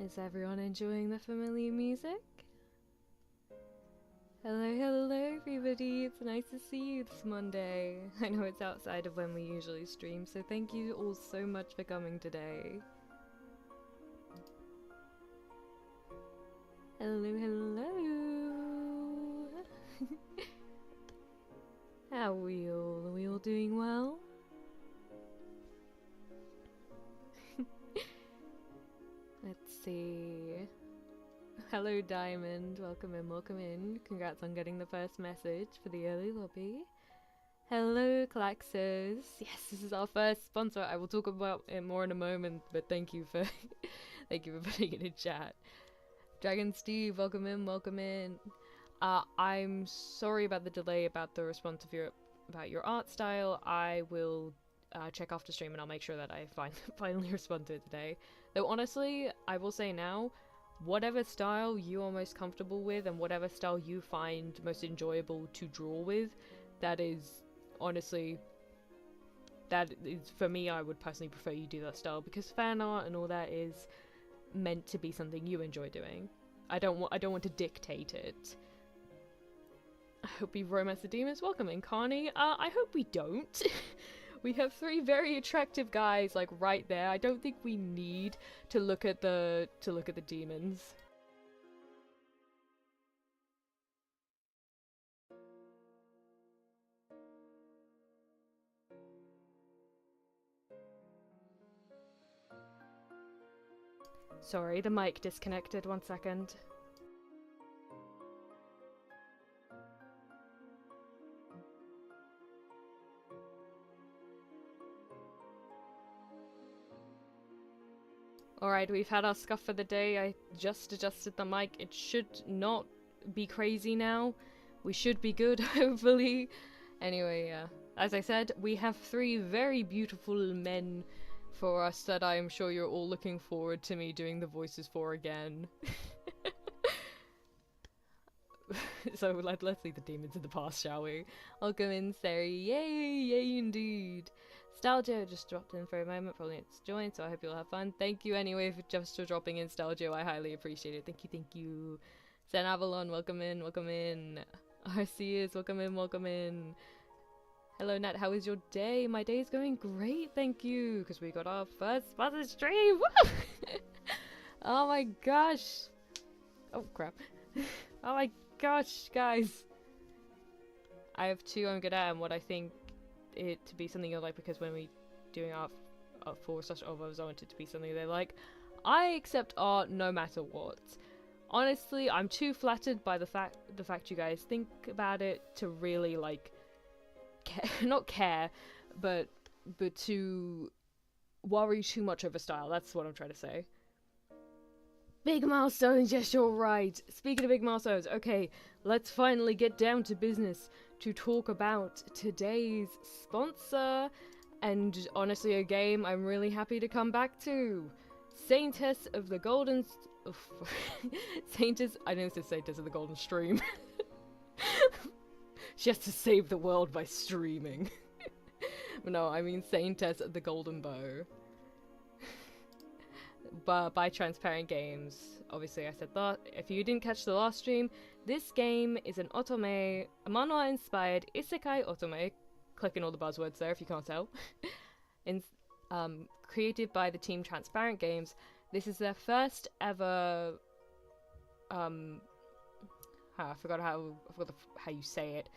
Is everyone enjoying the familiar music? Hello, hello everybody, it's nice to see you this Monday. I know it's outside of when we usually stream, so thank you all so much for coming today. Hello, hello! How are we all? Are we all doing well? Let's see. Hello Diamond, welcome in, welcome in. Congrats on getting the first message for the early lobby. Hello Klaxos. Yes, this is our first sponsor. I will talk about it more in a moment, but thank you for thank you for putting it in chat. Dragon Steve, welcome in, welcome in. I'm sorry about the delay about the response of about your art style. I will check after stream and I'll make sure that I finally respond to it today. Though honestly, I will say now, whatever style you are most comfortable with and whatever style you find most enjoyable to draw with, that is honestly, that is, for me, I would personally prefer you do that style, because fan art and all that is meant to be something you enjoy doing. I don't want to dictate it. I hope we romance the demons. Welcome in, Carney. I hope we don't. We have three very attractive guys, like, right there. I don't think we need to look at the demons. Sorry, the mic disconnected. 1 second. Alright, we've had our scuff for the day. I just adjusted the mic. It should not be crazy now. We should be good, hopefully. Anyway, yeah. As I said, we have three very beautiful men for us that I am sure you're all looking forward to me doing the voices for again. So let's leave the demons in the past, shall we? Welcome in, Sari. Yay, yay indeed. Stalgio just dropped in for a moment, probably it's joined, so I hope you'll have fun. Thank you anyway for dropping in, Stalgio. I highly appreciate it. Thank you, thank you. Zen Avalon, welcome in, welcome in. Arceus, welcome in, welcome in. Hello Nat, how is your day? My day is going great, thank you, because we got our first sponsored stream. Woo! Oh my gosh. Oh crap. Oh my gosh, guys. I have two I'm good at, and what I think it to be something you'll like, because when we doing our /overs, I want it to be something they like. I accept art no matter what. Honestly, I'm too flattered by the fact you guys think about it to really like not care, but to worry too much over style. That's what I'm trying to say. Big milestones, yes, you're right. Speaking of big milestones, okay, let's finally get down to business to talk about today's sponsor, and honestly a game I'm really happy to come back to. Saintess of the Golden... Saintess... I know this is Saintess of the Golden Stream. She has to save the world by streaming. But no, I mean Saintess of the Golden Bow. But by Transparent Games. Obviously I said that. If you didn't catch the last stream, this game is an Otome, a manhwa-inspired Isekai Otome, clicking all the buzzwords there if you can't tell, created by the team Transparent Games. This is their first ever, I forgot how you say it.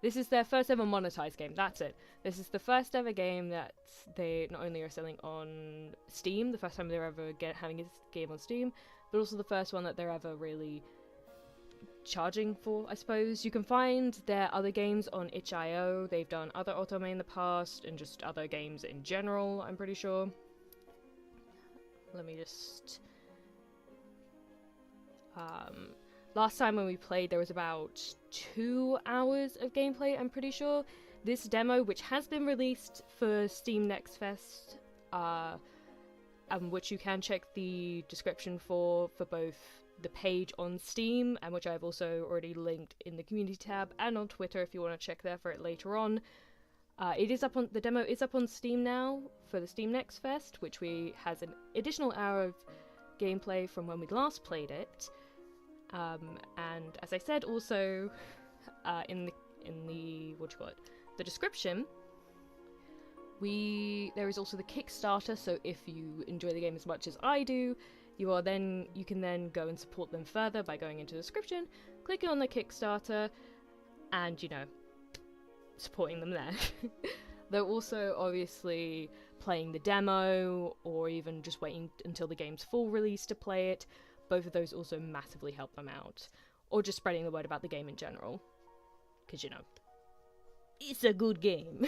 This is their first ever monetized game, that's it. This is the first ever game that they not only are selling on Steam, the first time they're ever having this game on Steam, but also the first one that they're ever really charging for, I suppose. You can find their other games on itch.io. They've done other Otome in the past, and just other games in general, I'm pretty sure. Let me just... last time when we played, there was about 2 hours of gameplay, I'm pretty sure. This demo, which has been released for Steam Next Fest, which you can check the description for both the page on Steam, and which I've also already linked in the community tab, and on Twitter if you want to check there for it later on. The demo is up on Steam now for the Steam Next Fest, which has an additional hour of gameplay from when we last played it. And as I said, also in the the description, there is also the Kickstarter. So if you enjoy the game as much as I do, you can then go and support them further by going into the description, clicking on the Kickstarter, and supporting them there. They're also obviously playing the demo, or even just waiting until the game's full release to play it. Both of those also massively help them out. Or just spreading the word about the game in general. Because, it's a good game.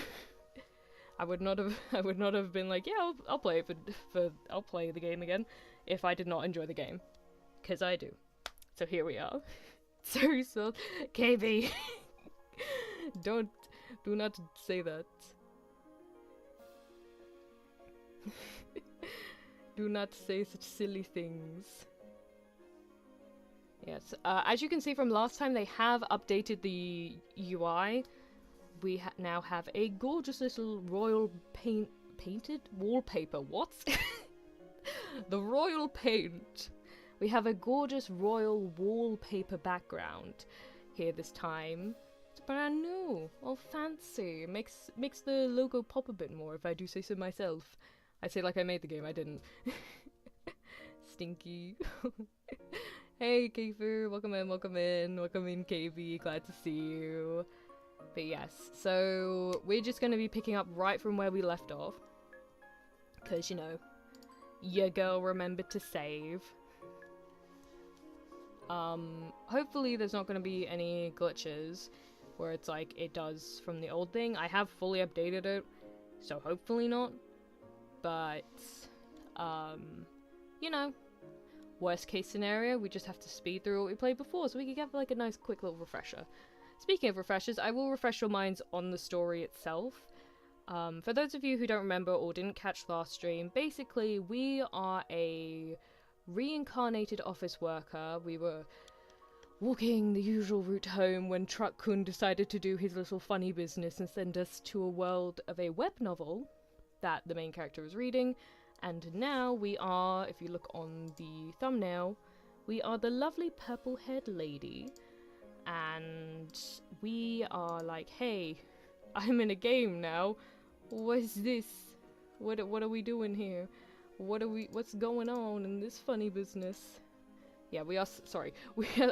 I would not have been like, yeah, I'll play it I'll play the game again if I did not enjoy the game. Because I do. So here we are. Sorry, spelled KB. Do not say that. Do not say such silly things. Yes, as you can see from last time, they have updated the UI. We now have a gorgeous little royal painted wallpaper. What? The royal paint. We have a gorgeous royal wallpaper background here this time. It's brand new, all fancy. It makes the logo pop a bit more, if I do say so myself. I say like I made the game, I didn't. Stinky. Hey, Kiefer, welcome in, KB, glad to see you. But yes, so we're just going to be picking up right from where we left off. Because, your girl remembered to save. Hopefully there's not going to be any glitches where it's like it does from the old thing. I have fully updated it, so hopefully not. But, worst case scenario, we just have to speed through what we played before, so we can get like a nice quick little refresher. Speaking of refreshers, I will refresh your minds on the story itself. For those of you who don't remember or didn't catch last stream, basically we are a reincarnated office worker. We were walking the usual route home when Truck-kun decided to do his little funny business and send us to a world of a web novel that the main character was reading. And now we are, if you look on the thumbnail, we are the lovely purple-haired lady. And we are like, hey, I'm in a game now. What is this? What are we doing here? What's going on in this funny business? Yeah, I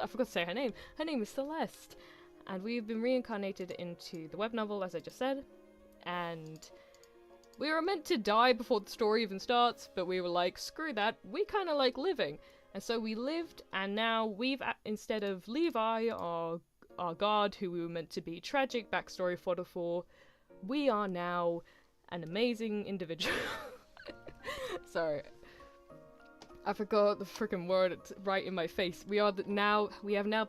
forgot to say her name. Her name is Celeste. And we've been reincarnated into the web novel, as I just said. And we were meant to die before the story even starts, but we were like, screw that, we kind of like living. And so we lived, and now instead of Levi, our guard, who we were meant to be tragic, backstory fodder for, we are now an amazing individual. Sorry. I forgot the freaking word, it's right in my face. We have now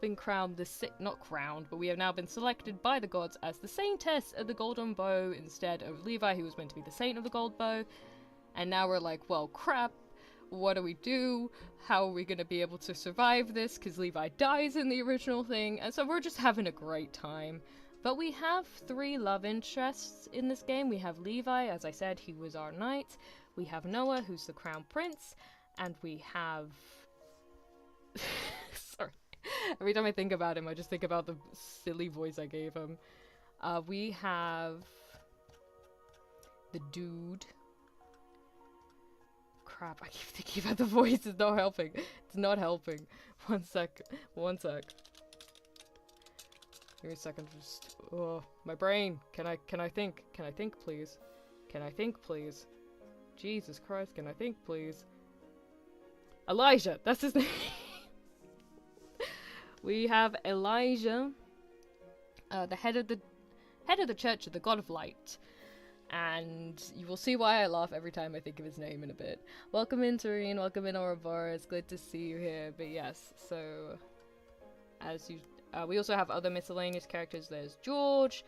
been crowned not crowned, but we have now been selected by the gods as the Saintess of the Golden Bow instead of Levi, who was meant to be the Saint of the Gold Bow. And now we're like, well, crap, what do we do? How are we going to be able to survive this? Because Levi dies in the original thing, and so we're just having a great time. But we have 3 love interests in this game. We have Levi, as I said, he was our knight. We have Noah, who's the crown prince. And we have... Sorry. Every time I think about him, I just think about the silly voice I gave him. We have... the dude. Crap, I keep thinking about the voice. It's not helping. It's not helping. One sec. Give me a second. Just... oh, my brain. Can I think? Can I think, please? Can I think, please? Jesus Christ, can I think, please? Elijah, that's his name. We have Elijah, the head of the Church of the God of Light, and you will see why I laugh every time I think of his name in a bit. Welcome in, Tareen. Welcome in, Ouroboros. Good to see you here. But yes, so as you, we also have other miscellaneous characters. There's George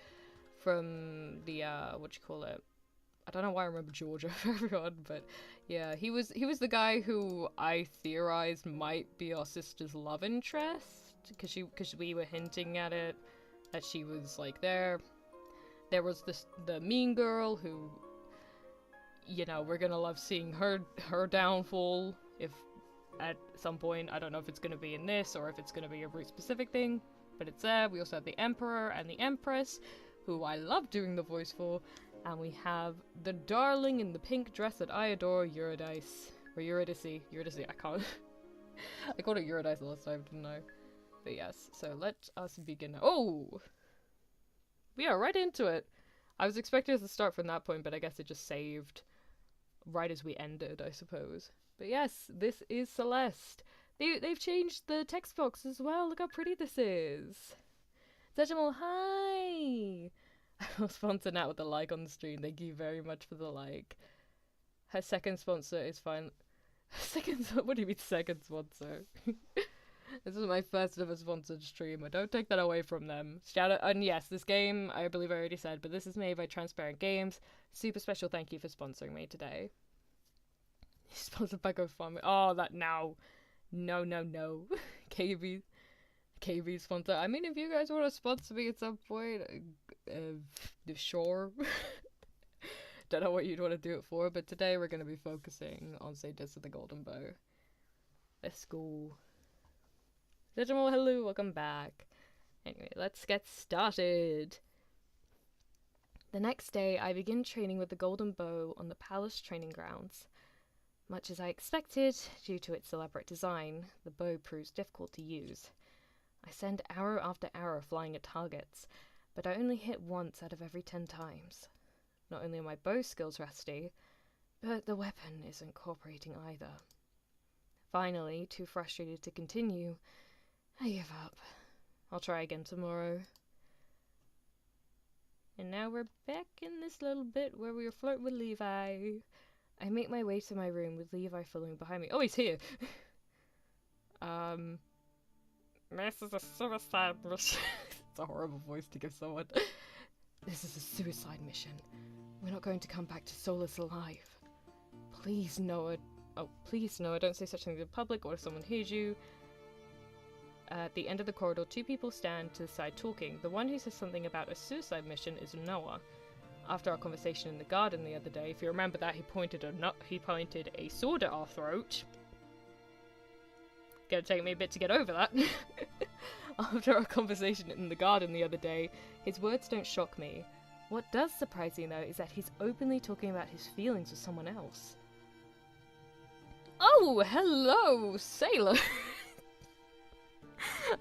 from the I don't know why I remember George over everyone, but yeah, he was the guy who I theorized might be our sister's love interest, because we were hinting at it, that she was like there. There was the mean girl who, we're gonna love seeing her downfall if at some point. I don't know if it's going to be in this or if it's going to be a route specific thing, but it's there. We also have the Emperor and the Empress, who I love doing the voice for, and we have the darling in the pink dress that I adore, Eurydice. Or Eurydice. I can't. I called it Eurydice last time, didn't I? But yes, so let us begin. Oh! We are right into it. I was expecting us to start from that point, but I guess it just saved right as we ended, I suppose. But yes, this is Celeste. They've changed the text box as well. Look how pretty this is. Zejimal, hi! I'll sponsor Nat with a like on the stream. Thank you very much for the like. Her second sponsor is fine. What do you mean second sponsor? This is my first ever sponsored stream. I don't take that away from them. Shout out, and yes, this game, I believe I already said, but this is made by Transparent Games. Super special thank you for sponsoring me today. Sponsored by GoFundMe. Oh, that now. No. KB sponsor. I mean, if you guys want to sponsor me at some point, sure. Don't know what you'd want to do it for, but today we're going to be focusing on Saintess of the Golden Bow. Let's go. Hello, welcome back. Anyway, let's get started. The next day, I begin training with the Golden Bow on the palace training grounds. Much as I expected, due to its elaborate design, the bow proves difficult to use. I send arrow after arrow flying at targets, but I only hit once out of every 10 times. Not only are my bow skills rusty, but the weapon isn't cooperating either. Finally, too frustrated to continue, I give up. I'll try again tomorrow. And now we're back in this little bit where we flirt with Levi. I make my way to my room with Levi following behind me. Oh, he's here! This is a suicide mission. It's a horrible voice to give someone. This is a suicide mission. We're not going to come back to Solus alive. Please, Noah. Oh, please, Noah, don't say such things in public or if someone hears you. At the end of the corridor, 2 people stand to the side talking. The one who says something about a suicide mission is Noah. After our conversation in the garden the other day, if you remember that, he pointed a sword at our throat. Gonna take me a bit to get over that. After our conversation in the garden the other day, his words don't shock me. What does surprise me, though, is that he's openly talking about his feelings with someone else. Oh, hello, sailor!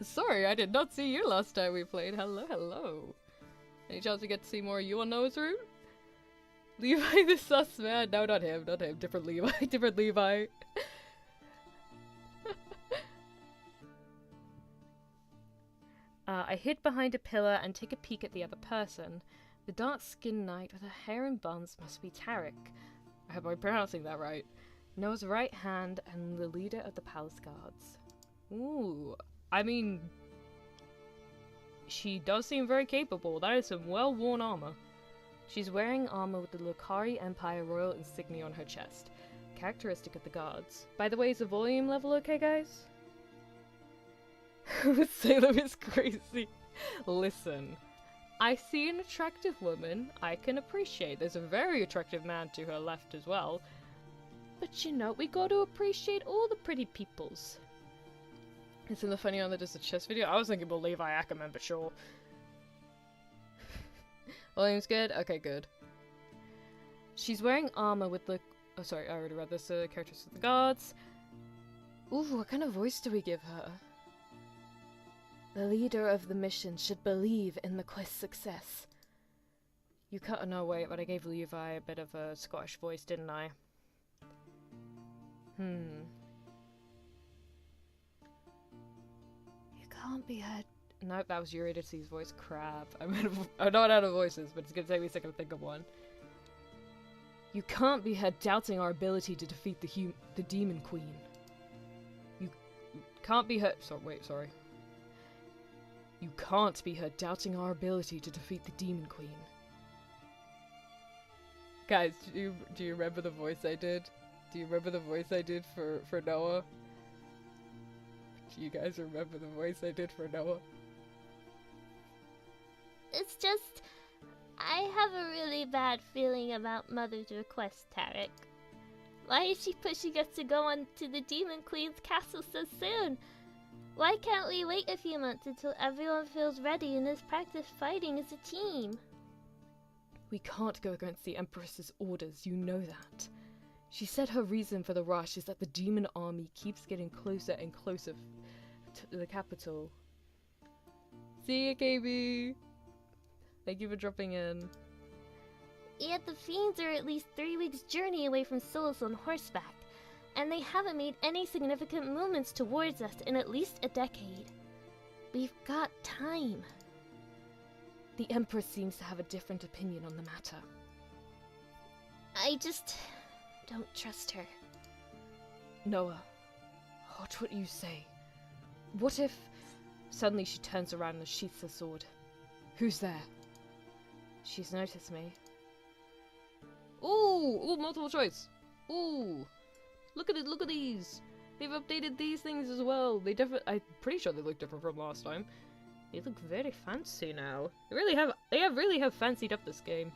Sorry, I did not see you last time we played. Hello. Any chance we get to see more of you on Noah's route? Levi the sus man? No, not him. Different Levi. I hid behind a pillar and take a peek at the other person. The dark-skinned knight with her hair in buns must be Tarik. I hope I'm pronouncing that right. Noah's right hand and the leader of the palace guards. Ooh, I mean, she does seem very capable. That is some well-worn armor. She's wearing armor with the Lokari Empire royal insignia on her chest, characteristic of the guards. By the way, is the volume level okay, guys? Sailor is crazy. Listen, I see an attractive woman I can appreciate. There's a very attractive man to her left as well. But you know, we gotta appreciate all the pretty peoples. Isn't the funny one that does the chess video? I was thinking about Levi Ackerman, but sure. Volume's good? Okay, good. She's wearing armor with the... Oh, sorry, I already read this. Characters of the guards. Ooh, what kind of voice do we give her? The leader of the mission should believe in the quest's success. You cut... No, wait, but I gave Levi a bit of a Scottish voice, didn't I? You can't be heard... Nope, that was Eurydice's voice. Crap. I'm not out of voices, but it's gonna take me a second to think of one. You can't be heard doubting our ability to defeat the Demon Queen. You can't be heard... sorry. You can't be heard doubting our ability to defeat the Demon Queen. Guys, do you remember the voice I did? Do you remember the voice I did for Noah? Do you guys remember the voice I did for Noah? It's just... I have a really bad feeling about Mother's request, Tarik. Why is she pushing us to go on to the Demon Queen's castle so soon? Why can't we wait a few months until everyone feels ready and has practiced fighting as a team? We can't go against the Empress's orders, you know that. She said her reason for the rush is that the demon army keeps getting closer and closer to the capital. See ya, KB! Thank you for dropping in. Yet the fiends are at least 3 weeks' journey away from Solus on horseback, and they haven't made any significant movements towards us in at least a decade. We've got time. The Empress seems to have a different opinion on the matter. I just don't trust her. Noah, watch what you say. What if... Suddenly she turns around and sheaths her sword. Who's there? She's noticed me. Ooh, multiple choice. Ooh, look at it, look at these. They've updated these things as well. I'm pretty sure they look different from last time. They look very fancy now. They really have fancied up this game.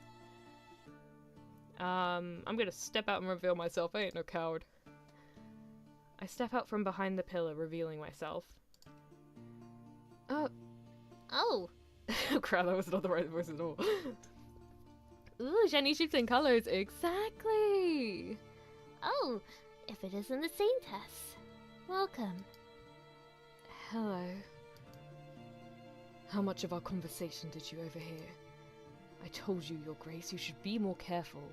I'm gonna step out and reveal myself. I ain't no coward. I step out from behind the pillar, revealing myself. Oh. Oh crap, that was not the right voice at all. Ooh, shiny shifting colors, exactly! Oh, if it isn't the Saintess. Welcome. Hello. How much of our conversation did you overhear? I told you, Your Grace, you should be more careful.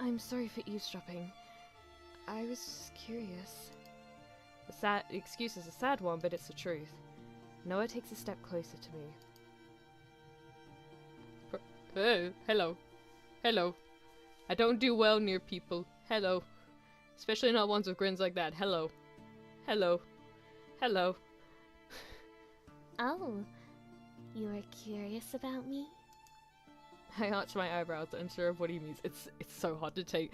I'm sorry for eavesdropping. I was just curious. The excuse is a sad one, but it's the truth. Noah takes a step closer to me. Hello. Hello. I don't do well near people. Hello. Especially not ones with grins like that. Hello. Hello. Hello. Oh, you are curious about me? I arch my eyebrows, unsure of what he means. It's so hard to take.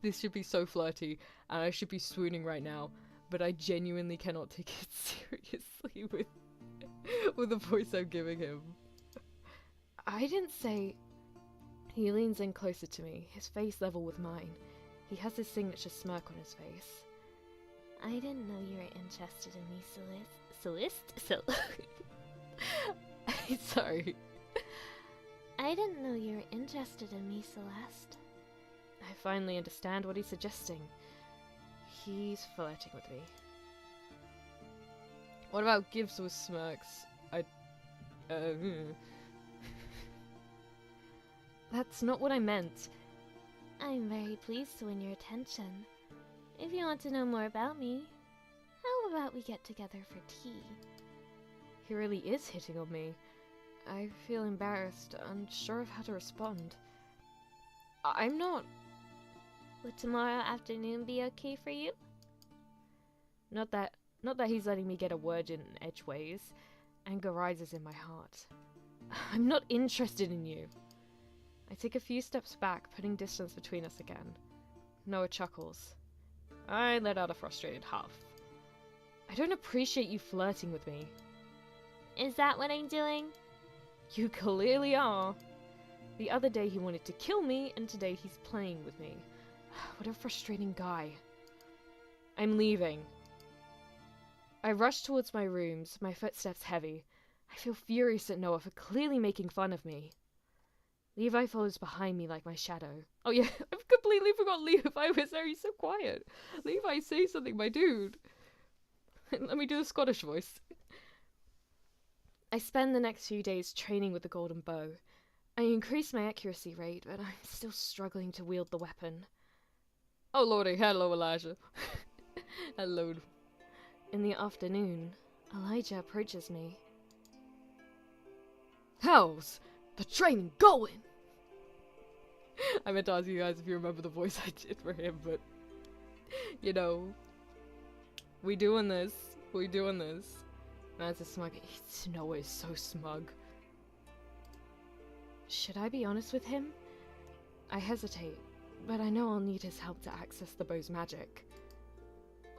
This should be so flirty, and I should be swooning right now, but I genuinely cannot take it seriously with the voice I'm giving him. I didn't say... He leans in closer to me, his face level with mine. He has his signature smirk on his face. I didn't know you were interested in me, Sorry. I didn't know you were interested in me, Celeste. I finally understand what he's suggesting. He's flirting with me. What about gives with smirks? That's not what I meant. I'm very pleased to win your attention. If you want to know more about me, how about we get together for tea? He really is hitting on me. I feel embarrassed, unsure of how to respond. I'm not... Would tomorrow afternoon be okay for you? Not that he's letting me get a word in edgeways. Anger rises in my heart. I'm not interested in you. I take a few steps back, putting distance between us again. Noah chuckles. I let out a frustrated huff. I don't appreciate you flirting with me. Is that what I'm doing? You clearly are. The other day he wanted to kill me, and today he's playing with me. What a frustrating guy. I'm leaving. I rush towards my rooms, my footsteps heavy. I feel furious at Noah for clearly making fun of me. Levi follows behind me like my shadow. Oh yeah, I've completely forgot Levi was there. He's so quiet. Levi, say something, my dude. Let me do the Scottish voice. I spend the next few days training with the golden bow. I increase my accuracy rate, but I'm still struggling to wield the weapon. Oh lordy, hello Elijah. Hello. In the afternoon, Elijah approaches me. How's the training going? I meant to ask you guys if you remember the voice I did for him, but you know, we doing this. Man's a smug. Noah is so smug. Should I be honest with him? I hesitate, but I know I'll need his help to access the bow's magic.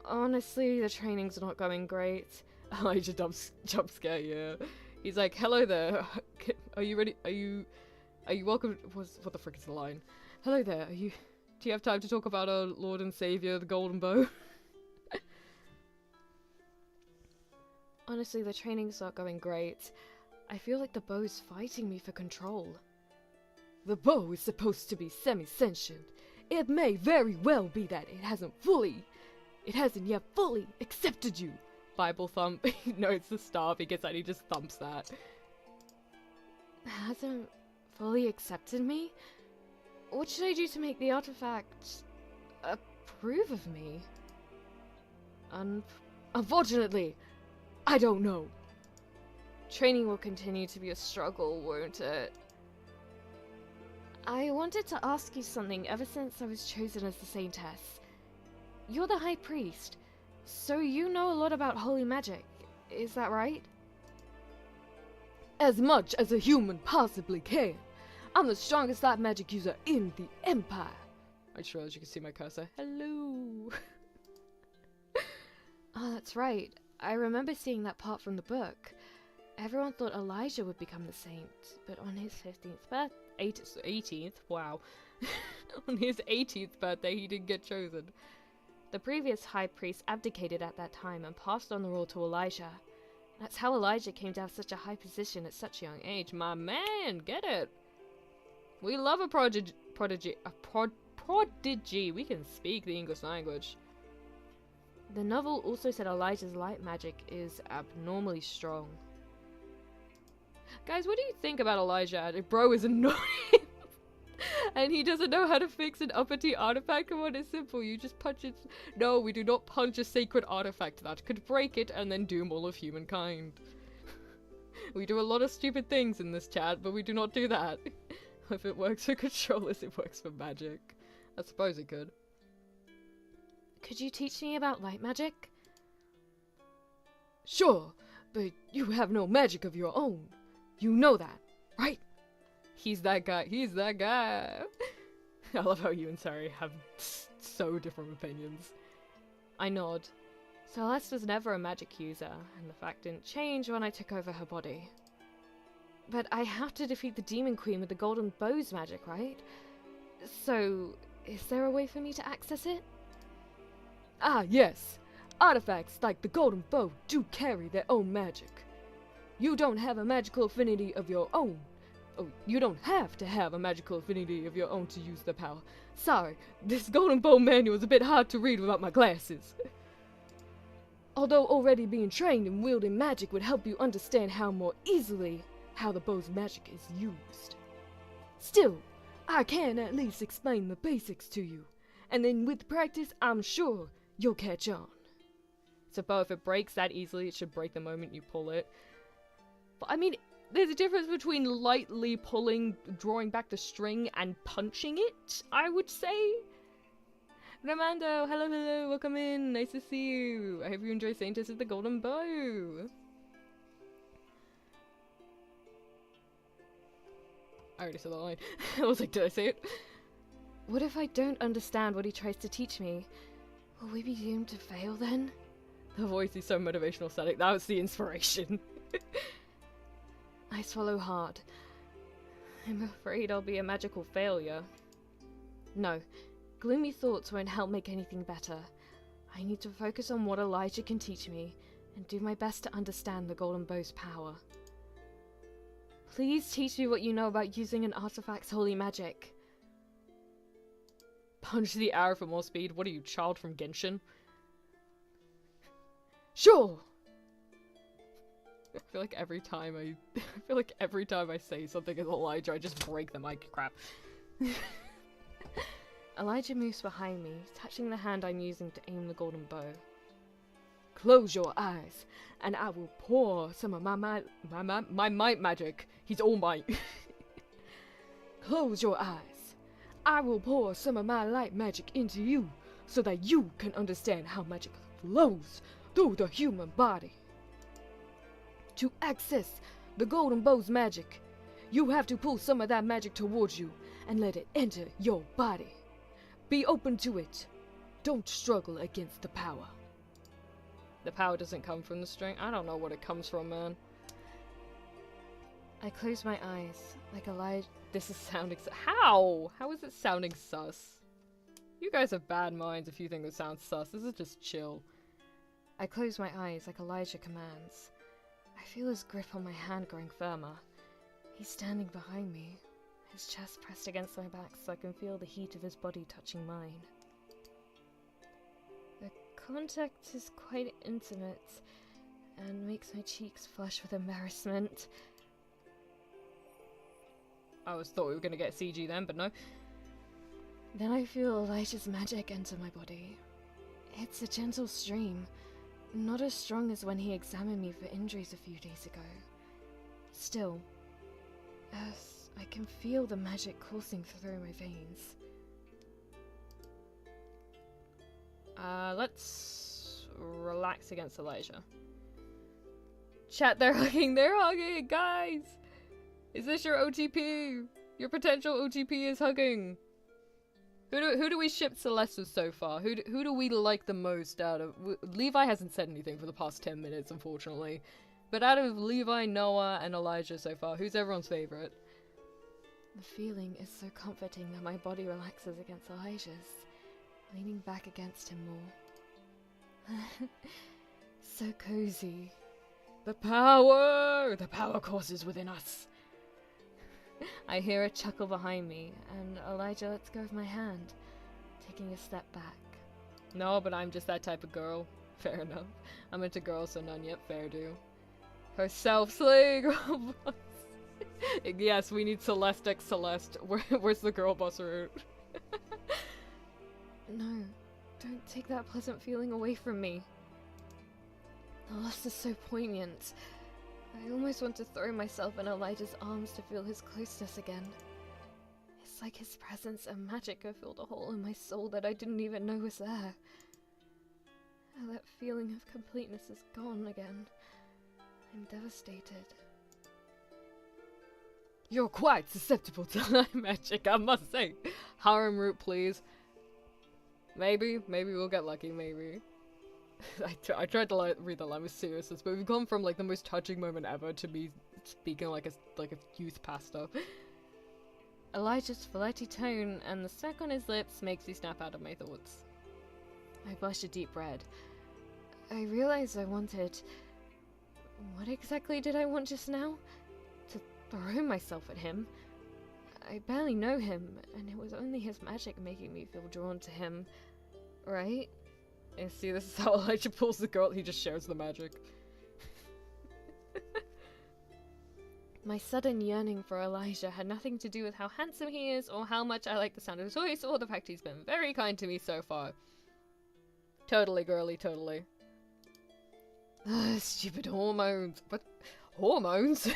Honestly, the training's not going great. Elijah jump scare, yeah. He's like, hello there. Are you ready? Are you welcome? What the frick is the line? Hello there, do you have time to talk about our Lord and Savior, the Golden Bow? Honestly, the training's not going great. I feel like the bow's fighting me for control. The bow is supposed to be semi-sentient. It may very well be that it hasn't yet fully accepted you. Bible thump. No, it's the staff. He gets that, he just thumps that. Hasn't fully accepted me? What should I do to make the artifact approve of me? Unfortunately, I don't know. Training will continue to be a struggle, won't it? I wanted to ask you something ever since I was chosen as the Saintess. You're the High Priest, so you know a lot about holy magic, is that right? As much as a human possibly can. I'm the strongest light magic user in the Empire. I just realized you can see my cursor. Hello! Oh, that's right. I remember seeing that part from the book. Everyone thought Elijah would become the saint, but on his 18th, wow. On his 18th birthday, he didn't get chosen. The previous high priest abdicated at that time and passed on the role to Elijah. That's how Elijah came to have such a high position at such a young age. My man, get it? We love a prodigy. We can speak the English language. The novel also said Elijah's light magic is abnormally strong. Guys, what do you think about Elijah? If bro is annoying and he doesn't know how to fix an uppity artifact, come on, it's simple. You just punch it. No, we do not punch a sacred artifact that could break it and then doom all of humankind. We do a lot of stupid things in this chat, but we do not do that. If it works for controllers, it works for magic. I suppose it could. Could you teach me about light magic? Sure, but you have no magic of your own. You know that, right? He's that guy. He's that guy. I love how you and Sari have so different opinions. I nod. Celeste was never a magic user, and the fact didn't change when I took over her body. But I have to defeat the Demon Queen with the Golden Bow's magic, right? So, is there a way for me to access it? Ah, yes. Artifacts like the Golden Bow do carry their own magic. You don't have a magical affinity of your own. Oh, you don't have to have a magical affinity of your own to use the power. Sorry, this Golden Bow manual is a bit hard to read without my glasses. Although already being trained in wielding magic would help you understand more easily how the bow's magic is used. Still, I can at least explain the basics to you, and then with practice, I'm sure you'll catch on. So, Bo, if it breaks that easily, it should break the moment you pull it. But I mean, there's a difference between lightly pulling, drawing back the string, and punching it, I would say. Ramando, hello, welcome in, nice to see you. I hope you enjoy Saintess with the Golden Bow. I already said that line. I was like, did I say it? What if I don't understand what he tries to teach me? Will we be doomed to fail then? The voice is so motivational static. That was the inspiration. I swallow hard. I'm afraid I'll be a magical failure. No, gloomy thoughts won't help make anything better. I need to focus on what Elijah can teach me and do my best to understand the Golden Bow's power. Please teach me what you know about using an artifact's holy magic. Punch the arrow for more speed. What are you, child from Genshin? Sure! I feel like every time I say something as Elijah, I just break the mic. Crap. Elijah moves behind me, touching the hand I'm using to aim the golden bow. Close your eyes, and I will pour some of my might magic. He's all might. Close your eyes. I will pour some of my light magic into you, so that you can understand how magic flows through the human body. To access the golden bow's magic, you have to pull some of that magic towards you and let it enter your body. Be open to it. Don't struggle against the power. The power doesn't come from the string. I don't know what it comes from, man. I close my eyes, like Elijah. This is sounding How? How is it sounding sus? You guys have bad minds if you think it sounds sus. This is just chill. I close my eyes like Elijah commands. I feel his grip on my hand growing firmer. He's standing behind me, his chest pressed against my back so I can feel the heat of his body touching mine. The contact is quite intimate and makes my cheeks flush with embarrassment. I always thought we were going to get CG then, but no. Then I feel Elijah's magic enter my body. It's a gentle stream, not as strong as when he examined me for injuries a few days ago. Still, as I can feel the magic coursing through my veins. Let's relax against Elijah. Chat, they're hugging, guys! Is this your OTP? Your potential OTP is hugging. Who do we ship Celeste with so far? Who do we like the most out of... Levi hasn't said anything for the past 10 minutes, unfortunately. But out of Levi, Noah, and Elijah so far, who's everyone's favorite? The feeling is so comforting that my body relaxes against Elijah's, leaning back against him more. So cozy. The power courses within us. I hear a chuckle behind me, and Elijah lets go of my hand, taking a step back. No, but I'm just that type of girl. Fair enough. I'm into girls, so none yet. Fair do. Herself slaying. Yes, we need Celeste x Celeste. Where's the girl boss route? No, don't take that pleasant feeling away from me. The loss is so poignant. I almost want to throw myself in Elijah's arms to feel his closeness again. It's like his presence and magic have filled a hole in my soul that I didn't even know was there. Now that feeling of completeness is gone again. I'm devastated. You're quite susceptible to light magic, I must say. Harem route, please. Maybe we'll get lucky, maybe. I tried to read the line with seriousness, but we've gone from like the most touching moment ever to me speaking like a youth pastor. Elijah's flirty tone and the smack on his lips makes me snap out of my thoughts. I blush a deep red. I realize I wanted... What exactly did I want just now? To throw myself at him? I barely know him, and it was only his magic making me feel drawn to him, right? And see, this is how Elijah pulls the girl, he just shares the magic. My sudden yearning for Elijah had nothing to do with how handsome he is, or how much I like the sound of his voice, or the fact he's been very kind to me so far. Totally, girly, totally. Stupid hormones. What? Hormones?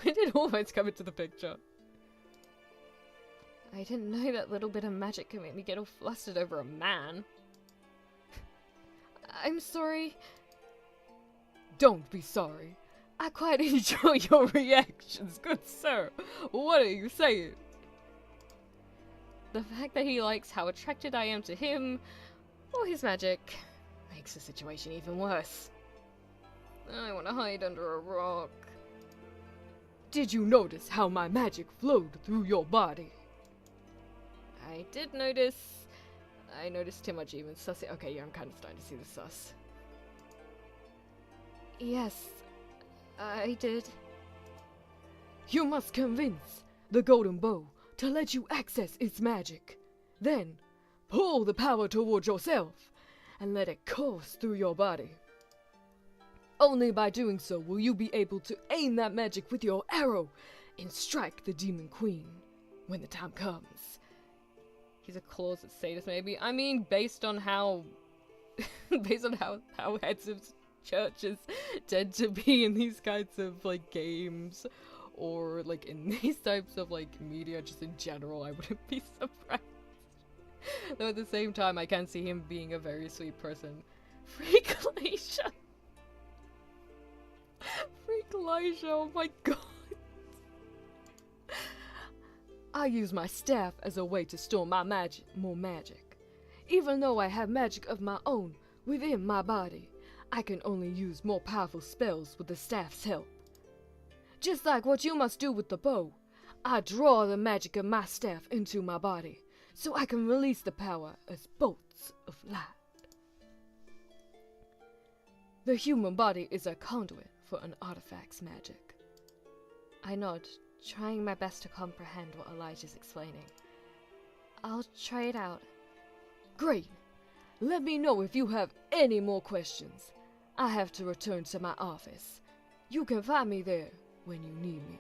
When did hormones come into the picture? I didn't know that little bit of magic could make me get all flustered over a man. I'm sorry. Don't be sorry. I quite enjoy your reactions, good sir. What are you saying? The fact that he likes how attracted I am to him, or his magic, makes the situation even worse. I want to hide under a rock. Did you notice how my magic flowed through your body? I did notice. I noticed too much even sus. Okay, yeah, I'm kind of starting to see the sus. Yes, I did. You must convince the golden bow to let you access its magic. Then, pull the power towards yourself and let it course through your body. Only by doing so will you be able to aim that magic with your arrow and strike the demon queen when the time comes. He's a closet sadist, maybe. I mean, based on how heads of churches tend to be in these kinds of like games, or like in these types of like media, just in general, I wouldn't be surprised. Though at the same time, I can see him being a very sweet person. Freak Elijah. Freak Elijah, oh my god. I use my staff as a way to store my more magic. Even though I have magic of my own within my body, I can only use more powerful spells with the staff's help. Just like what you must do with the bow. I draw the magic of my staff into my body, so I can release the power as bolts of light. The human body is a conduit for an artifact's magic. I nod, trying my best to comprehend what Elijah's explaining. I'll try it out. Great! Let me know if you have any more questions. I have to return to my office. You can find me there when you need me.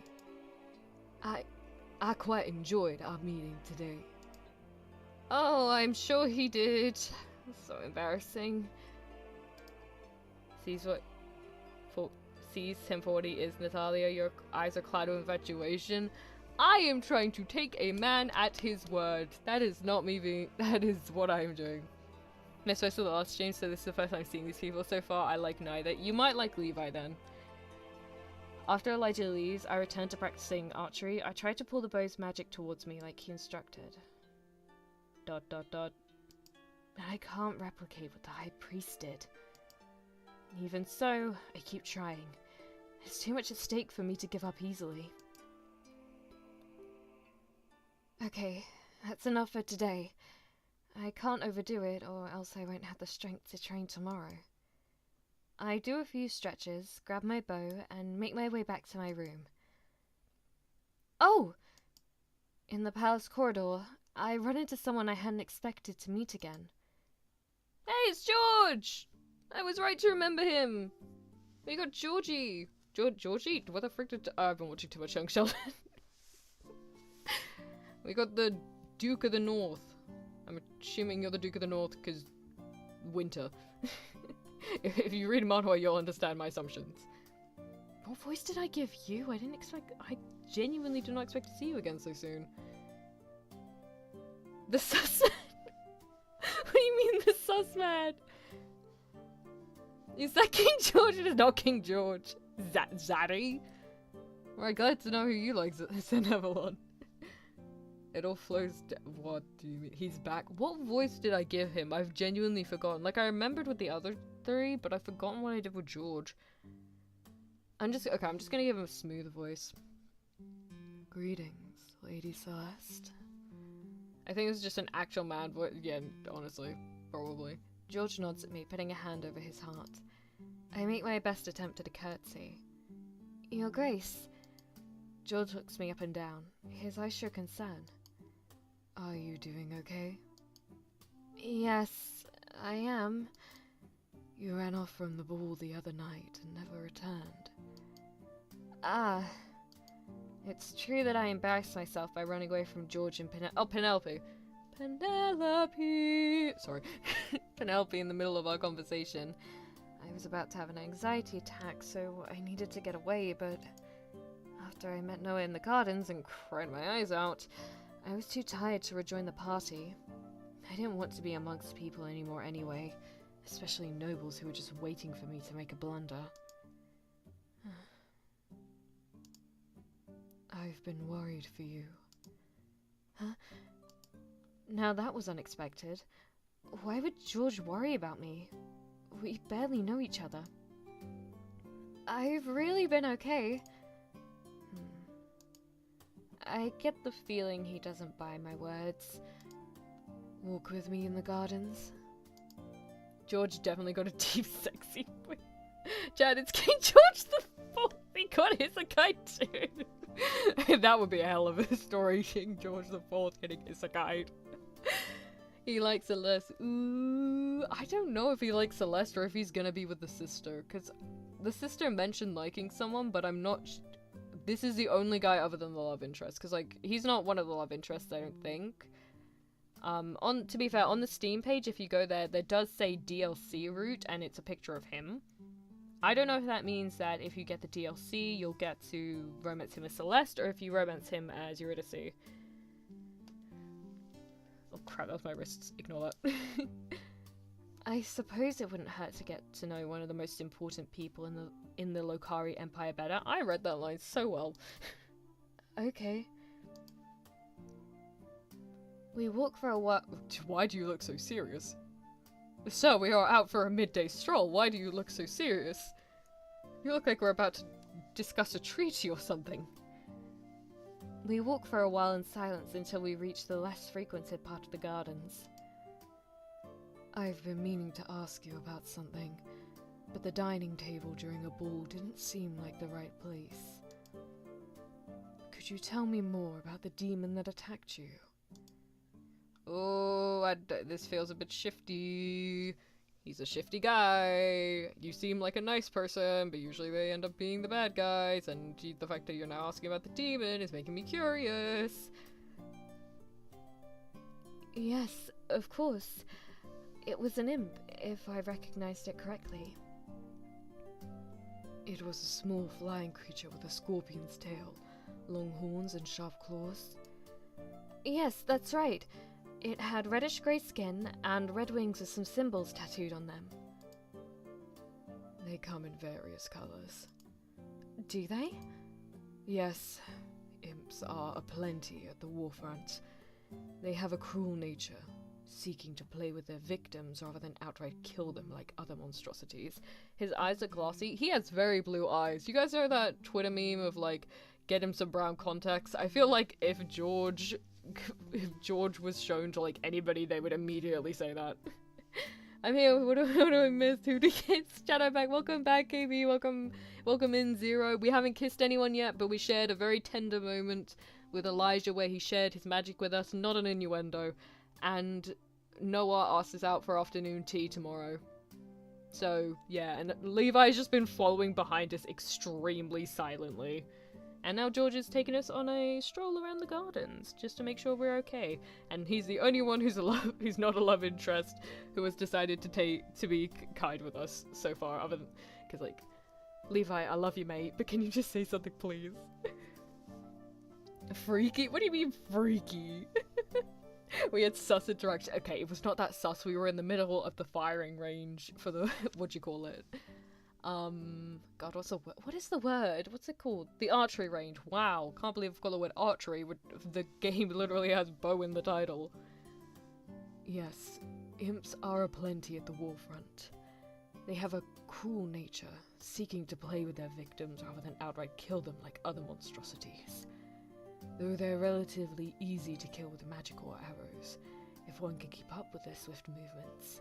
I quite enjoyed our meeting today. Oh, I'm sure he did. So embarrassing. Sees him for what he is, Natalia. Your eyes are clouded with infatuation. I am trying to take a man at his word. That is not me being... That is what I am doing. Missed most of the last stream, so this is the first time seeing these people so far. I like neither. You might like Levi then. After Elijah leaves, I return to practicing archery. I try to pull the bow's magic towards me like he instructed. ... But I can't replicate what the High Priest did. Even so, I keep trying. There's too much at stake for me to give up easily. Okay, that's enough for today. I can't overdo it, or else I won't have the strength to train tomorrow. I do a few stretches, grab my bow, and make my way back to my room. Oh! In the palace corridor, I run into someone I hadn't expected to meet again. Hey, it's George! I was right to remember him! We got Georgie! Georgie? What the frick did... I've been watching too much Young Sheldon. We got the Duke of the North. I'm assuming you're the Duke of the North, because... winter. If you read manhwa, you'll understand my assumptions. What voice did I give you? I genuinely did not expect to see you again so soon. The sus man? What do you mean the sus man? Is that King George? It is not King George. Zaddy? Right, glad to know who you like, Avalon. It all flows what do you mean? He's back? What voice did I give him? I've genuinely forgotten. Like, I remembered with the other three, but I've forgotten what I did with George. I'm just gonna give him a smooth voice. Greetings, Lady Celeste. I think it's just an actual man voice. Yeah, honestly. Probably. George nods at me, putting a hand over his heart. I make my best attempt at a curtsy. Your Grace. George looks me up and down. His eyes show concern. Are you doing okay? Yes, I am. You ran off from the ball the other night and never returned. Ah. It's true that I embarrassed myself by running away from George and Penelope. Penelope! Sorry. Penelope in the middle of our conversation. I was about to have an anxiety attack, so I needed to get away, but... After I met Noah in the gardens and cried my eyes out, I was too tired to rejoin the party. I didn't want to be amongst people anymore anyway, especially nobles who were just waiting for me to make a blunder. I've been worried for you. Huh? Now that was unexpected. Why would George worry about me? We barely know each other. I've really been okay. I get the feeling he doesn't buy my words. Walk with me in the gardens. George definitely got a deep, sexy voice. Chad, it's King George the Fourth. He got Isekai too. That would be a hell of a story, King George the Fourth getting Isekai. He likes Celeste. Ooh, I don't know if he likes Celeste or if he's gonna be with the sister, because the sister mentioned liking someone, but I'm not. This is the only guy other than the love interest, because like he's not one of the love interests, I don't think. To be fair, on the Steam page, if you go there, there does say DLC route, and it's a picture of him. I don't know if that means that if you get the DLC, you'll get to romance him as Celeste, or if you romance him as Eurydice. Oh crap, that was my wrists. Ignore that. I suppose it wouldn't hurt to get to know one of the most important people in the Lokari Empire better. I read that line so well. Okay. We walk for a while. Why do you look so serious? So, we are out for a midday stroll. Why do you look so serious? You look like we're about to discuss a treaty or something. We walk for a while in silence until we reach the less frequented part of the gardens. I've been meaning to ask you about something, but the dining table during a ball didn't seem like the right place. Could you tell me more about the demon that attacked you? Oh, this feels a bit shifty. He's a shifty guy. You seem like a nice person, but usually they end up being the bad guys, and the fact that you're now asking about the demon is making me curious. Yes, of course. It was an imp, if I recognized it correctly. It was a small flying creature with a scorpion's tail, long horns and sharp claws. Yes, that's right. It had reddish-grey skin and red wings with some symbols tattooed on them. They come in various colors. Do they? Yes, imps are aplenty at the warfront. They have a cruel nature, seeking to play with their victims rather than outright kill them like other monstrosities. His eyes are glossy. He has very blue eyes. You guys know that Twitter meme of, like, get him some brown contacts? I feel like if George was shown to, like, anybody, they would immediately say that. I'm here. What do I miss? Who do kids? Shadowback, welcome back, KB. Welcome in, Zero. We haven't kissed anyone yet, but we shared a very tender moment with Elijah where he shared his magic with us, not an innuendo. And Noah asked us out for afternoon tea tomorrow. So, yeah, and Levi's just been following behind us extremely silently. And now George is taking us on a stroll around the gardens, just to make sure we're okay. And he's the only one who's not a love interest, who has decided to be kind with us so far, other than, because, like, Levi, I love you, mate, but can you just say something, please? Freaky? What do you mean, freaky? We had sus interaction. Okay, it was not that sus. We were in the middle of the firing range for the, what do you call it? God, what is the word? What's it called? The archery range. Wow, can't believe I've got the word archery. The game literally has bow in the title. Yes, imps are aplenty at the warfront. They have a cruel nature, seeking to play with their victims rather than outright kill them like other monstrosities. Though they're relatively easy to kill with magic or arrows, if one can keep up with their swift movements.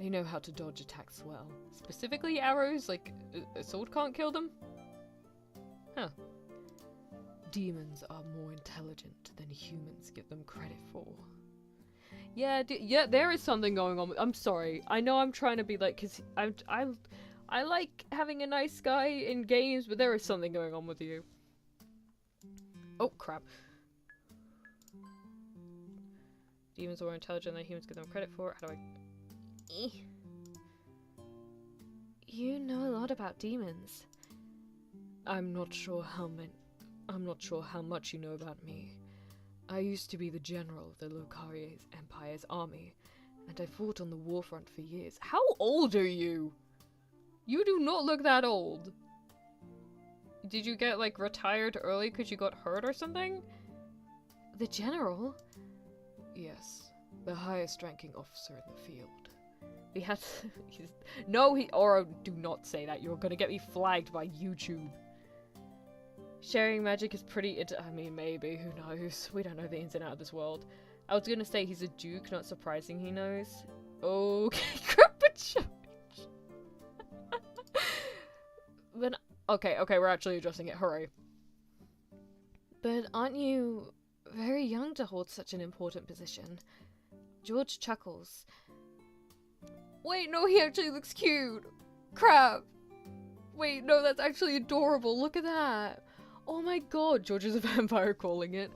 They know how to dodge attacks well. Specifically arrows, like a sword can't kill them? Huh. Demons are more intelligent than humans give them credit for. Yeah, there is something going on. I'm sorry. I know I'm trying to be like, cause I like having a nice guy in games, but there is something going on with you. Oh, crap. Demons are more intelligent than humans give them credit for. How do I... You know a lot about demons. I'm not sure how much you know about me. I used to be the general of the Locarrier Empire's army, and I fought on the warfront for years. How old are you? You do not look that old. Did you get, like, retired early because you got hurt or something? The general? Yes, the highest ranking officer in the field. Do not say that. You're gonna get me flagged by YouTube. Sharing magic is pretty, I mean, maybe, who knows? We don't know the ins and outs of this world. I was gonna say he's a duke, not surprising he knows. Okay, Crapachurch. But, okay, we're actually addressing it, hooray. But aren't you very young to hold such an important position? George chuckles. Wait, no, he actually looks cute. Crap. Wait, no, that's actually adorable. Look at that. Oh my god, George is a vampire calling it.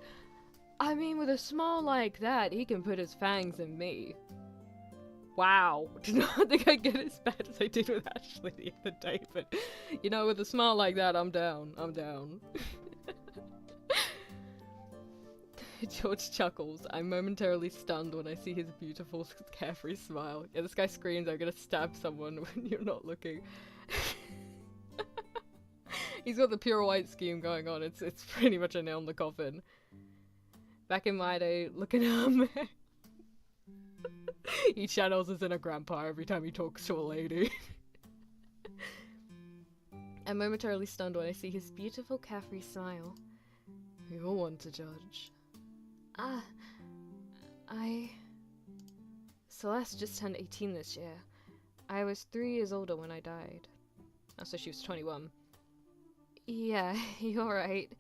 I mean, with a smile like that, he can put his fangs in me. Wow. Did not think I'd get as bad as I did with Ashley the other day, but, you know, with a smile like that, I'm down. I'm down. George chuckles. I'm momentarily stunned when I see his beautiful, carefree smile. Yeah, this guy screams, I'm gonna stab someone when you're not looking. He's got the pure white scheme going on. It's pretty much a nail in the coffin. Back in my day, look at him. He channels his inner grandpa every time he talks to a lady. I'm momentarily stunned when I see his beautiful, carefree smile. You're one to judge. Celeste just turned 18 this year. I was 3 years older when I died. Oh, so she was 21. Yeah, you're right.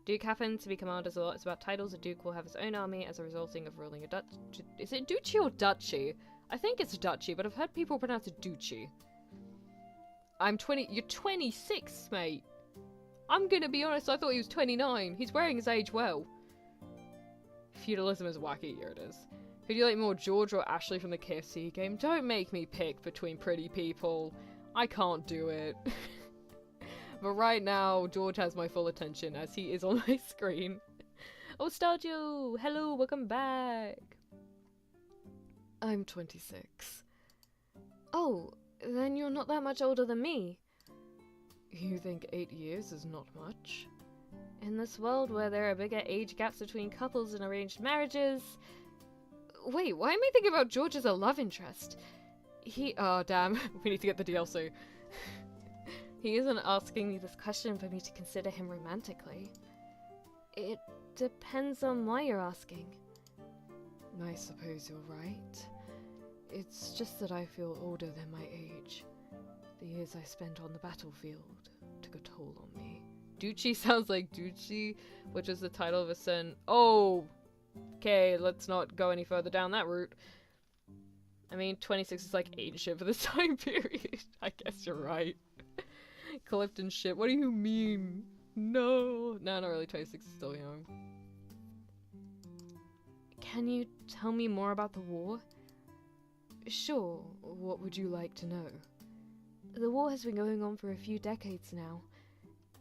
Duke happened to be commanders a lot. It's about titles. A duke will have his own army as a resulting of ruling a duchy. Is it duchy or duchy? I think it's duchy, but I've heard people pronounce it duchy. I'm 20. You're 26, mate. I'm gonna be honest, I thought he was 29. He's wearing his age well. Feudalism is wacky. Here it is. Who do you like more, George or Ashley from the KFC game? Don't make me pick between pretty people. I can't do it. But right now, George has my full attention as he is on my screen. Oh, Stardew! Hello, welcome back! I'm 26. Oh, then you're not that much older than me. You think 8 years is not much? In this world where there are bigger age gaps between couples and arranged marriages... Wait, why am I thinking about George as a love interest? Oh, damn. We need to get the DLC. He isn't asking me this question for me to consider him romantically. It depends on why you're asking. I suppose you're right. It's just that I feel older than my age. The years I spent on the battlefield took a toll on me. Duchy sounds like Duchy, which is the title of a certain... Oh! Okay, let's not go any further down that route. I mean, 26 is like ancient for this time period. I guess you're right. Clifton shit, what do you mean? No, not really, 26 is still young. Can you tell me more about the war? Sure, what would you like to know? The war has been going on for a few decades now.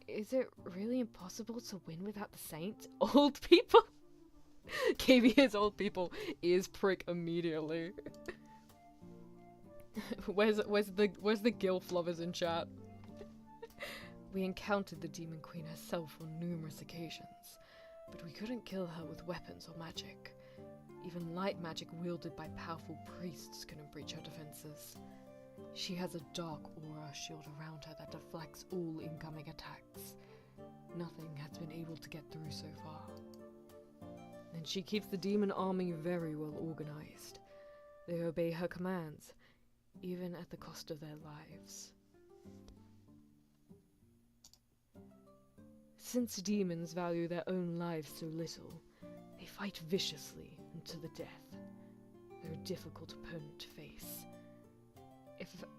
Is it really impossible to win without the Saint? Old people? KB is old people, ears prick immediately. Where's the gilf lovers in chat? We encountered the Demon Queen herself on numerous occasions, but we couldn't kill her with weapons or magic. Even light magic wielded by powerful priests couldn't breach her defenses. She has a dark aura shield around her that deflects all incoming attacks. Nothing has been able to get through so far. And she keeps the demon army very well organized. They obey her commands, even at the cost of their lives. Since demons value their own lives so little, they fight viciously and to the death. They're a difficult opponent to face.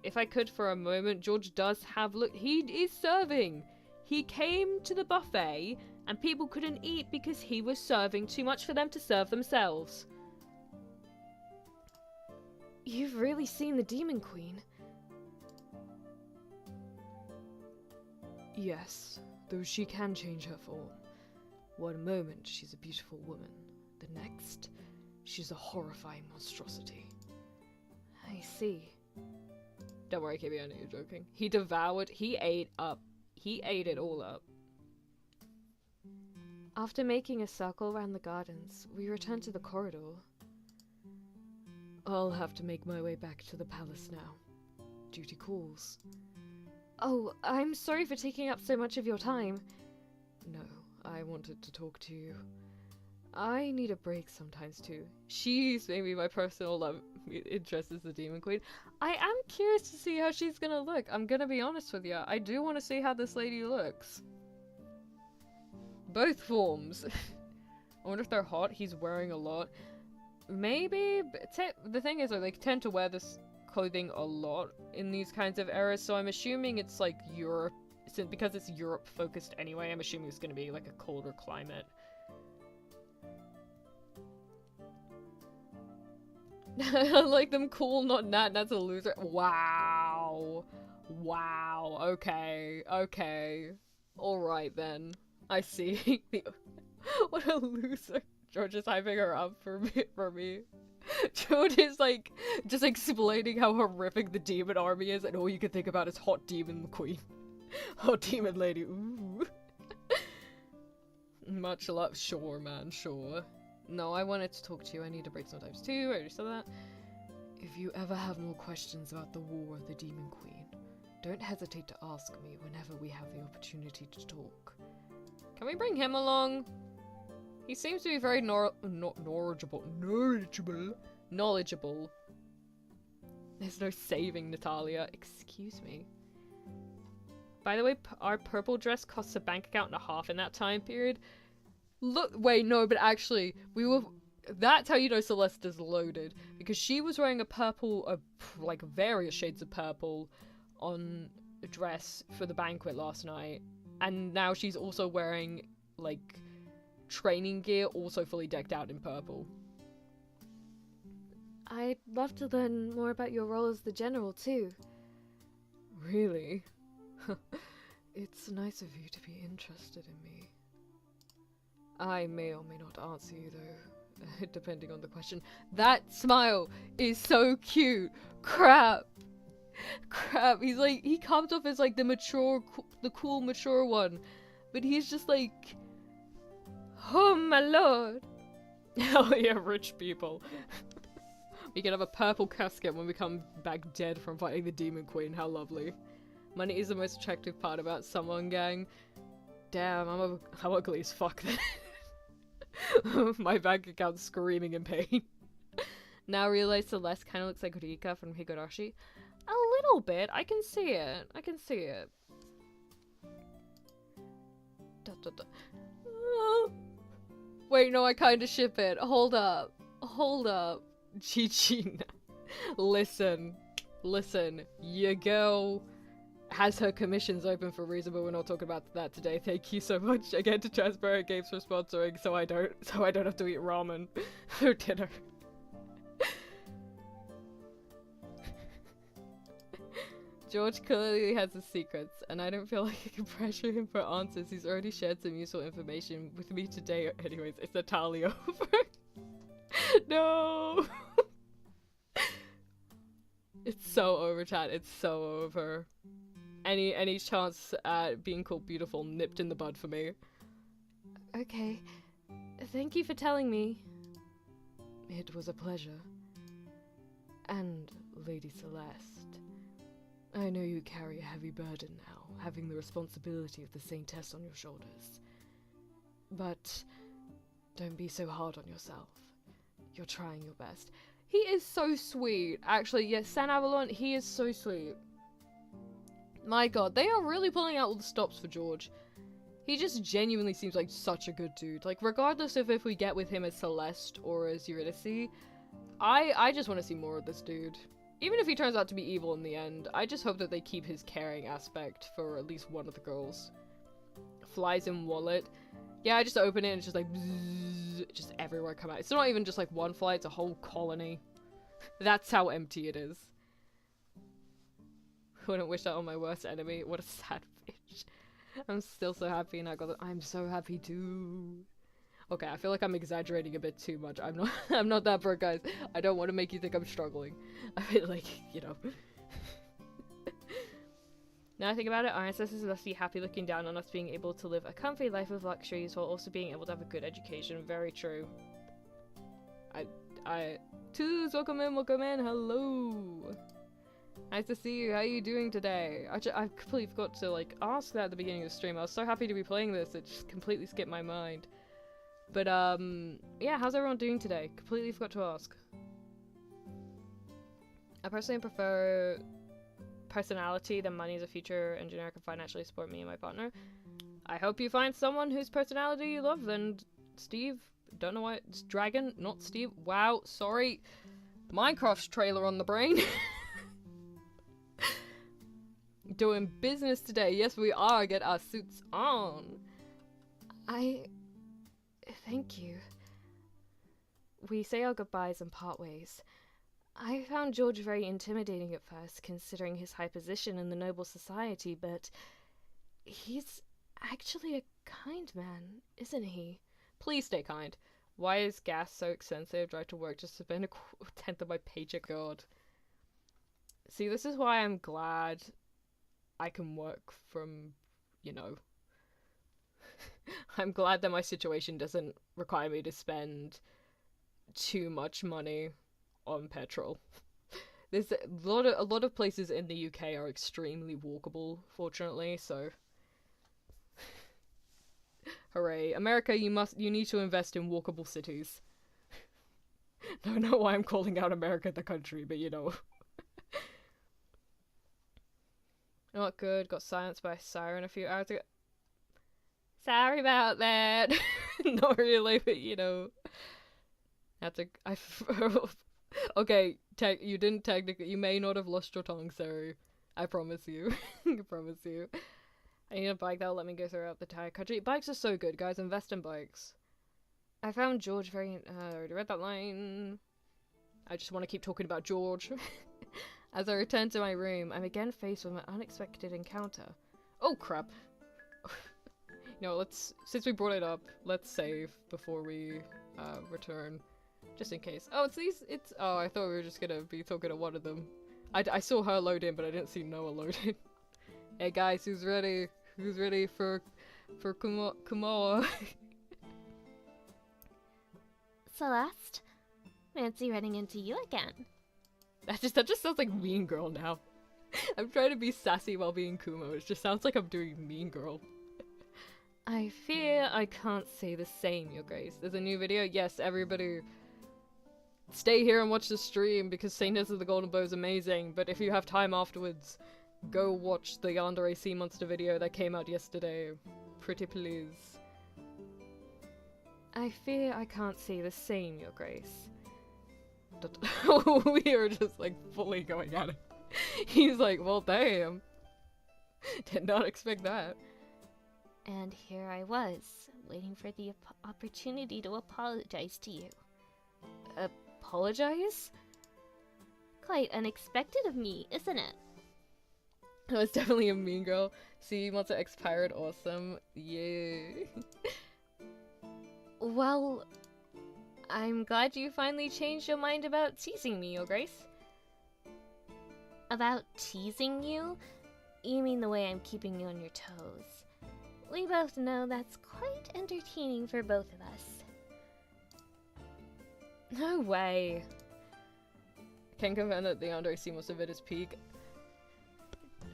If I could for a moment, George does have... Look, he is serving! He came to the buffet and people couldn't eat because he was serving too much for them to serve themselves. You've really seen the Demon Queen? Yes, though she can change her form. One moment she's a beautiful woman, the next she's a horrifying monstrosity. I see. Don't worry, KB, I know you're joking. He ate it all up. After making a circle around the gardens, we returned to the corridor. I'll have to make my way back to the palace now. Duty calls. Oh, I'm sorry for taking up so much of your time. No, I wanted to talk to you. I need a break sometimes too. She's maybe my personal love interest is the Demon Queen. I am curious to see how she's gonna look. I'm gonna be honest with you. I do want to see how this lady looks. Both forms. I wonder if they're hot. He's wearing a lot. Maybe, but the thing is, they tend to wear this clothing a lot in these kinds of eras, so I'm assuming it's like Europe, because it's Europe focused anyway, I'm assuming it's gonna be like a colder climate. I like them cool, not Nat, Nat's a loser. Wow. Wow, okay, okay. Alright then. I see. What a loser. George is hyping her up for me. George is like, just explaining how horrific the demon army is and all you can think about is hot demon queen. Hot demon lady, ooh. Much love. Sure, man, sure. No, I wanted to talk to you. I need a break sometimes too. I already said that. If you ever have more questions about the War of the Demon Queen, Don't hesitate to ask me whenever we have the opportunity to talk. Can we bring him along? He seems to be very knowledgeable. Knowledgeable. There's no saving Natalia. Excuse me. By the way, our purple dress costs a bank account and a half in that time period. Look, wait, no, but actually, that's how you know Celeste is loaded. Because she was wearing a purple, like various shades of purple on a dress for the banquet last night. And now she's also wearing, like, training gear, also fully decked out in purple. I'd love to learn more about your role as the general, too. Really? It's nice of you to be interested in me. I may or may not answer you, though, depending on the question. That smile is so cute! Crap! Crap, he's like, he comes off as like the cool, mature one. But he's just like, oh my lord! Hell yeah, rich people. We can have a purple casket when we come back dead from fighting the Demon Queen. How lovely. Money is the most attractive part about someone, gang. Damn, I'm ugly as fuck then. My bank account's screaming in pain. Now I realize Celeste kind of looks like Rika from Higurashi. A little bit. I can see it. I can see it. Wait, no, I kind of ship it. Hold up. Hold up. Chi-Chi. Listen. Your girl has her commissions open for a reason, but we're not talking about that today. Thank you so much again to Transparent Games for sponsoring, so I don't have to eat ramen for dinner. George clearly has his secrets, and I don't feel like I can pressure him for answers. He's already shared some useful information with me today. Anyways, it's Natalia over. No! It's so over, chat. It's so over. Any chance at being called beautiful nipped in the bud for me. Okay. Thank you for telling me. It was a pleasure. And, Lady Celeste, I know you carry a heavy burden now, having the responsibility of the Saintess on your shoulders. But don't be so hard on yourself. You're trying your best. He is so sweet. Actually, yes, San Avalon, he is so sweet. My god, they are really pulling out all the stops for George. He just genuinely seems like such a good dude. Like, regardless of if we get with him as Celeste or as Eurydice, I just want to see more of this dude. Even if he turns out to be evil in the end, I just hope that they keep his caring aspect for at least one of the girls. Flies in wallet. Yeah, I just open it and it's just like bzzz, just everywhere come out. It's not even just like one fly, it's a whole colony. That's how empty it is. Wouldn't wish that on my worst enemy. What a sad bitch. I'm still so happy and I got it. I'm so happy too. Okay, I feel like I'm exaggerating a bit too much. I'm not that broke, guys. I don't want to make you think I'm struggling. I feel like, you know. Now I think about it, our ancestors must be happy looking down on us being able to live a comfy life of luxuries while also being able to have a good education. Very true. Toos, welcome in, hello! Nice to see you, how are you doing today? I completely forgot to, like, ask that at the beginning of the stream. I was so happy to be playing this, it just completely skipped my mind. But, yeah, how's everyone doing today? Completely forgot to ask. I personally prefer personality than money as a future engineer can financially support me and my partner. I hope you find someone whose personality you love, and Steve, don't know why, it's Dragon, not Steve. Wow, sorry. Minecraft's trailer on the brain. Doing business today. Yes, we are. Get our suits on. Thank you. We say our goodbyes and part ways. I found George very intimidating at first, considering his high position in the noble society, but he's actually a kind man, isn't he? Please stay kind. Why is gas so expensive? Drive to work just to spend a tenth of my paycheck. God. See, this is why I'm glad I can work from, you know. I'm glad that my situation doesn't require me to spend too much money on petrol. There's a lot of places in the UK are extremely walkable, fortunately, so hooray. America, you need to invest in walkable cities. Don't know why I'm calling out America the country, but you know. Not good, got silenced by a siren a few hours ago. Sorry about that. Not really, but you know. Okay, you didn't technically. You may not have lost your tongue, sorry. I promise you. I promise you. I need a bike that'll let me go throughout the entire country. Bikes are so good, guys. Invest in bikes. I found George very. I already read that line. I just want to keep talking about George. As I return to my room, I'm again faced with an unexpected encounter. Oh crap. You know, since we brought it up, let's save before we return. Just in case. Oh, oh, I thought we were just gonna be talking to one of them. I saw her load in, but I didn't see Noah load in. Hey guys, who's ready? Who's ready for Kumoa? Celeste? Fancy running into you again. That just sounds like Mean Girl now. I'm trying to be sassy while being Kumo. It just sounds like I'm doing Mean Girl. I fear I can't say the same, Your Grace. There's a new video? Yes, everybody stay here and watch the stream because Saintess of the Golden Bow is amazing, but if you have time afterwards, go watch the Yandere Sea Monster video that came out yesterday. Pretty please. I fear I can't say the same, Your Grace. We are just like fully going at it. He's like, well damn. Did not expect that. And here I was, waiting for the opportunity to apologize to you. Apologize? Quite unexpected of me, isn't it? That was definitely a Mean Girl. See, Monster X Pirate, awesome. Yeah. Well, I'm glad you finally changed your mind about teasing me, Your Grace. About teasing you? You mean the way I'm keeping you on your toes. We both know that's quite entertaining for both of us. No way. Can confirm that the Yandere Sea Monster vid is peak.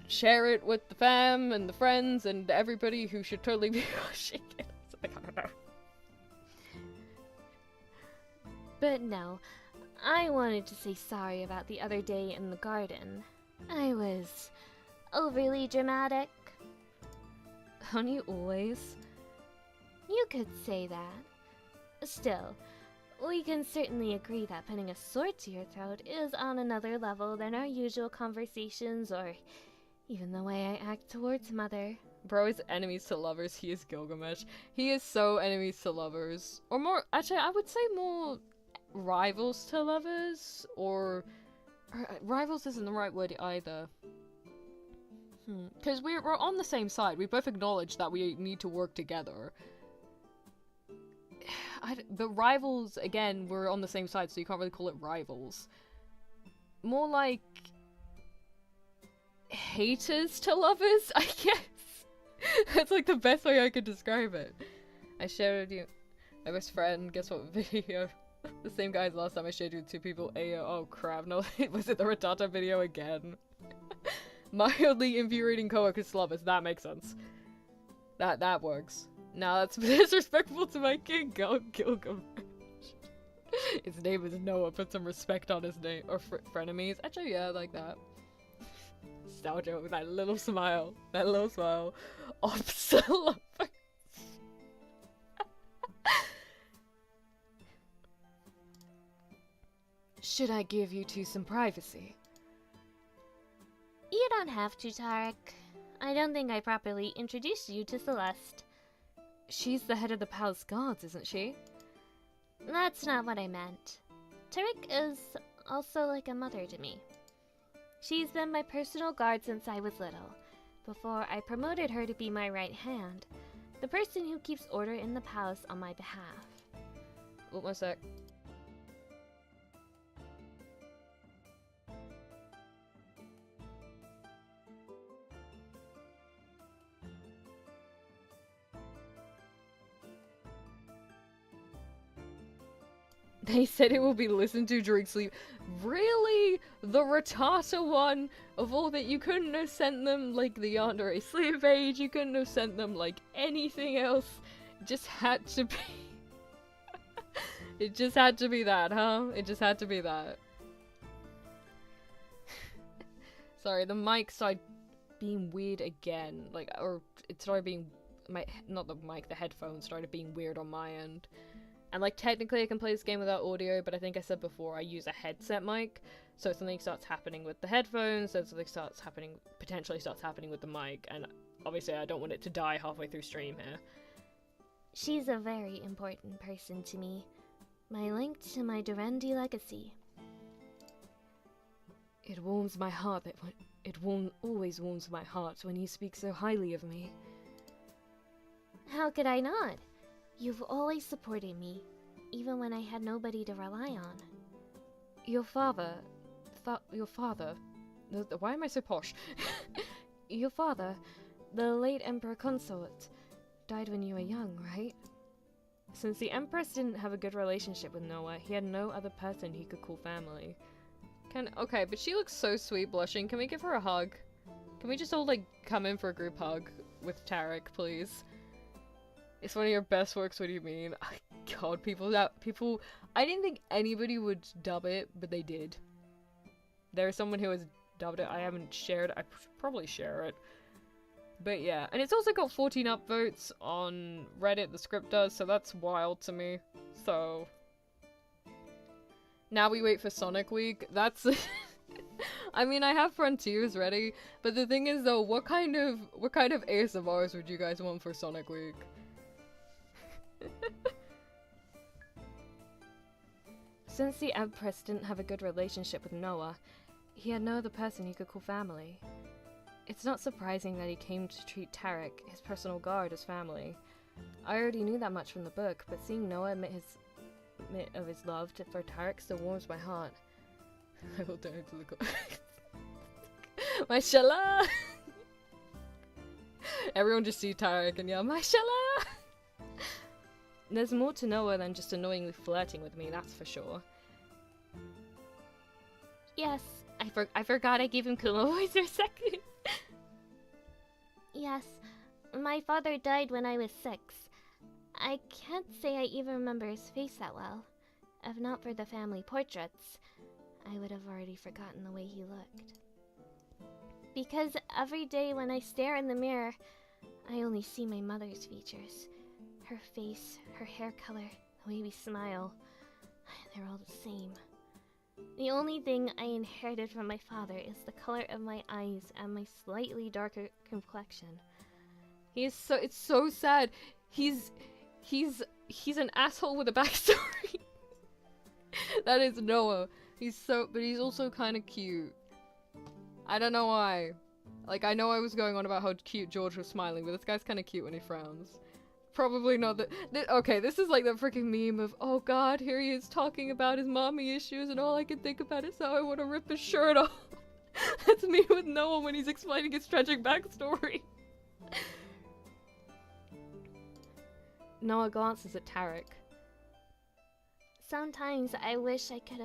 Share it with the fam and the friends and everybody who should totally be watching it. I don't know. But no, I wanted to say sorry about the other day in the garden. I was overly dramatic. Aren't you always? You could say that. Still, we can certainly agree that putting a sword to your throat is on another level than our usual conversations or even the way I act towards Mother. Bro is enemies to lovers, he is Gilgamesh. He is so enemies to lovers. Or more, actually I would say more rivals to lovers, or rivals isn't the right word either. Because we're on the same side. We both acknowledge that we need to work together. The rivals, again, we're on the same side, so you can't really call it rivals. More like haters to lovers, I guess. That's like the best way I could describe it. I shared with you my best friend. Guess what video? The same guy as last time I shared you with two people. Oh crap, no, was it the Ratata video again? Mildly infuriating coworkers to lovers. That makes sense. That works. Now that's disrespectful to my king, Gilgamesh. His name is Noah. Put some respect on his name. Or frenemies. Actually, yeah, I like that. Nostalgia with that little smile. That little smile. Ops lovers. Should I give you two some privacy? You don't have to, Tarik. I don't think I properly introduced you to Celeste. She's the head of the palace guards, isn't she? That's not what I meant. Tarik is also like a mother to me. She's been my personal guard since I was little, before I promoted her to be my right hand, the person who keeps order in the palace on my behalf. Wait one sec. They said it will be listened to during sleep. Really? The Ratata one? Of all that, you couldn't have sent them, like, the yandere sleep age, you couldn't have sent them, like, anything else. It just had to be... It just had to be that, huh? It just had to be that. Sorry, the mic started being weird again. Like, or it started being... Not the mic, the headphones started being weird on my end. And, like, technically I can play this game without audio, but I think I said before I use a headset mic. So something starts happening with the headphones, then something potentially starts happening with the mic, and obviously I don't want it to die halfway through stream here. She's a very important person to me. My link to my Durandi legacy. It warms my heart that always warms my heart when you speak so highly of me. How could I not? You've always supported me, even when I had nobody to rely on. Your father... why am I so posh? Your father, the late Emperor Consort, died when you were young, right? Since the Empress didn't have a good relationship with Noah, he had no other person he could call family. Okay, but she looks so sweet blushing. Can we give her a hug? Can we just all, like, come in for a group hug with Tarik, please? It's one of your best works, what do you mean? God, people, I didn't think anybody would dub it, but they did. There's someone who has dubbed it. I haven't shared it. I should probably share it. But yeah, and it's also got 14 upvotes on Reddit, the script does, so that's wild to me. So... Now we wait for Sonic Week. That's... I mean, I have Frontiers ready, but the thing is though, what kind of ASMRs would you guys want for Sonic Week? Since the Empress didn't have a good relationship with Noah, he had no other person he could call family. It's not surprising that he came to treat Tarik, his personal guard, as family. I already knew that much from the book, but seeing Noah admit of his love for Tarik still warms my heart. I will turn to the Mashallah! Everyone just see Tarik and yell, Mashallah! There's more to Noah than just annoyingly flirting with me, that's for sure. Yes. I forgot I gave him Kuma voice for a second. Yes. My father died when I was 6. I can't say I even remember his face that well. If not for the family portraits, I would have already forgotten the way he looked. Because every day when I stare in the mirror, I only see my mother's features. Her face, her hair color, the way we smile, they're all the same. The only thing I inherited from my father is the color of my eyes and my slightly darker complexion. It's so sad. He's an asshole with a backstory. That is Noah. But he's also kind of cute. I don't know why. Like, I know I was going on about how cute George was smiling, but this guy's kind of cute when he frowns. Probably not that. Okay, this is like that freaking meme of, oh god, here he is talking about his mommy issues, and all I can think about is how I want to rip his shirt off. That's me with Noah when he's explaining his tragic backstory. Noah glances at Tarik. Sometimes I wish I could.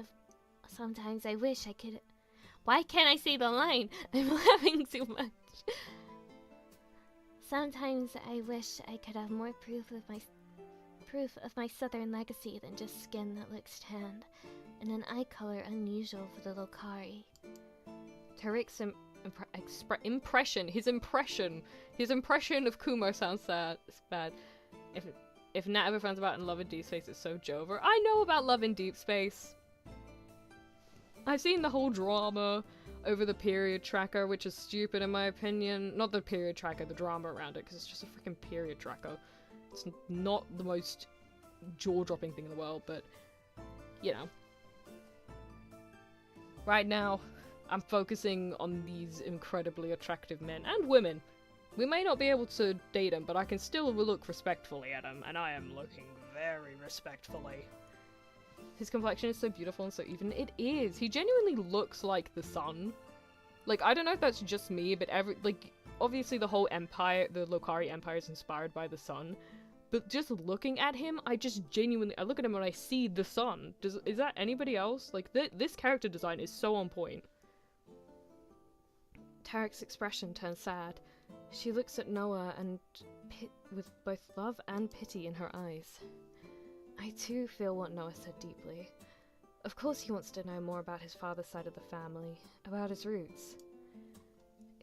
Why can't I say the line? I'm laughing too much. Sometimes I wish I could have more proof of my southern legacy than just skin that looks tanned, and an eye color unusual for the Lokari. Tarik's his impression of Kuma sounds sad. It's bad. If Nat ever finds about in Love in Deep Space, it's so Jover. I know about Love in Deep Space. I've seen the whole drama over the period tracker, which is stupid in my opinion. Not the period tracker, the drama around it, because it's just a freaking period tracker. It's not the most jaw-dropping thing in the world, but, you know. Right now, I'm focusing on these incredibly attractive men and women. We may not be able to date them, but I can still look respectfully at them, and I am looking very respectfully. His complexion is so beautiful and so even. It is. He genuinely looks like the sun. Like, I don't know if that's just me, but obviously the whole empire, the Lokari Empire is inspired by the sun. but just looking at him, I just genuinely, I look at him and I see the sun. Is that anybody else? Like, this character design is so on point. Tarik's expression turns sad. She looks at Noah and with both love and pity in her eyes. I too feel what Noah said deeply. Of course he wants to know more about his father's side of the family, about his roots.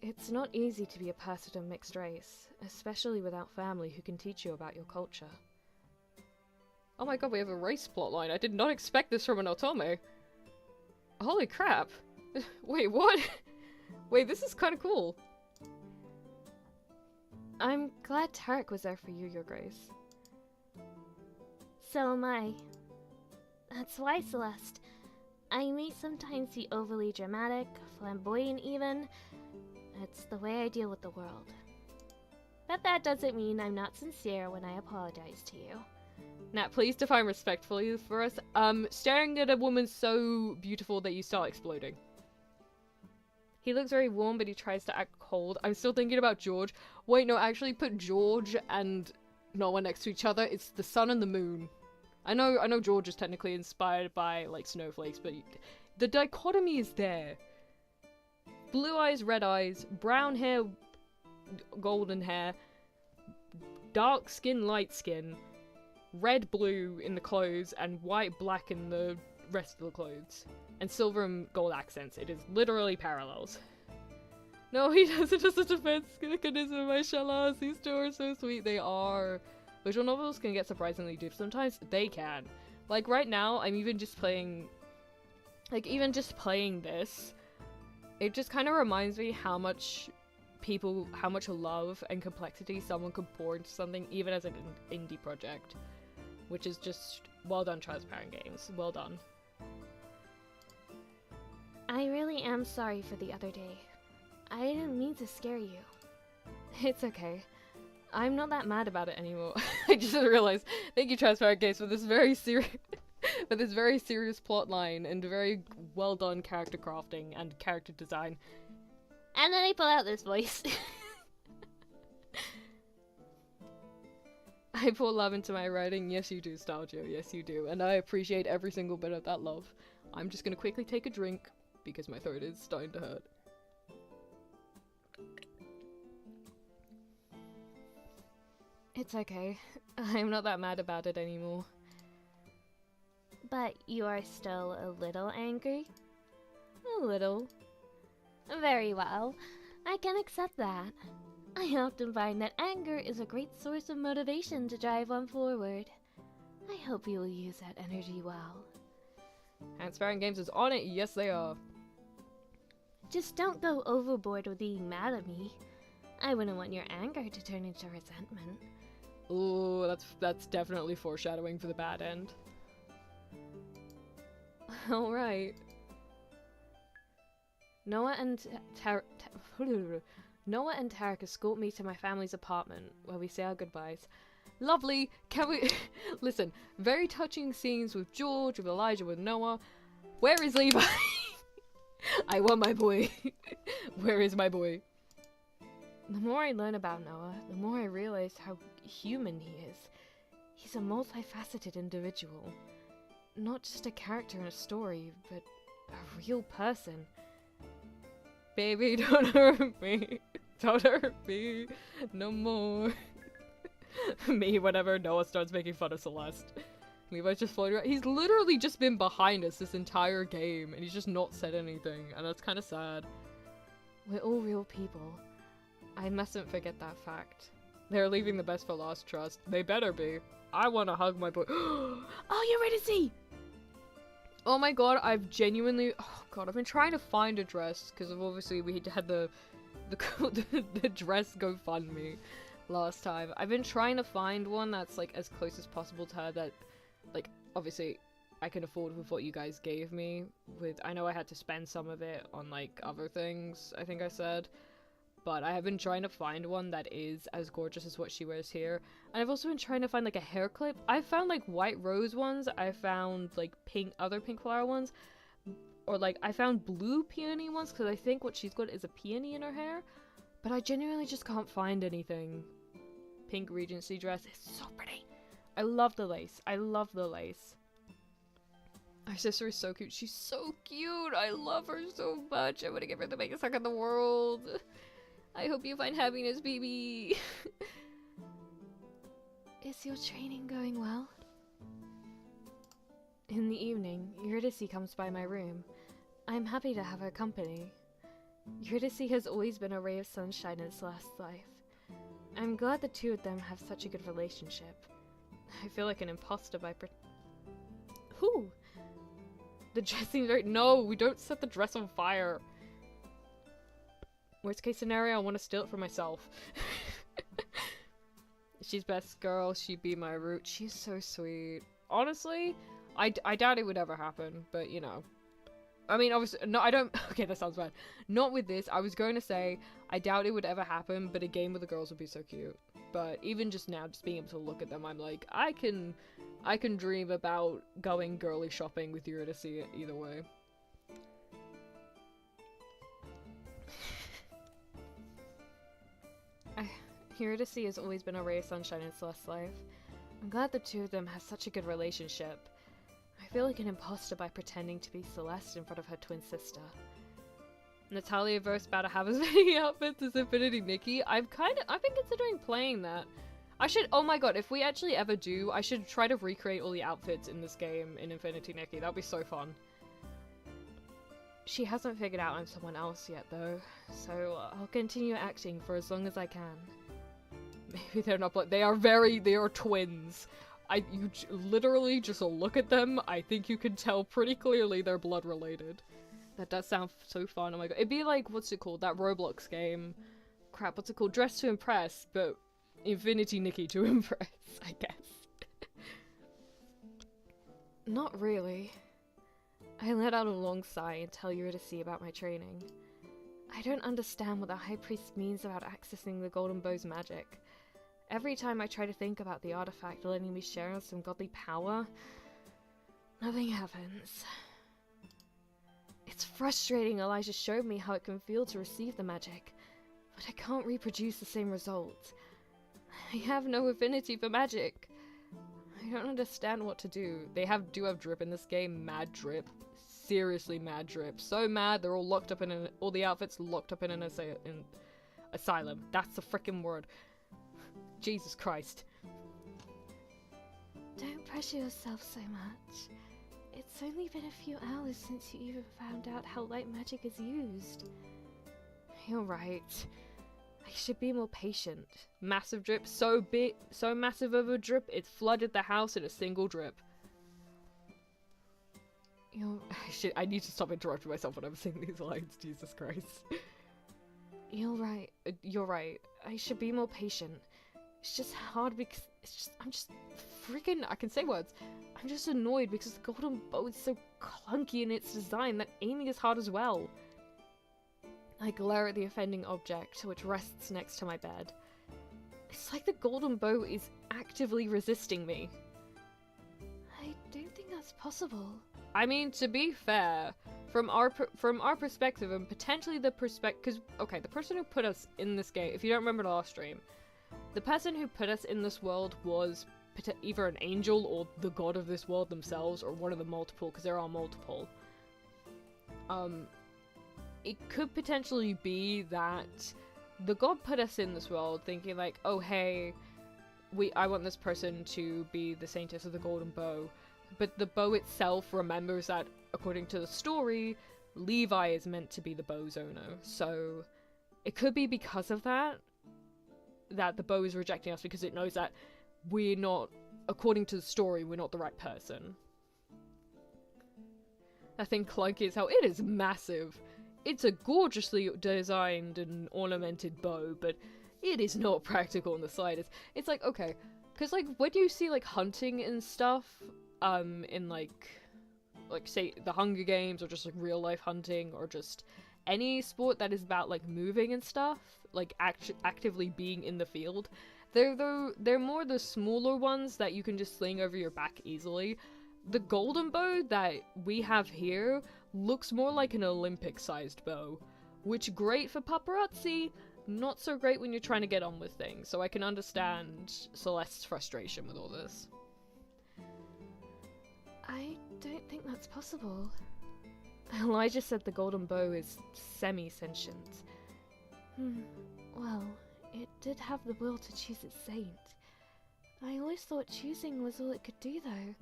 It's not easy to be a person of mixed race, especially without family who can teach you about your culture. Oh my god, we have a race plotline. I did not expect this from an Otome. Holy crap. Wait, what? Wait, this is kind of cool. I'm glad Tarik was there for you, Your Grace. So am I. That's why, Celeste. I may sometimes be overly dramatic, flamboyant even. It's the way I deal with the world. But that doesn't mean I'm not sincere when I apologize to you. Nat, please define respectfully for us. Staring at a woman so beautiful that you start exploding. He looks very warm, but he tries to act cold. I'm still thinking about George. Wait, no, actually put George and Noah next to each other. It's the sun and the moon. I know George is technically inspired by, like, snowflakes, but the dichotomy is there. Blue eyes, red eyes, brown hair, golden hair, dark skin, light skin, red, blue in the clothes, and white, black in the rest of the clothes. And silver and gold accents. It is literally parallels. No, he does it as a defense mechanism, mashallah. These two are so sweet. They are. Visual novels can get surprisingly deep sometimes. They can. Like, right now, I'm even just playing... Like, even just playing this, it just kind of reminds me how much love and complexity someone could pour into something, even as an indie project. Which is just... Well done, Transparent Games. Well done. I really am sorry for the other day. I didn't mean to scare you. It's okay. I'm not that mad about it anymore. I just realized. Thank you, Transparent Games, for this very serious, plot line and very well done character crafting and character design. And then I pull out this voice. I pour love into my writing. Yes, you do, Stalgio. Yes, you do. And I appreciate every single bit of that love. I'm just gonna quickly take a drink because my throat is starting to hurt. It's okay. I'm not that mad about it anymore. But you are still a little angry? A little. Very well. I can accept that. I often find that anger is a great source of motivation to drive one forward. I hope you will use that energy well. Transparent Games is on it. Yes, they are. Just don't go overboard with being mad at me. I wouldn't want your anger to turn into resentment. Ooh, that's definitely foreshadowing for the bad end. Alright. Noah and Tarik escort me to my family's apartment, where we say our goodbyes. Lovely! Can we... Listen, very touching scenes with George, with Elijah, with Noah. Where is Levi? I want my boy. Where is my boy? The more I learn about Noah, the more I realize how human he is. He's a multifaceted individual. Not just a character in a story, but a real person. Baby, don't hurt me. Don't hurt me. No more. Me, whenever Noah starts making fun of Celeste. Levi's just floating around. He's literally just been behind us this entire game, and he's just not said anything, and that's kind of sad. We're all real people. I mustn't forget that fact. They're leaving the best for last, trust. They better be. I want to hug my boy. Oh, you're ready to see! Oh my god, I've genuinely... Oh god, I've been trying to find a dress, because obviously we had the dress GoFundMe last time. I've been trying to find one that's, like, as close as possible to her that, like, obviously I can afford with what you guys gave me. I know I had to spend some of it on, like, other things, I think I said. But I have been trying to find one that is as gorgeous as what she wears here. And I've also been trying to find, like, a hair clip. I found, like, white rose ones. I found, like, other pink flower ones. Or, like, I found blue peony ones, because I think what she's got is a peony in her hair. But I genuinely just can't find anything pink Regency dress. It's so pretty. I love the lace. I love the lace. Our sister is so cute. She's so cute. I love her so much. I want to give her the biggest hug in the world. I hope you find happiness, baby. Is your training going well? In the evening, Eurydice comes by my room. I'm happy to have her company. Eurydice has always been a ray of sunshine in Celeste's life. I'm glad the two of them have such a good relationship. I feel like an imposter by Who? The dress seems very- No, we don't set the dress on fire. Worst case scenario, I want to steal it for myself. She's best girl, she'd be my root. She's so sweet. Honestly, I doubt it would ever happen, but you know. I mean, obviously, no, I don't- okay, that sounds bad. Not with this. I was going to say, I doubt it would ever happen, but a game with the girls would be so cute. But even just now, just being able to look at them, I'm like, I can dream about going girly shopping with Eurydice either way. Eurydice has always been a ray of sunshine in Celeste's life. I'm glad the two of them have such a good relationship. I feel like an imposter by pretending to be Celeste in front of her twin sister. Natalia verse about to have as many outfits as Infinity Nikki. I've been considering playing that. I should- oh my god, if we actually ever do, I should try to recreate all the outfits in this game in Infinity Nikki. That would be so fun. She hasn't figured out I'm someone else yet though, so I'll continue acting for as long as I can. Maybe they're not blood. They are twins. You literally just look at them, I think you can tell pretty clearly they're blood related. That does sound so fun, oh my god. It'd be like, what's it called, that Roblox game. Crap, what's it called? Dress to Impress, but Infinity Nikki to impress, I guess. Not really. I let out a long sigh and tell Eurydice about my training. I don't understand what the High Priest means about accessing the Golden Bow's magic. Every time I try to think about the artifact letting me share in some godly power, nothing happens. It's frustrating Elijah showed me how it can feel to receive the magic, but I can't reproduce the same result. I have no affinity for magic. I don't understand what to do. They do have drip in this game, mad drip. Seriously mad drip. So mad they're all locked up in all the outfits locked up in an asylum. That's the frickin' word. Jesus Christ. Don't pressure yourself so much. It's only been a few hours since you even found out how light magic is used. You're right. I should be more patient. Massive drip, so big, so massive of a drip, it flooded the house in a single drip. I need to stop interrupting myself when I'm saying these lines, Jesus Christ. You're right, I should be more patient. It's just hard because I'm just freaking, I can say words. I'm just annoyed because the golden bow is so clunky in its design that aiming is hard as well. I glare at the offending object, which rests next to my bed. It's like the golden bow is actively resisting me. I don't think that's possible. I mean, to be fair, from our perspective, and potentially the perspective, because, okay, the person who put us in this game, if you don't remember the last stream, the person who put us in this world was either an angel or the god of this world themselves, or one of the multiple, because there are multiple. It could potentially be that the god put us in this world thinking like, oh hey, I want this person to be the Saintess of the Golden Bow, but the bow itself remembers that, according to the story, Levi is meant to be the bow's owner, so it could be because of that the bow is rejecting us, because it knows that we're not, according to the story, we're not the right person. That thing clunky as hell. It is massive. It's a gorgeously designed and ornamented bow, but it is not practical in the slightest. It's like, okay, because like when you see like hunting and stuff, in like say the Hunger Games, or just like real life hunting, or just any sport that is about like moving and stuff, like actively being in the field, they're more the smaller ones that you can just sling over your back easily. The golden bow that we have here looks more like an Olympic-sized bow, which great for paparazzi, not so great when you're trying to get on with things, so I can understand Celeste's frustration with all this. I don't think that's possible. Elijah said the golden bow is semi-sentient. Well, it did have the will to choose its saint. I always thought choosing was all it could do, though,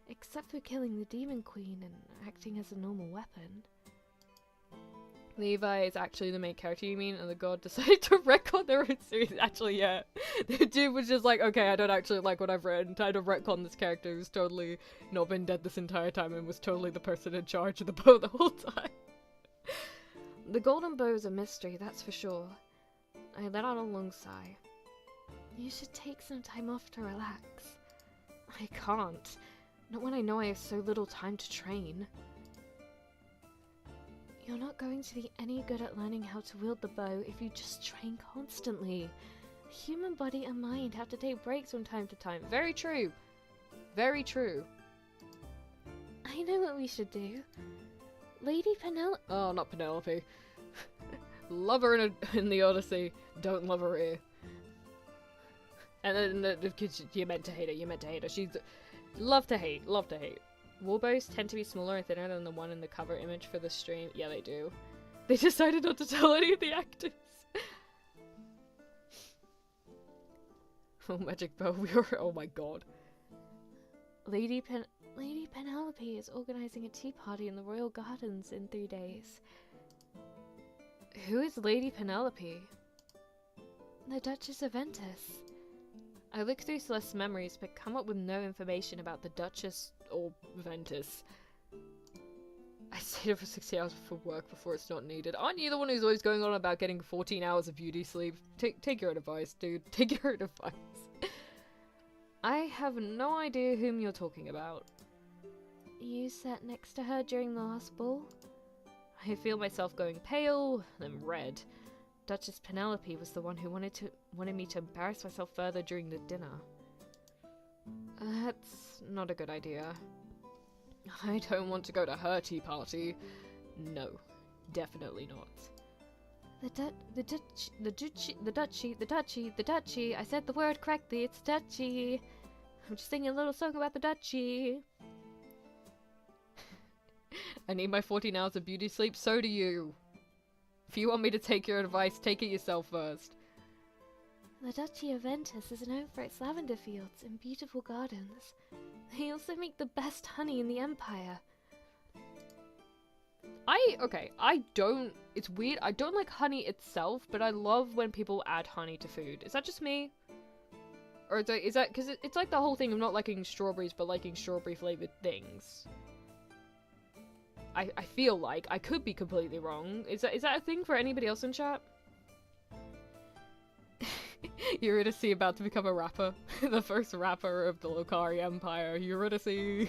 except for killing the Demon Queen and acting as a normal weapon. Levi is actually the main character, you mean, and the god decided to retcon their own series. Actually, yeah. The dude was just like, okay, I don't actually like what I've read, time to retcon this character who's totally not been dead this entire time and was totally the person in charge of the bow the whole time. The golden bow is a mystery, that's for sure. I let out a long sigh. You should take some time off to relax. I can't. Not when I know I have so little time to train. You're not going to be any good at learning how to wield the bow if you just train constantly. The human body and mind have to take breaks from time to time. Very true. Very true. I know what we should do. Lady Penelope. Oh, not Penelope. Love her in the Odyssey. Don't love her here. And then you meant to hate her. You meant to hate her. She's love to hate. Love to hate. Warbows tend to be smaller and thinner than the one in the cover image for the stream. Yeah, they do. They decided not to tell any of the actors. Oh, magic bow. Oh my god. Lady Penelope is organizing a tea party in the royal gardens in 3 days. Who is Lady Penelope? The Duchess of Saintess. I look through Celeste's memories, but come up with no information about the Duchess or Ventus. I stayed up for 60 hours for work before it's not needed. Aren't you the one who's always going on about getting 14 hours of beauty sleep? Take your advice, dude. Take your advice. I have no idea whom you're talking about. You sat next to her during the last ball? I feel myself going pale, then red. Duchess Penelope was the one who wanted me to embarrass myself further during the dinner. That's not a good idea. I don't want to go to her tea party. No, definitely not. The duchy. I said the word correctly. It's duchy. I'm just singing a little song about the duchy. I need my 14 hours of beauty sleep, so do you. If you want me to take your advice, take it yourself first. The Duchy of Ventus is known for its lavender fields and beautiful gardens. They also make the best honey in the Empire. It's weird, I don't like honey itself, but I love when people add honey to food. Is that just me? Or is that, because it's like the whole thing of not liking strawberries, but liking strawberry flavored things. I feel like, I could be completely wrong. Is that a thing for anybody else in chat? Eurydice about to become a rapper. The first rapper of the Lokari Empire. Eurydice.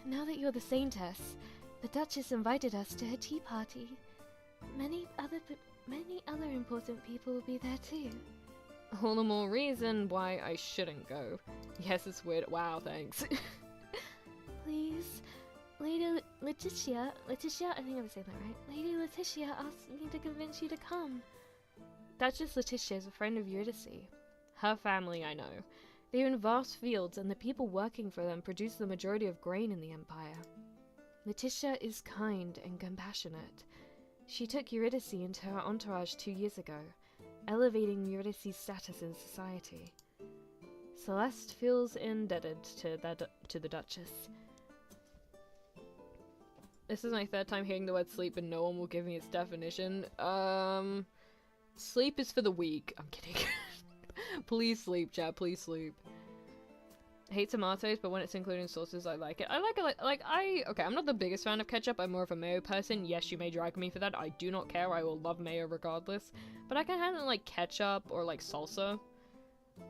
Now that you're the Saintess, the Duchess invited us to her tea party. Many other important people will be there too. All the more reason why I shouldn't go. Yes, it's weird. Wow, thanks. Please. Lady Letitia, I think I was saying that right. Lady Letitia asked me to convince you to come. Duchess Letitia is a friend of Eurydice. Her family, I know. They own vast fields, and the people working for them produce the majority of grain in the Empire. Letitia is kind and compassionate. She took Eurydice into her entourage 2 years ago, elevating Eurydice's status in society. Celeste feels indebted to the Duchess. This is my 3rd time hearing the word sleep and no one will give me its definition. Sleep is for the weak. I'm kidding. Please sleep, chat. Please sleep. I hate tomatoes, but when it's included in sauces, I like it. I like it, okay, I'm not the biggest fan of ketchup. I'm more of a mayo person. Yes, you may drag me for that. I do not care. I will love mayo regardless. But I can handle, like, ketchup or, like, salsa.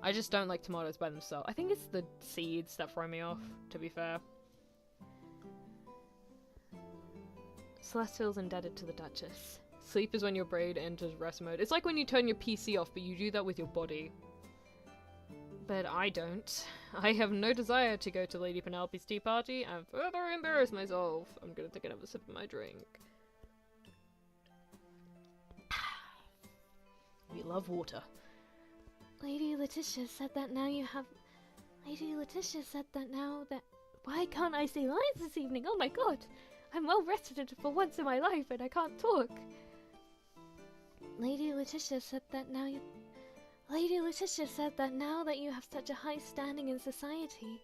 I just don't like tomatoes by themselves. I think it's the seeds that throw me off, to be fair. Celeste feels indebted to the Duchess. Sleep is when your brain enters rest mode. It's like when you turn your PC off, but you do that with your body. But I don't. I have no desire to go to Lady Penelope's tea party and further embarrass myself. I'm gonna take another sip of my drink. We love water. Lady Letitia said that now you have... Lady Letitia said that now that... Why can't I say lines this evening? Oh my god! I'm well rested for once in my life and I can't talk. Lady Letitia said that now you... Lady Letitia said that now that you have such a high standing in society,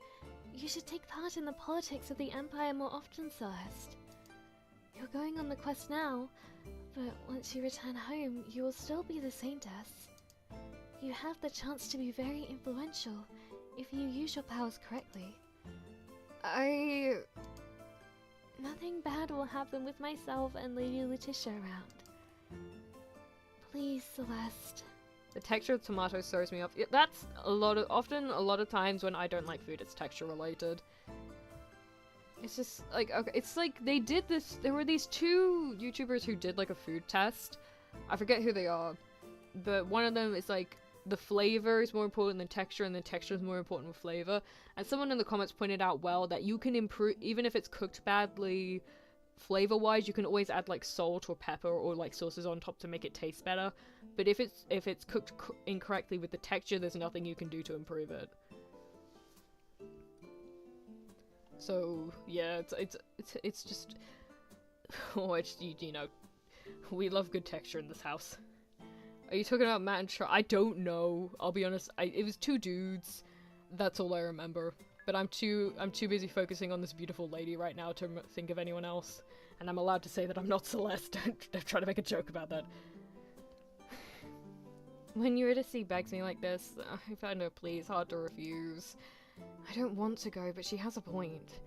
you should take part in the politics of the Empire more often, Celeste. You're going on the quest now, but once you return home, you will still be the Saintess. You have the chance to be very influential if you use your powers correctly. Nothing bad will happen with myself and Lady Letitia around. Please, Celeste. The texture of tomatoes throws me off. That's often a lot of times when I don't like food, it's texture related. It's just like, okay, it's like they did this, there were these two YouTubers who did like a food test. I forget who they are, but one of them is like, the flavor is more important than texture, and the texture is more important than flavor. And someone in the comments pointed out well that you can improve, even if it's cooked badly flavor-wise, you can always add like salt or pepper or like sauces on top to make it taste better. But if it's cooked incorrectly with the texture, there's nothing you can do to improve it. So yeah, it's just, oh, it's, you know, we love good texture in this house. Are you talking about Matt and Charlie? I don't know. I'll be honest. It was two dudes. That's all I remember. But I'm too busy focusing on this beautiful lady right now to think of anyone else. And I'm allowed to say that I'm not Celeste. Don't try to make a joke about that. When Eurydice begs me like this, I find her pleas hard to refuse. I don't want to go, but she has a point.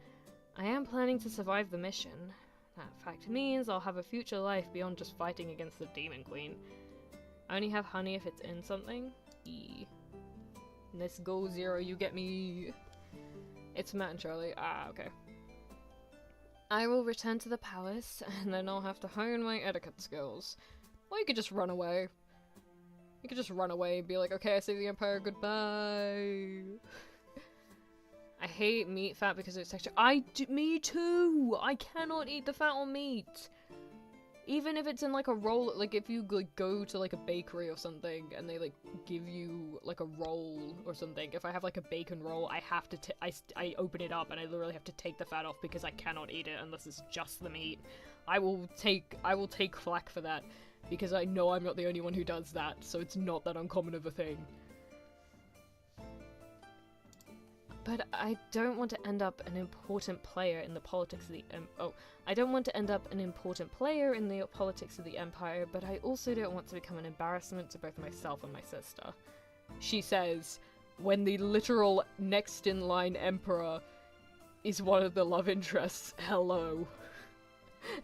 I am planning to survive the mission. That fact means I'll have a future life beyond just fighting against the Demon Queen. I only have honey if it's in something. Let's go, Zero, you get me. It's Matt and Charlie. Ah, okay. I will return to the palace, and then I'll have to hone my etiquette skills. Or you could just run away. You could just run away and be like, okay, I saved the Empire, goodbye. I hate meat fat because of its texture. Me too! I cannot eat the fat on meat! Even if it's in like a roll, like if you like go to like a bakery or something and they like give you like a roll or something, if I have like a bacon roll, I have to I open it up and I literally have to take the fat off because I cannot eat it unless it's just the meat. I will take flack for that because I know I'm not the only one who does that, so it's not that uncommon of a thing. But I don't want to end up an important player in the politics of the I don't want to end up an important player in the politics of the Empire, but I also don't want to become an embarrassment to both myself and my sister. She says, when the literal next in line emperor is one of the love interests. Hello.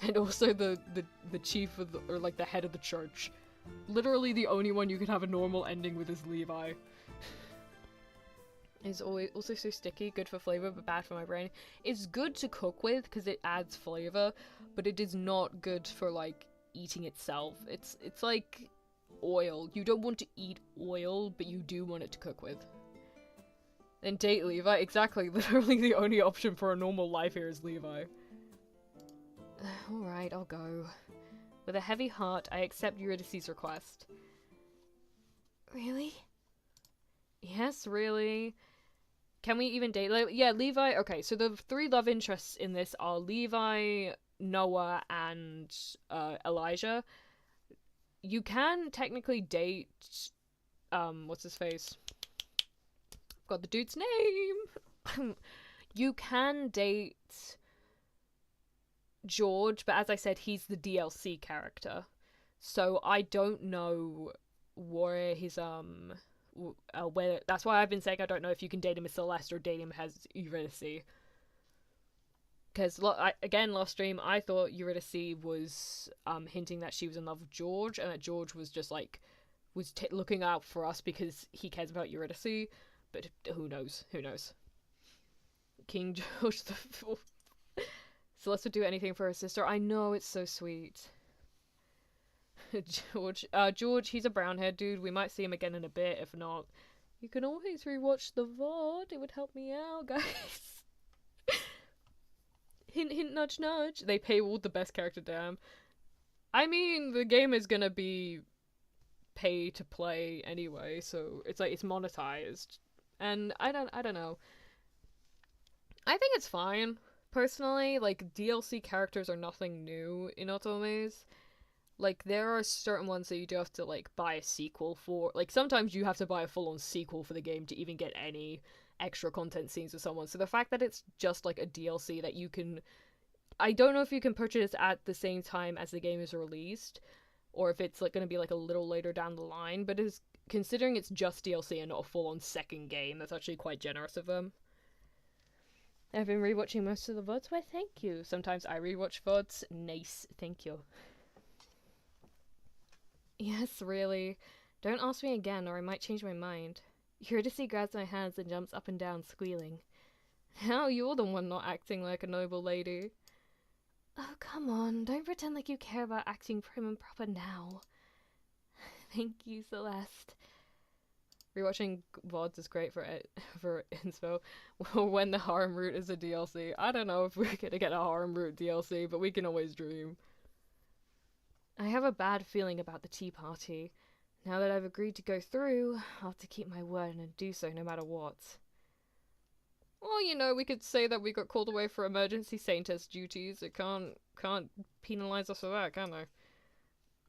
And also the chief of the, or like the head of the church. Literally the only one you could have a normal ending with is Levi. Is always also so sticky, good for flavor but bad for my brain. It's good to cook with because it adds flavor, but it is not good for like eating itself. It's like oil. You don't want to eat oil, but you do want it to cook with. And date Levi, exactly. Literally the only option for a normal life here is Levi. Alright, I'll go. With a heavy heart, I accept Eurydice's request. Really? Yes, really. Can we even date? Yeah, Levi. Okay, so the three love interests in this are Levi, Noah, and Elijah. You can technically date. What's his face? I've got the dude's name. You can date George, but as I said, he's the DLC character, so I don't know where his where, that's why I've been saying I don't know if you can date him as Celeste or date him as Eurydice. Because, again, last stream, I thought Eurydice was hinting that she was in love with George, and that George was just, like, looking out for us because he cares about Eurydice. But who knows? Who knows? King George the Fourth. Celeste would do anything for her sister. I know, it's so sweet. George, he's a brown-haired dude. We might see him again in a bit. If not, you can always rewatch the VOD. It would help me out, guys. Hint, hint, nudge, nudge. They paywalled the best character, damn. I mean, the game is gonna be pay to play anyway, so it's like it's monetized. And I don't know. I think it's fine. Personally, like, DLC characters are nothing new in Otomes. Like, there are certain ones that you do have to, like, buy a sequel for. Like, sometimes you have to buy a full-on sequel for the game to even get any extra content scenes with someone. So the fact that it's just, like, a DLC that you can... I don't know if you can purchase at the same time as the game is released, or if it's, like, going to be, like, a little later down the line, but considering it's just DLC and not a full-on second game, that's actually quite generous of them. I've been rewatching most of the VODs. Why, thank you. Sometimes I rewatch VODs. Nice. Thank you. Yes, really. Don't ask me again, or I might change my mind. Eurydice grabs my hands and jumps up and down, squealing. Now you're the one not acting like a noble lady. Oh, come on. Don't pretend like you care about acting prim and proper now. Thank you, Celeste. Rewatching VODs is great for inspo. When the harem route is a DLC. I don't know if we're gonna get a harem route DLC, but we can always dream. I have a bad feeling about the tea party. Now that I've agreed to go through, I'll have to keep my word and do so no matter what. Well, you know, we could say that we got called away for emergency Saintess duties. It can't penalize us for that, can they?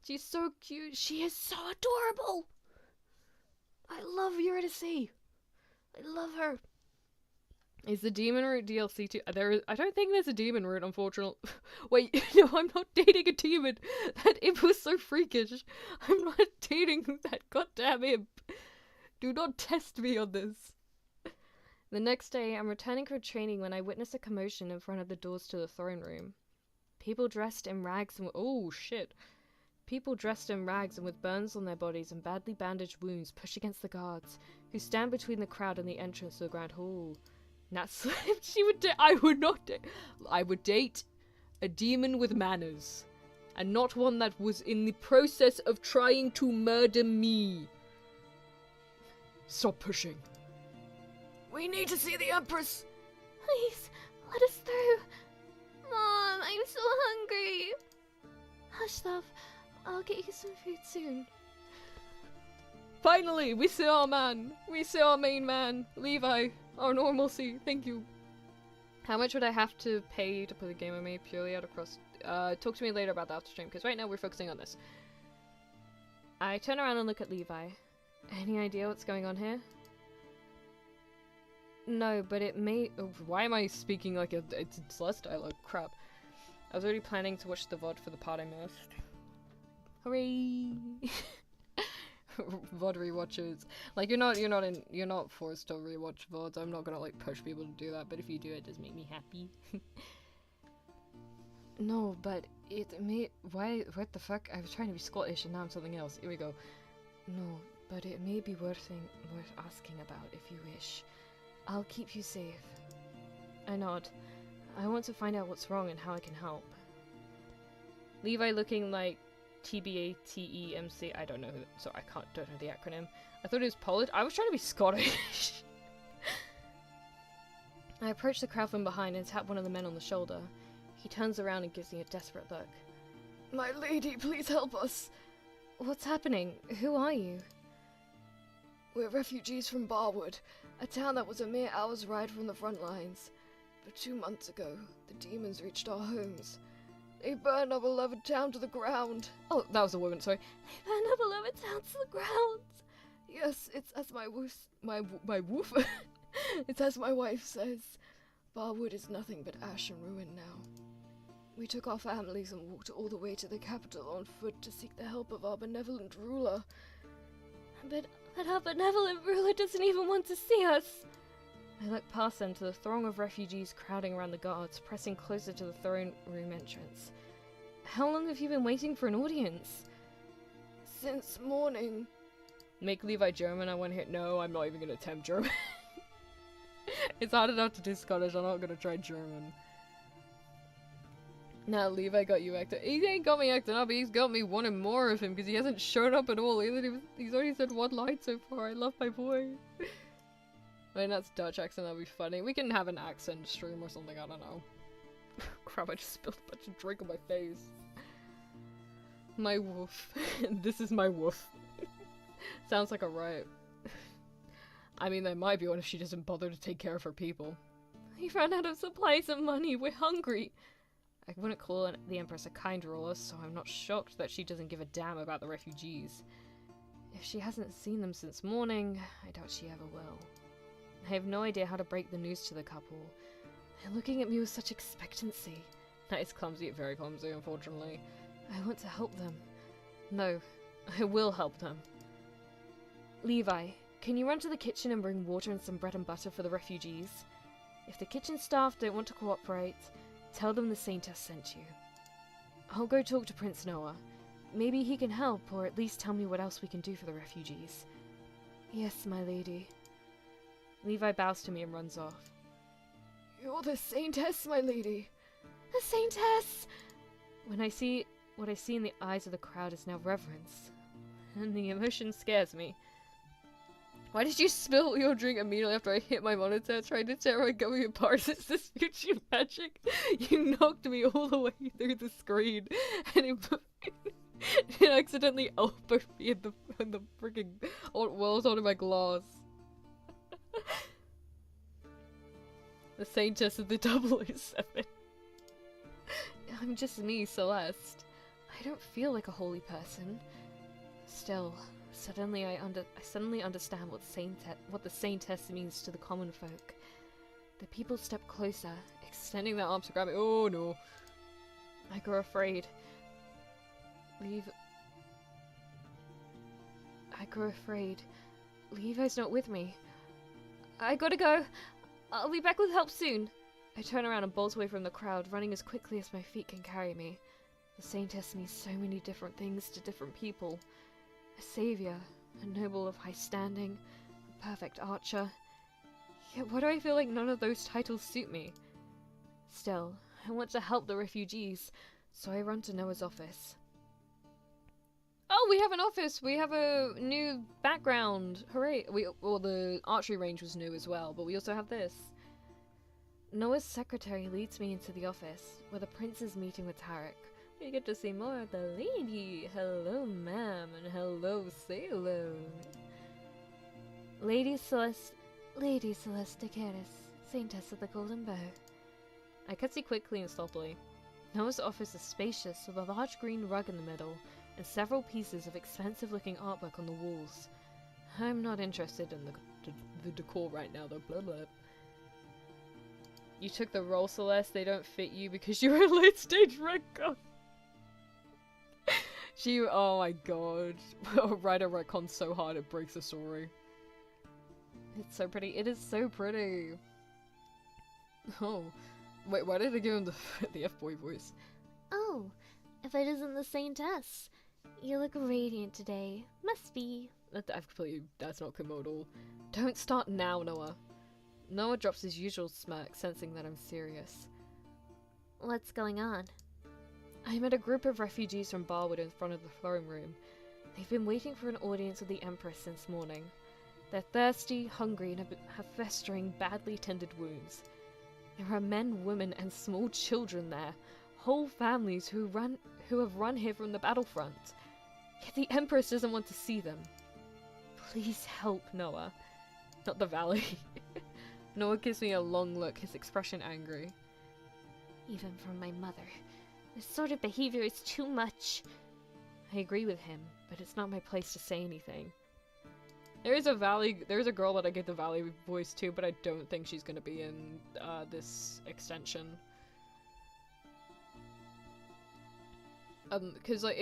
She's so cute. She is so adorable. I love Eurydice. I love her. Is the demon route DLC too? I don't think there's a demon route, unfortunately. Wait, no, I'm not dating a demon. That imp was so freakish. I'm not dating that goddamn imp. Do not test me on this. The next day, I'm returning from training when I witness a commotion in front of the doors to the throne room. People dressed in rags and oh shit. People dressed in rags and with burns on their bodies and badly bandaged wounds push against the guards, who stand between the crowd and the entrance to the grand hall. Nat slipped. She would I would not I would date a demon with manners, and not one that was in the process of trying to murder me. Stop pushing. We need to see the Empress. Please, let us through. Mom, I'm so hungry. Hush, love. I'll get you some food soon. Finally, we see our man. We see our main man, Levi. Our normalcy. Thank you. How much would I have to pay to play the game with me purely out of cross? Talk to me later about the after stream, because right now we're focusing on this. I turn around and look at Levi. Any idea what's going on here? No, but it may... Oh, why am I speaking like it's Celeste dialogue? Crap. I was already planning to watch the VOD for the part I missed. Hooray! VOD rewatchers. Like, you're not forced to rewatch VODs. I'm not gonna, like, push people to do that, but if you do, it does make me happy. No, but it may... Why? What the fuck? I was trying to be Scottish and now I'm something else. Here we go. No, but it may be worth asking about if you wish. I'll keep you safe. I nod. I want to find out what's wrong and how I can help. Levi looking like TBATEMC. I don't know. So I don't know the acronym. I thought it was Polish. I was trying to be Scottish. I approach the crowd from behind and tap one of the men on the shoulder. He turns around and gives me a desperate look. My lady, please help us. What's happening? Who are you? We're refugees from Barwood, a town that was a mere hour's ride from the front lines. But 2 months ago, the demons reached our homes. They burned our beloved town to the ground. Oh, that was a woman, sorry. They burned our beloved town to the ground. Yes, it's as my woof. It's as my wife says. Barwood is nothing but ash and ruin now. We took our families and walked all the way to the capital on foot to seek the help of our benevolent ruler. But our benevolent ruler doesn't even want to see us. I look past them to the throng of refugees crowding around the guards, pressing closer to the throne room entrance. How long have you been waiting for an audience? Since morning. Make Levi German, I want to hit. No, I'm not even going to attempt German. It's hard enough to do Scottish, I'm not going to try German. Now Levi got you acting. He ain't got me acting up, he's got me wanting more of him because he hasn't shown up at all. He's only said one line so far. I love my boy. I mean, that's Dutch accent, that'd be funny. We can have an accent stream or something, I don't know. Crap, I just spilled a bunch of drink on my face. My woof. This is my woof. Sounds like a riot. I mean, there might be one if she doesn't bother to take care of her people. We ran out of supplies and money. We're hungry. I wouldn't call the Empress a kind ruler, so I'm not shocked that she doesn't give a damn about the refugees. If she hasn't seen them since morning, I doubt she ever will. I have no idea how to break the news to the couple. They're looking at me with such expectancy. That is clumsy, very clumsy, unfortunately. I want to help them. No, I will help them. Levi, can you run to the kitchen and bring water and some bread and butter for the refugees? If the kitchen staff don't want to cooperate, tell them the Saintess sent you. I'll go talk to Prince Noah. Maybe he can help, or at least tell me what else we can do for the refugees. Yes, my lady. Levi bows to me and runs off. You're the Saintess, my lady. The Saintess! What I see in the eyes of the crowd is now reverence, and the emotion scares me. Why did you spill your drink immediately after I hit my monitor trying to tear my gummy apart? Is this future magic? You knocked me all the way through the screen, and it accidentally elbowed me in the freaking walls onto my glass. The Saintess of the 007. I'm just me, Celeste. I don't feel like a holy person. Still, suddenly I suddenly understand what the Saintess means to the common folk. The people step closer, extending their arms to grab me. Oh no. I grow afraid. I grow afraid. Levi's not with me. I gotta go. I'll be back with help soon. I turn around and bolt away from the crowd, running as quickly as my feet can carry me. The Saintess means so many different things to different people. A savior, a noble of high standing, a perfect archer. Yet why do I feel like none of those titles suit me? Still, I want to help the refugees, so I run to Noah's office. Oh, we have an office! We have a new background! Hooray! Well, the archery range was new as well, but we also have this. Noah's secretary leads me into the office, where the prince is meeting with Tarik. We get to see more of the lady. Hello, ma'am, and hello, sailor. Lady Celeste Duchess, Saintess of the Golden Bow. I cut see quickly and sloppily. Noah's office is spacious, with a large green rug in the middle, and several pieces of expensive-looking artwork on the walls. I'm not interested in the decor right now, though. Blah blah. You took the role, Celeste. They don't fit you because you're a late-stage red god. Oh my god. Writer retcons so hard it breaks the story. It's so pretty. It is so pretty. Oh. Wait, why did they give him the F-boy voice? Oh, if it isn't the Saintess. You look radiant today. Must be. That's not commodal. Don't start now, Noah. Noah drops his usual smirk, sensing that I'm serious. What's going on? I met a group of refugees from Barwood in front of the throne room. They've been waiting for an audience with the Empress since morning. They're thirsty, hungry, and have festering, badly tended wounds. There are men, women, and small children there. Whole families who have run here from the battlefront. Yet the Empress doesn't want to see them. Please help, Noah. Not the Valley. Noah gives me a long look, his expression angry. Even from my mother. This sort of behavior is too much. I agree with him, but it's not my place to say anything. There's a girl that I gave the Valley voice to, but I don't think she's gonna be in this extension. Cause like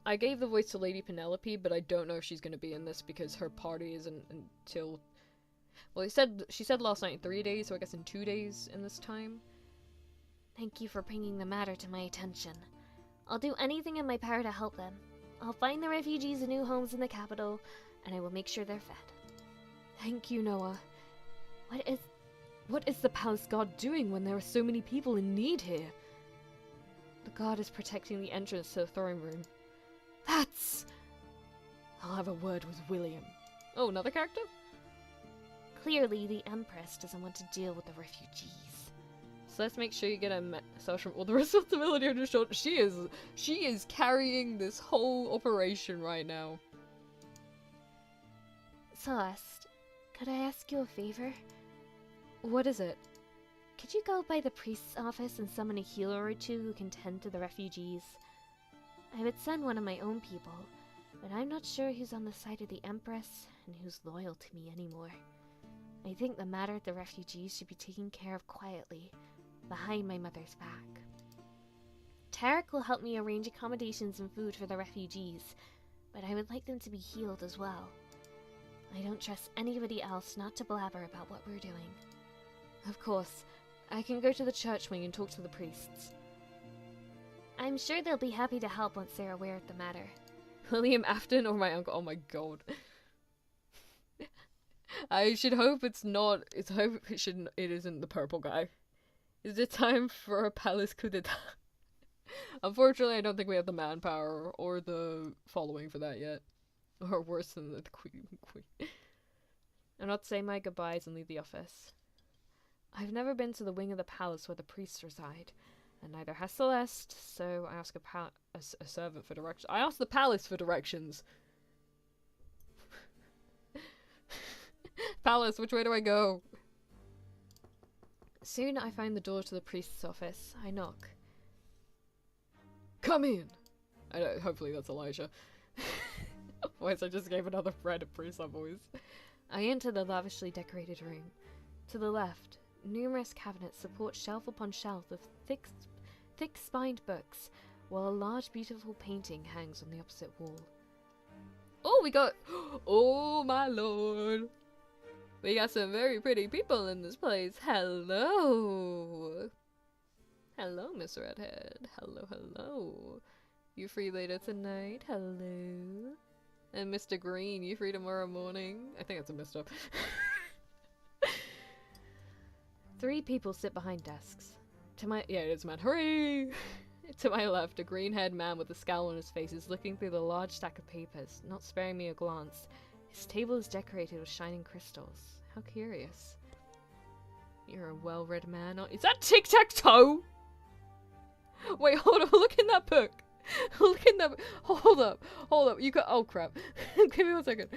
I gave the voice to Lady Penelope, but I don't know if she's gonna be in this because her party isn't until. Well, she said last night in 3 days, so I guess in 2 days in this time. Thank you for bringing the matter to my attention. I'll do anything in my power to help them. I'll find the refugees new homes in the capital, and I will make sure they're fed. Thank you, Noah. What is the palace guard doing when there are so many people in need here? The guard is protecting the entrance to the throne room. I'll have a word with William. Oh, another character? Clearly, the Empress doesn't want to deal with the refugees. So let's make sure you get a message from all the responsibility on your shoulders. She is carrying this whole operation right now. Celeste, could I ask you a favor? What is it? Could you go by the priest's office and summon a healer or two who can tend to the refugees? I would send one of my own people, but I'm not sure who's on the side of the Empress and who's loyal to me anymore. I think the matter of the refugees should be taken care of quietly, behind my mother's back. Tarik will help me arrange accommodations and food for the refugees, but I would like them to be healed as well. I don't trust anybody else not to blabber about what we're doing. Of course. I can go to the church wing and talk to the priests. I'm sure they'll be happy to help once they're aware of the matter. William Afton or my uncle? Oh my god. I should hope it's not. It isn't the purple guy. Is it time for a palace coup d'etat? Unfortunately, I don't think we have the manpower or the following for that yet. Or worse than the queen. I'm not saying my goodbyes and leave the office. I've never been to the wing of the palace where the priests reside, and neither has Celeste, so I ask a servant for directions. I ask the palace for directions! Palace, which way do I go? Soon I find the door to the priest's office. I knock. Come in! Hopefully that's Elijah. Otherwise I just gave another random priest that voice. I enter the lavishly decorated room. To the left, numerous cabinets support shelf upon shelf of thick-spined books, while a large beautiful painting hangs on the opposite wall. Oh, we got... Oh, my lord! We got some very pretty people in this place. Hello! Hello, Miss Redhead. Hello, hello. You free later tonight? Hello. And Mr. Green, you free tomorrow morning? I think it's a messed up. 3 people sit behind desks. To my- yeah, it is a man. Hooray! To my left, a green-haired man with a scowl on his face is looking through the large stack of papers, not sparing me a glance. His table is decorated with shining crystals. How curious. You're a well-read man, aren't you? Is that tic-tac-toe? Wait, hold on, look in that book. Look in that- hold up, you got- oh crap. Give me 1 second.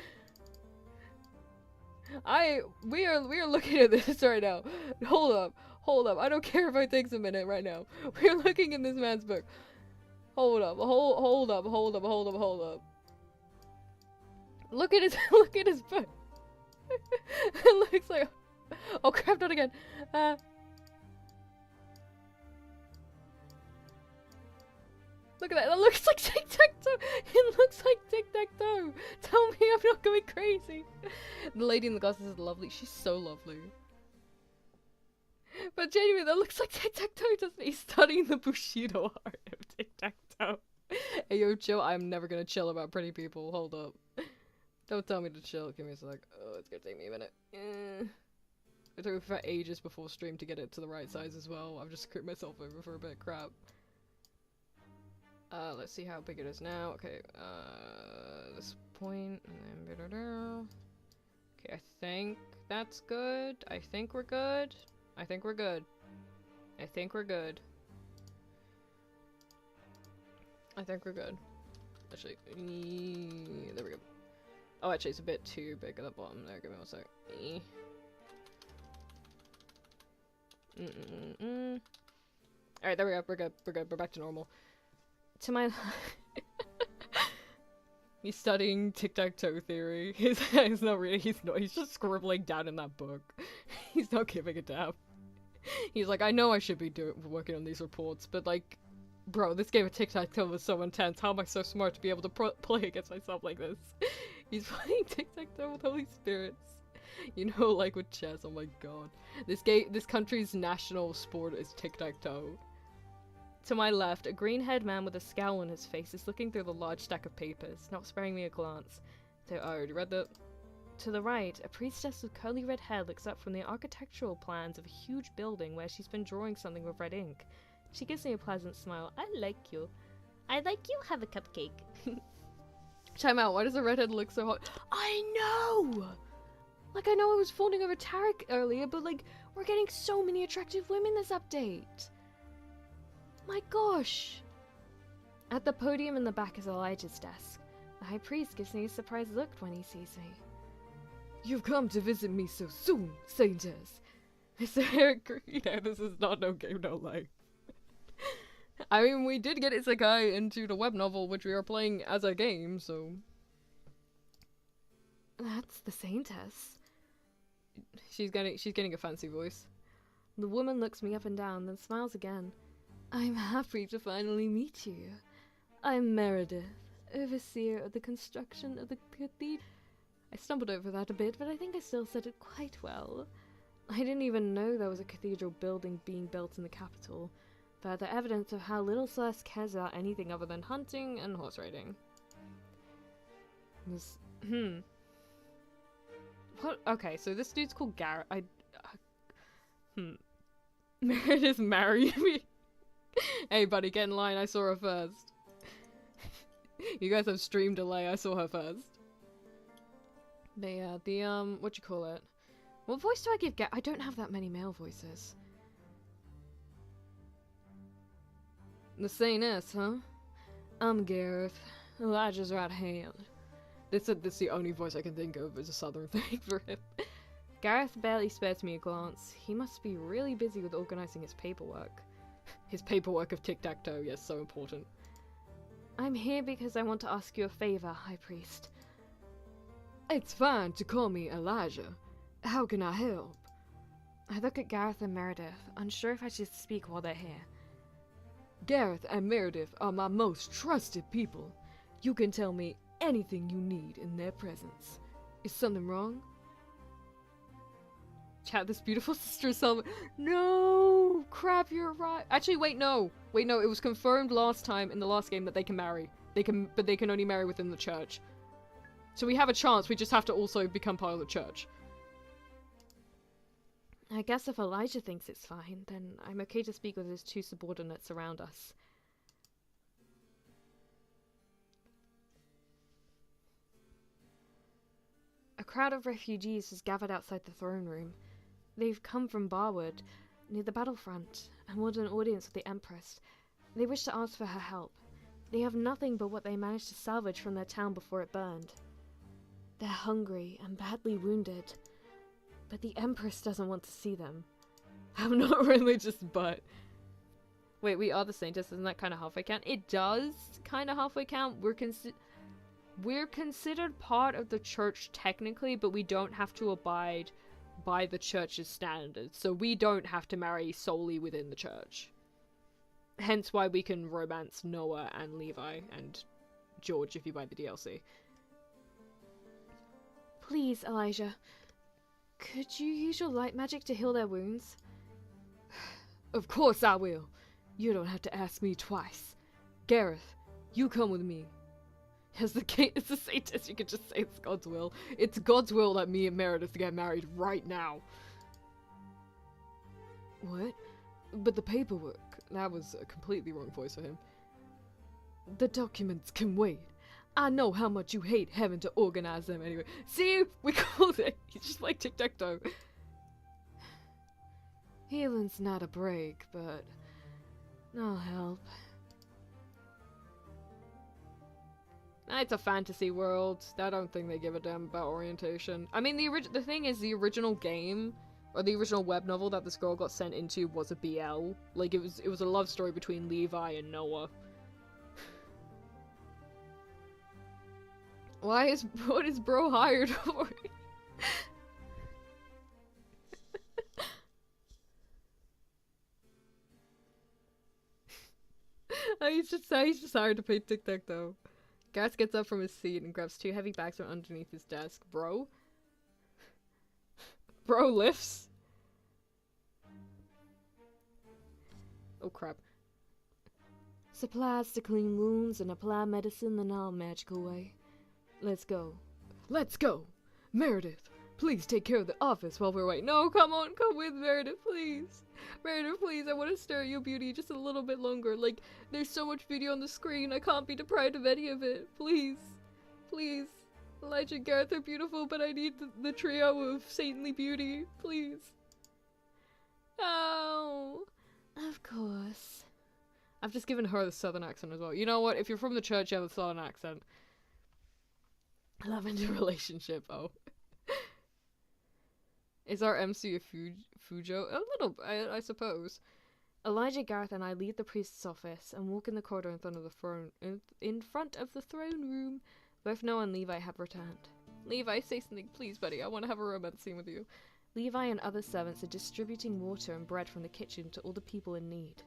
We are looking at this right now. Hold up, I don't care if it takes a minute right now. We're looking in this man's book. Hold up. Look at his book. It looks like- oh crap, not again. Look at that, that looks like tic-tac-toe! It looks like tic-tac-toe! Tell me I'm not going crazy! The lady in the glasses is lovely, she's so lovely. But genuinely, that looks like tic-tac-toe, doesn't it? He's studying the Bushido art of tic-tac-toe. Hey yo, chill, I'm never gonna chill about pretty people, hold up. Don't tell me to chill, give me a sec. Oh, it's gonna take me a minute. It took me for ages before stream to get it to the right size as well. I've just screwed myself over for a bit, crap. Let's see how big it is now. Okay, this point, and then okay, I think that's good. I think we're good. Actually, there we go. Oh, actually, it's a bit too big at the bottom there. Give me 1 sec. Alright, there we go. We're good. We're back to normal. To my he's studying tic-tac-toe theory. He's not really, he's just scribbling down in that book. He's not giving a damn. He's like, I know I should be working on these reports, but like, bro, this game of tic-tac-toe was so intense. How am I so smart to be able to play against myself like this? He's playing tic-tac-toe with holy spirits. You know, like with chess, oh my god. This country's national sport is tic-tac-toe. To my left, a green-haired man with a scowl on his face is looking through the large stack of papers, not sparing me a glance. So I already read that. To the right, a priestess with curly red hair looks up from the architectural plans of a huge building where she's been drawing something with red ink. She gives me a pleasant smile. I like you. I'd like you have a cupcake. Time out, why does the redhead look so hot? I know! Like, I know I was fawning over Tarik earlier, but like, we're getting so many attractive women this update. My gosh! At the podium in the back is Elijah's desk. The high priest gives me a surprised look when he sees me. You've come to visit me so soon, Saintess. Mr. Archery. No, this is not No Game No Life. I mean, we did get Isekai into the web novel, which we are playing as a game, so... That's the Saintess. She's getting a fancy voice. The woman looks me up and down, then smiles again. I'm happy to finally meet you. I'm Meredith, overseer of the construction of the cathedral. I stumbled over that a bit, but I think I still said it quite well. I didn't even know there was a cathedral building being built in the capital. Further evidence of how little Celeste cares about anything other than hunting and horse riding. This, What? Okay, so this dude's called Garrett. Meredith married me. Hey buddy, get in line, I saw her first. You guys have stream delay, I saw her first. But yeah, the, what you call it? What voice do I give I don't have that many male voices. The Saintess, huh? I'm Gareth, Elijah's right hand. That's the only voice I can think of as a southern thing for him. Gareth barely spares me a glance. He must be really busy with organizing his paperwork. His paperwork of tic-tac-toe, yes, so important. I'm here because I want to ask you a favor, High Priest. It's fine to call me Elijah. How can I help? I look at Gareth and Meredith, unsure if I should speak while they're here. Gareth and Meredith are my most trusted people. You can tell me anything you need in their presence. Is something wrong? Chat, this beautiful sister is so... No! Crap, you're right. Actually, wait, no. Wait, no, it was confirmed last time in the last game that they can marry. But they can only marry within the church. So we have a chance, we just have to also become part of the church. I guess if Elijah thinks it's fine, then I'm okay to speak with his two subordinates around us. A crowd of refugees has gathered outside the throne room. They've come from Barwood, near the battlefront, and want an audience with the Empress. They wish to ask for her help. They have nothing but what they managed to salvage from their town before it burned. They're hungry and badly wounded, but the Empress doesn't want to see them. I'm not religious, but... Wait, we are the Saintess, isn't that kind of halfway count? It does kind of halfway count. We're considered part of the church technically, but we don't have to abide by the church's standards, so we don't have to marry solely within the church. Hence why we can romance Noah and Levi and George if you buy the DLC. Please, Elijah, could you use your light magic to heal their wounds? Of course I will. You don't have to ask me twice. Gareth, you come with me. As the king, it's the Saintess, you could just say it's God's will. It's God's will that me and Meredith get married right now. What? But the paperwork. That was a completely wrong voice for him. The documents can wait. I know how much you hate having to organize them anyway. See? We called it. He's just like tic-tac-toe. Healing's not a break, but I'll help. It's a fantasy world. I don't think they give a damn about orientation. I mean, the thing is, the original game, or the original web novel that this girl got sent into was a BL. Like, it was a love story between Levi and Noah. What is bro hired for? He's just hired to play tic-tac-toe. Gareth gets up from his seat and grabs two heavy bags from underneath his desk. Bro? Bro lifts? Oh crap. Supplies to clean wounds and apply medicine the non-magical way. Let's go. Let's go! Meredith, please take care of the office while we're waiting. No, come on, come with Meredith, please. Meredith, please, I want to stare at your beauty just a little bit longer. Like, there's so much beauty on the screen, I can't be deprived of any of it. Please. Please. Elijah and Gareth are beautiful, but I need the trio of saintly beauty. Please. Oh. Of course. I've just given her the southern accent as well. You know what? If you're from the church, you have a southern accent. Love into relationship, oh. Is our MC a Fujo? A little, I suppose. Elijah, Gareth, and I leave the priest's office and walk in the corridor in front of the throne. In front of the throne room. Both Noah and Levi have returned. Levi, say something, please, buddy. I want to have a romance scene with you. Levi and other servants are distributing water and bread from the kitchen to all the people in need.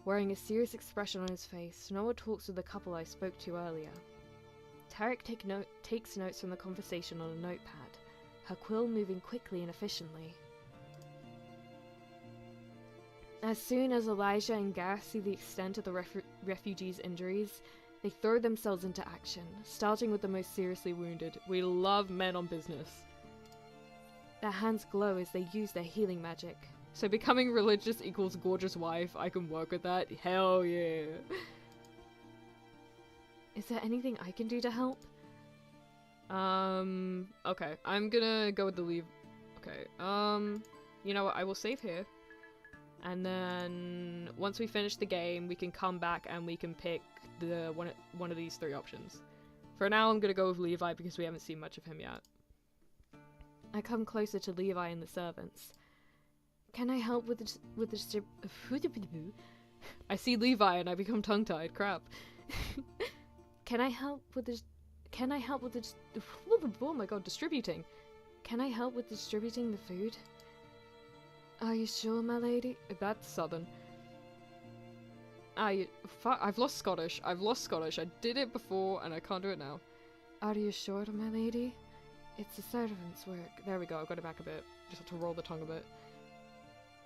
Wearing a serious expression on his face, Noah talks with the couple I spoke to earlier. Tarik takes notes from the conversation on a notepad, her quill moving quickly and efficiently. As soon as Elijah and Gareth see the extent of the refugees' injuries, they throw themselves into action, starting with the most seriously wounded. We love men on business. Their hands glow as they use their healing magic. So becoming religious equals gorgeous wife. I can work with that. Hell yeah. Is there anything I can do to help? Okay. I'm gonna go with the leave. Okay. You know what? I will save here. And then once we finish the game, we can come back and we can pick the one of these three options. For now, I'm gonna go with Levi because we haven't seen much of him yet. I come closer to Levi and the servants. Can I help with the I see Levi and I become tongue-tied. Crap. Can I help with the oh my god, distributing. Can I help with distributing the food? Are you sure, my lady? That's southern. I've lost Scottish. I did it before and I can't do it now. Are you sure, my lady? It's the servant's work. There we go, I got it back a bit. Just have to roll the tongue a bit.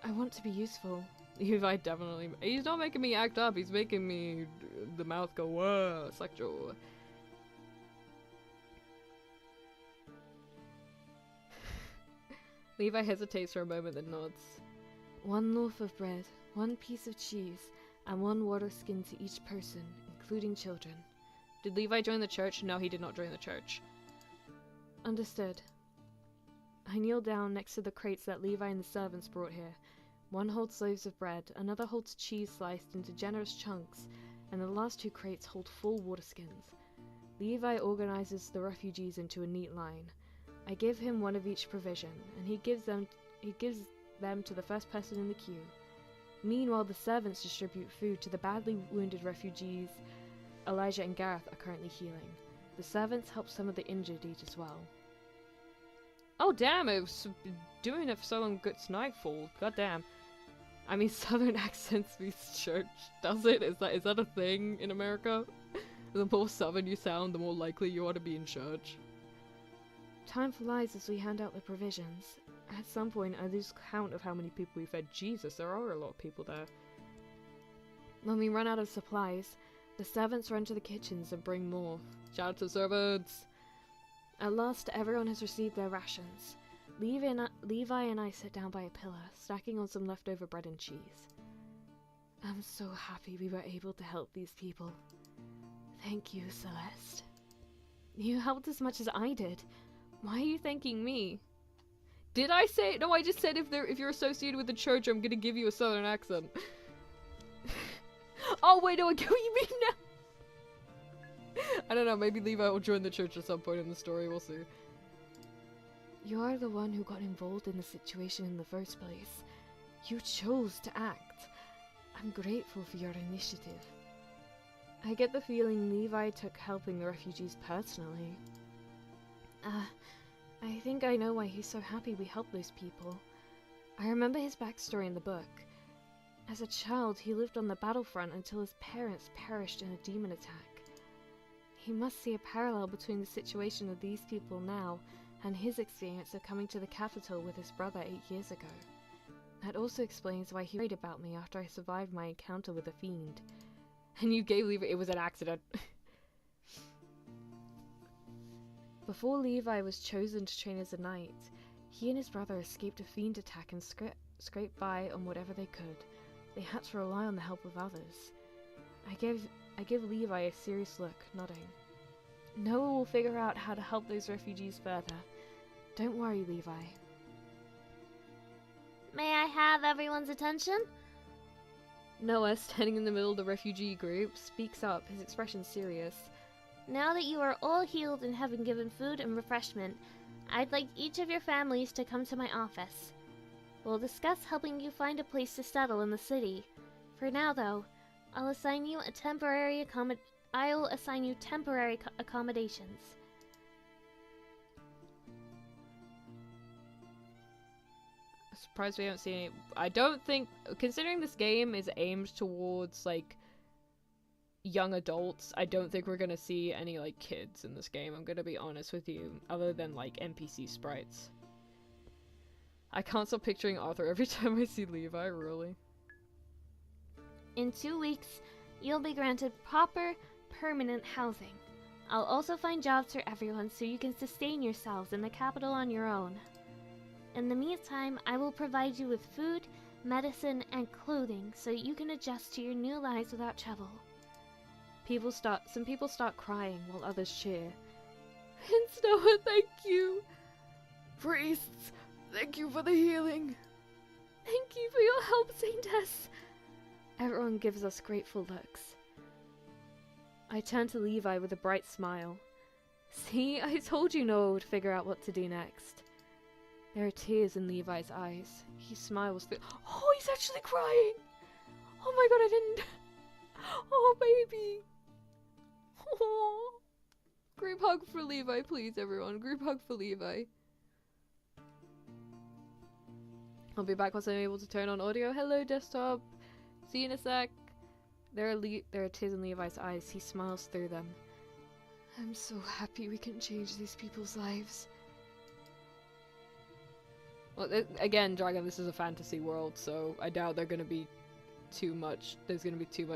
I want to be useful. Levi definitely... He's not making me act up, he's making me... the mouth go, whoa, sexual. Levi hesitates for a moment, then nods. 1 loaf of bread, 1 piece of cheese, and 1 water skin to each person, including children. Did Levi join the church? No, he did not join the church. Understood. I kneel down next to the crates that Levi and the servants brought here. 1 holds loaves of bread, another holds cheese sliced into generous chunks, and the last 2 crates hold full water skins. Levi organizes the refugees into a neat line. I give him 1 of each provision, and he gives them to the first person in the queue. Meanwhile, the servants distribute food to the badly wounded refugees Elijah and Gareth are currently healing. The servants help some of the injured eat as well. Oh damn, it was doing it for so long, it's nightfall. God damn. I mean, southern accents means church, does it? Is that a thing in America? The more southern you sound, the more likely you are to be in church. Time flies as we hand out the provisions. At some point, I lose count of how many people we fed. Jesus, there are a lot of people there. When we run out of supplies, the servants run to the kitchens and bring more. Shout out to servants! At last, everyone has received their rations. Levi and I sit down by a pillar, snacking on some leftover bread and cheese. I'm so happy we were able to help these people. Thank you, Celeste. You helped as much as I did. Why are you thanking me? Did I say? No, I just said if you're associated with the church, I'm gonna give you a southern accent. Oh wait, no, I get what you mean now. I don't know, maybe Levi will join the church at some point in the story, we'll see. You're the one who got involved in the situation in the first place. You chose to act. I'm grateful for your initiative. I get the feeling Levi took helping the refugees personally. I think I know why he's so happy we helped those people. I remember his backstory in the book. As a child, he lived on the battlefront until his parents perished in a demon attack. He must see a parallel between the situation of these people now and his experience of coming to the capital with his brother 8 years ago. That also explains why he worried about me after I survived my encounter with a fiend. And you gave Levi— it was an accident. Before Levi was chosen to train as a knight, he and his brother escaped a fiend attack and scraped by on whatever they could. They had to rely on the help of others. I give Levi a serious look, nodding. Noah will figure out how to help those refugees further. Don't worry, Levi. May I have everyone's attention? Noah, standing in the middle of the refugee group, speaks up, his expression serious. Now that you are all healed and have been given food and refreshment, I'd like each of your families to come to my office. We'll discuss helping you find a place to settle in the city. For now, though, I'll assign you temporary accommodations. Surprised we haven't seen any. I don't think, considering this game is aimed towards like young adults, I don't think we're gonna see any like kids in this game. I'm gonna be honest with you, other than like NPC sprites. I can't stop picturing Arthur every time I see Levi, really. In 2 weeks, you'll be granted proper, permanent housing. I'll also find jobs for everyone so you can sustain yourselves in the capital on your own. In the meantime, I will provide you with food, medicine, and clothing so you can adjust to your new lives without trouble. Some people start crying while others cheer. Prince Noah, thank you! Priests, thank you for the healing! Thank you for your help, Saintess! Everyone gives us grateful looks. I turn to Levi with a bright smile. See, I told you Noah would figure out what to do next. There are tears in Levi's eyes. He smiles through— Oh, he's actually crying! Oh my god, I didn't— Oh, baby! Oh. Group hug for Levi, please, everyone. Group hug for Levi. I'll be back once I'm able to turn on audio. Hello, desktop. See you in a sec. There are tears in Levi's eyes. He smiles through them. I'm so happy we can change these people's lives. Well, again, Dragon, this is a fantasy world, so I doubt there's gonna be too much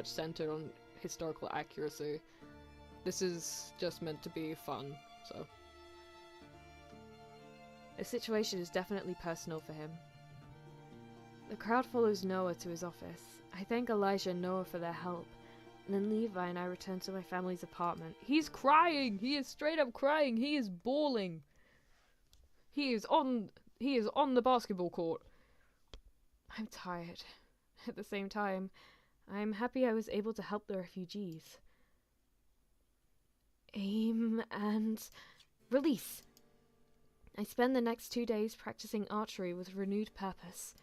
centered on historical accuracy. This is just meant to be fun, so. The situation is definitely personal for him. The crowd follows Noah to his office. I thank Elijah and Noah for their help, and then Levi and I return to my family's apartment. He's crying! He is straight up crying! He is bawling! He is on the basketball court. I'm tired. At the same time, I'm happy I was able to help the refugees. Aim and release. I spend the next 2 days practicing archery with renewed purpose.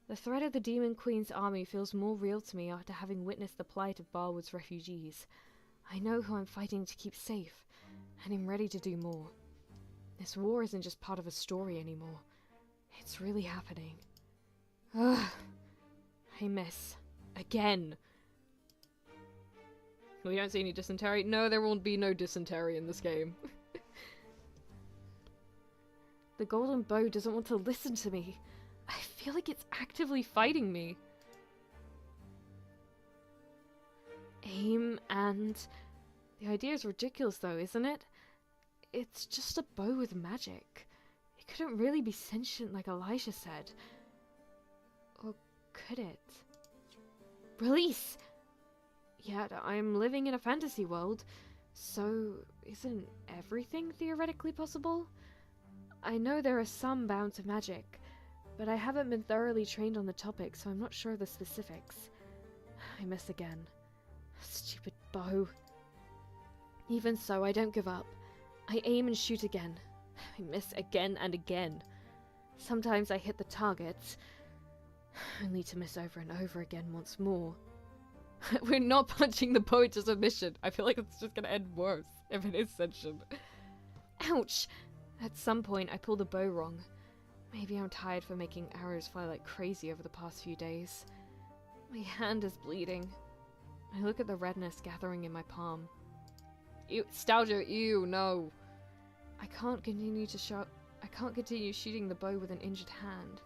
The threat of the Demon Queen's army feels more real to me after having witnessed the plight of Barwood's refugees. I know who I'm fighting to keep safe, and I'm ready to do more. This war isn't just part of a story anymore. It's really happening. Ugh. I miss. Again. We don't see any dysentery. No, there won't be no dysentery in this game. The golden bow doesn't want to listen to me. I feel like it's actively fighting me. Aim and... The idea is ridiculous though, isn't it? It's just a bow with magic. It couldn't really be sentient like Elijah said. Or could it? Release! Yet I'm living in a fantasy world, so isn't everything theoretically possible? I know there are some bounds of magic, but I haven't been thoroughly trained on the topic, so I'm not sure of the specifics. I miss again. Stupid bow. Even so, I don't give up. I aim and shoot again. I miss again and again. Sometimes I hit the targets, only to miss over and over again once more. We're not punching the bow into submission. I feel like it's just gonna end worse if it is sentient. Ouch! At some point, I pull the bow wrong. Maybe I'm tired for making arrows fly like crazy over the past few days. My hand is bleeding. I look at the redness gathering in my palm. Ew, Stalgia, ew, no. I can't continue shooting the bow with an injured hand.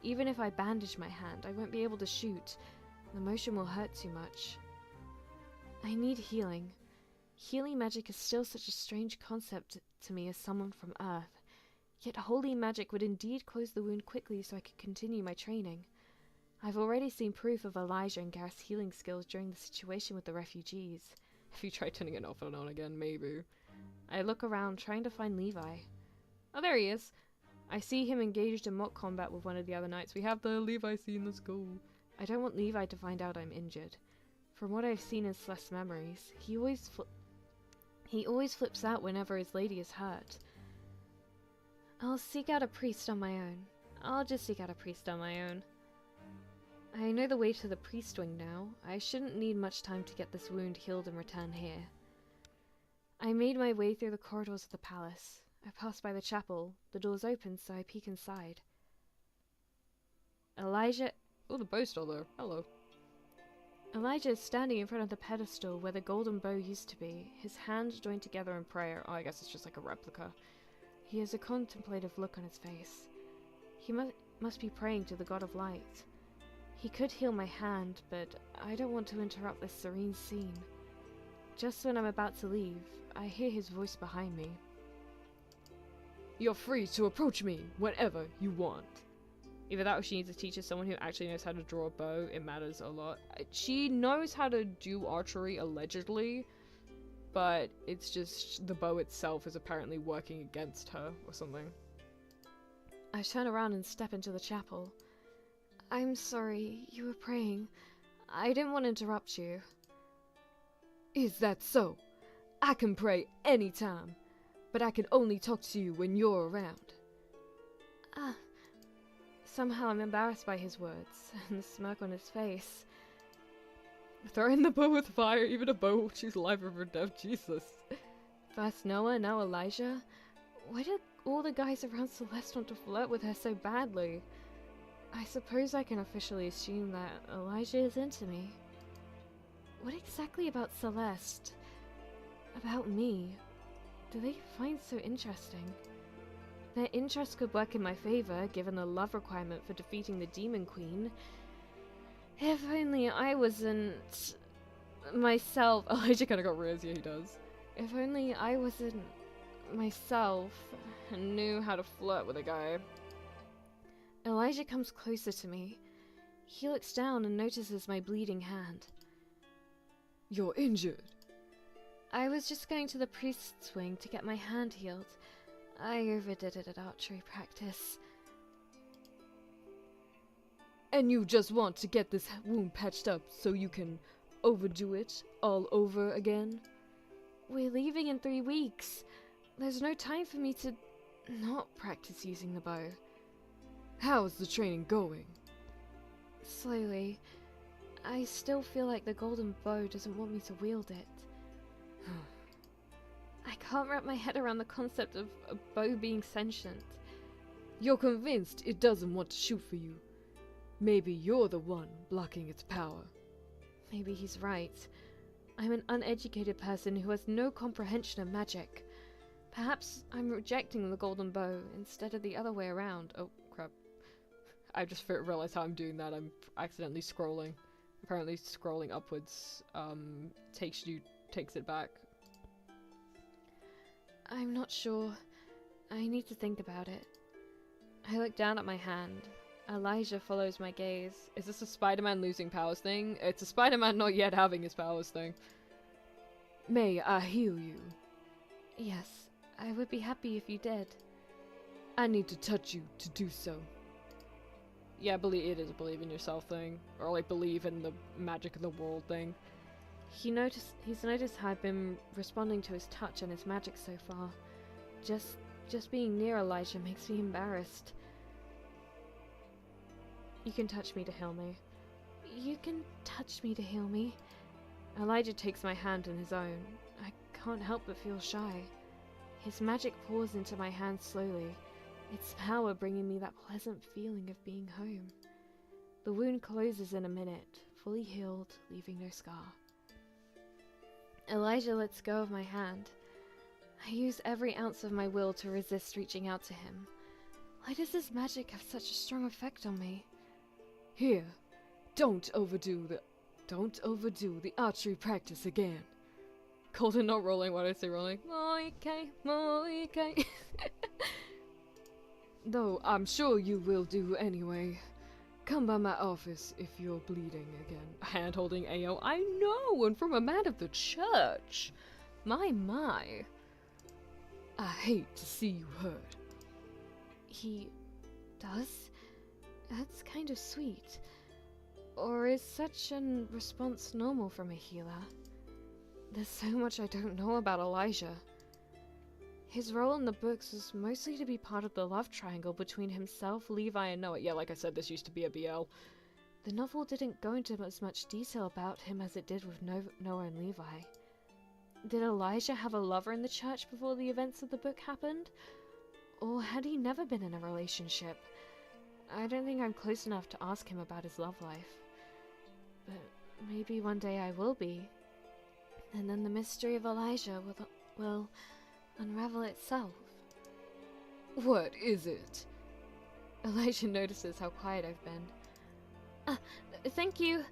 Even if I bandage my hand, I won't be able to shoot. The motion will hurt too much. I need healing. Healing magic is still such a strange concept to me as someone from Earth. Yet holy magic would indeed close the wound quickly so I could continue my training. I've already seen proof of Elijah and Gareth's healing skills during the situation with the refugees. If you try turning it off and on again, maybe. I look around, trying to find Levi. Oh, there he is. I see him engaged in mock combat with one of the other knights. We have the Levi scene, let's go. I don't want Levi to find out I'm injured. From what I've seen in Celeste's memories, he always flips out whenever his lady is hurt. I'll seek out a priest on my own. I'll just seek out a priest on my own. I know the way to the priest wing now. I shouldn't need much time to get this wound healed and return here. I made my way through the corridors of the palace. I passed by the chapel. The door's open, so I peek inside. Elijah... Oh, the bow's still there. Hello. Elijah is standing in front of the pedestal where the golden bow used to be, his hands joined together in prayer. Oh, I guess it's just like a replica. He has a contemplative look on his face. He must be praying to the god of light. He could heal my hand, but I don't want to interrupt this serene scene. Just when I'm about to leave, I hear his voice behind me. You're free to approach me whenever you want. Either that or she needs to teach us someone who actually knows how to draw a bow. It matters a lot. She knows how to do archery, allegedly, but it's just the bow itself is apparently working against her or something. I turn around and step into the chapel. I'm sorry, you were praying. I didn't want to interrupt you. Is that so? I can pray anytime, but I can only talk to you when you're around. Somehow I'm embarrassed by his words, and the smirk on his face. Throwing the bow with fire, even a bow, she's alive or dead, Jesus. First Noah, now Elijah. Why did all the guys around Celeste want to flirt with her so badly? I suppose I can officially assume that Elijah is into me. What exactly about Celeste? About me? Do they find so interesting? Their interest could work in my favor, given the love requirement for defeating the Demon Queen. If only I wasn't... myself. Elijah kinda got rears, yeah he does. If only I wasn't... myself, and knew how to flirt with a guy. Elijah comes closer to me. He looks down and notices my bleeding hand. You're injured. I was just going to the priest's wing to get my hand healed. I overdid it at archery practice. And you just want to get this wound patched up so you can overdo it all over again? We're leaving in 3 weeks. There's no time for me to not practice using the bow. How's the training going? Slowly. I still feel like the golden bow doesn't want me to wield it. I can't wrap my head around the concept of a bow being sentient. You're convinced it doesn't want to shoot for you. Maybe you're the one blocking its power. Maybe he's right. I'm an uneducated person who has no comprehension of magic. Perhaps I'm rejecting the golden bow instead of the other way around. Oh, crap. I just realized how I'm doing that. I'm accidentally scrolling. Apparently scrolling upwards takes it back. I'm not sure. I need to think about it. I look down at my hand. Elijah follows my gaze. Is this a Spider-Man losing powers thing? It's a Spider-Man not yet having his powers thing. May I heal you? Yes, I would be happy if you did. I need to touch you to do so. Yeah, it is a believe in yourself thing. Or like believe in the magic of the world thing. He's noticed how I've been responding to his touch and his magic so far. Just being near Elijah makes me embarrassed. You can touch me to heal me. You can touch me to heal me. Elijah takes my hand in his own. I can't help but feel shy. His magic pours into my hand slowly, its power bringing me that pleasant feeling of being home. The wound closes in a minute, fully healed, leaving no scar. Elijah lets go of my hand. I use every ounce of my will to resist reaching out to him. Why does this magic have such a strong effect on me? Here, don't overdo the archery practice again. Colton not rolling, why did I say rolling? Moike. Though I'm sure you will do anyway. Come by my office if you're bleeding again. Hand holding AO. I know, and from a man of the church. My. I hate to see you hurt. He does? That's kind of sweet. Or is such a response normal from a healer? There's so much I don't know about Elijah. His role in the books was mostly to be part of the love triangle between himself, Levi, and Noah. Yeah, like I said, this used to be a BL. The novel didn't go into as much detail about him as it did with Noah and Levi. Did Elijah have a lover in the church before the events of the book happened? Or had he never been in a relationship? I don't think I'm close enough to ask him about his love life. But maybe one day I will be. And then the mystery of Elijah will unravel itself. What is it? Elijah notices how quiet I've been. Thank you.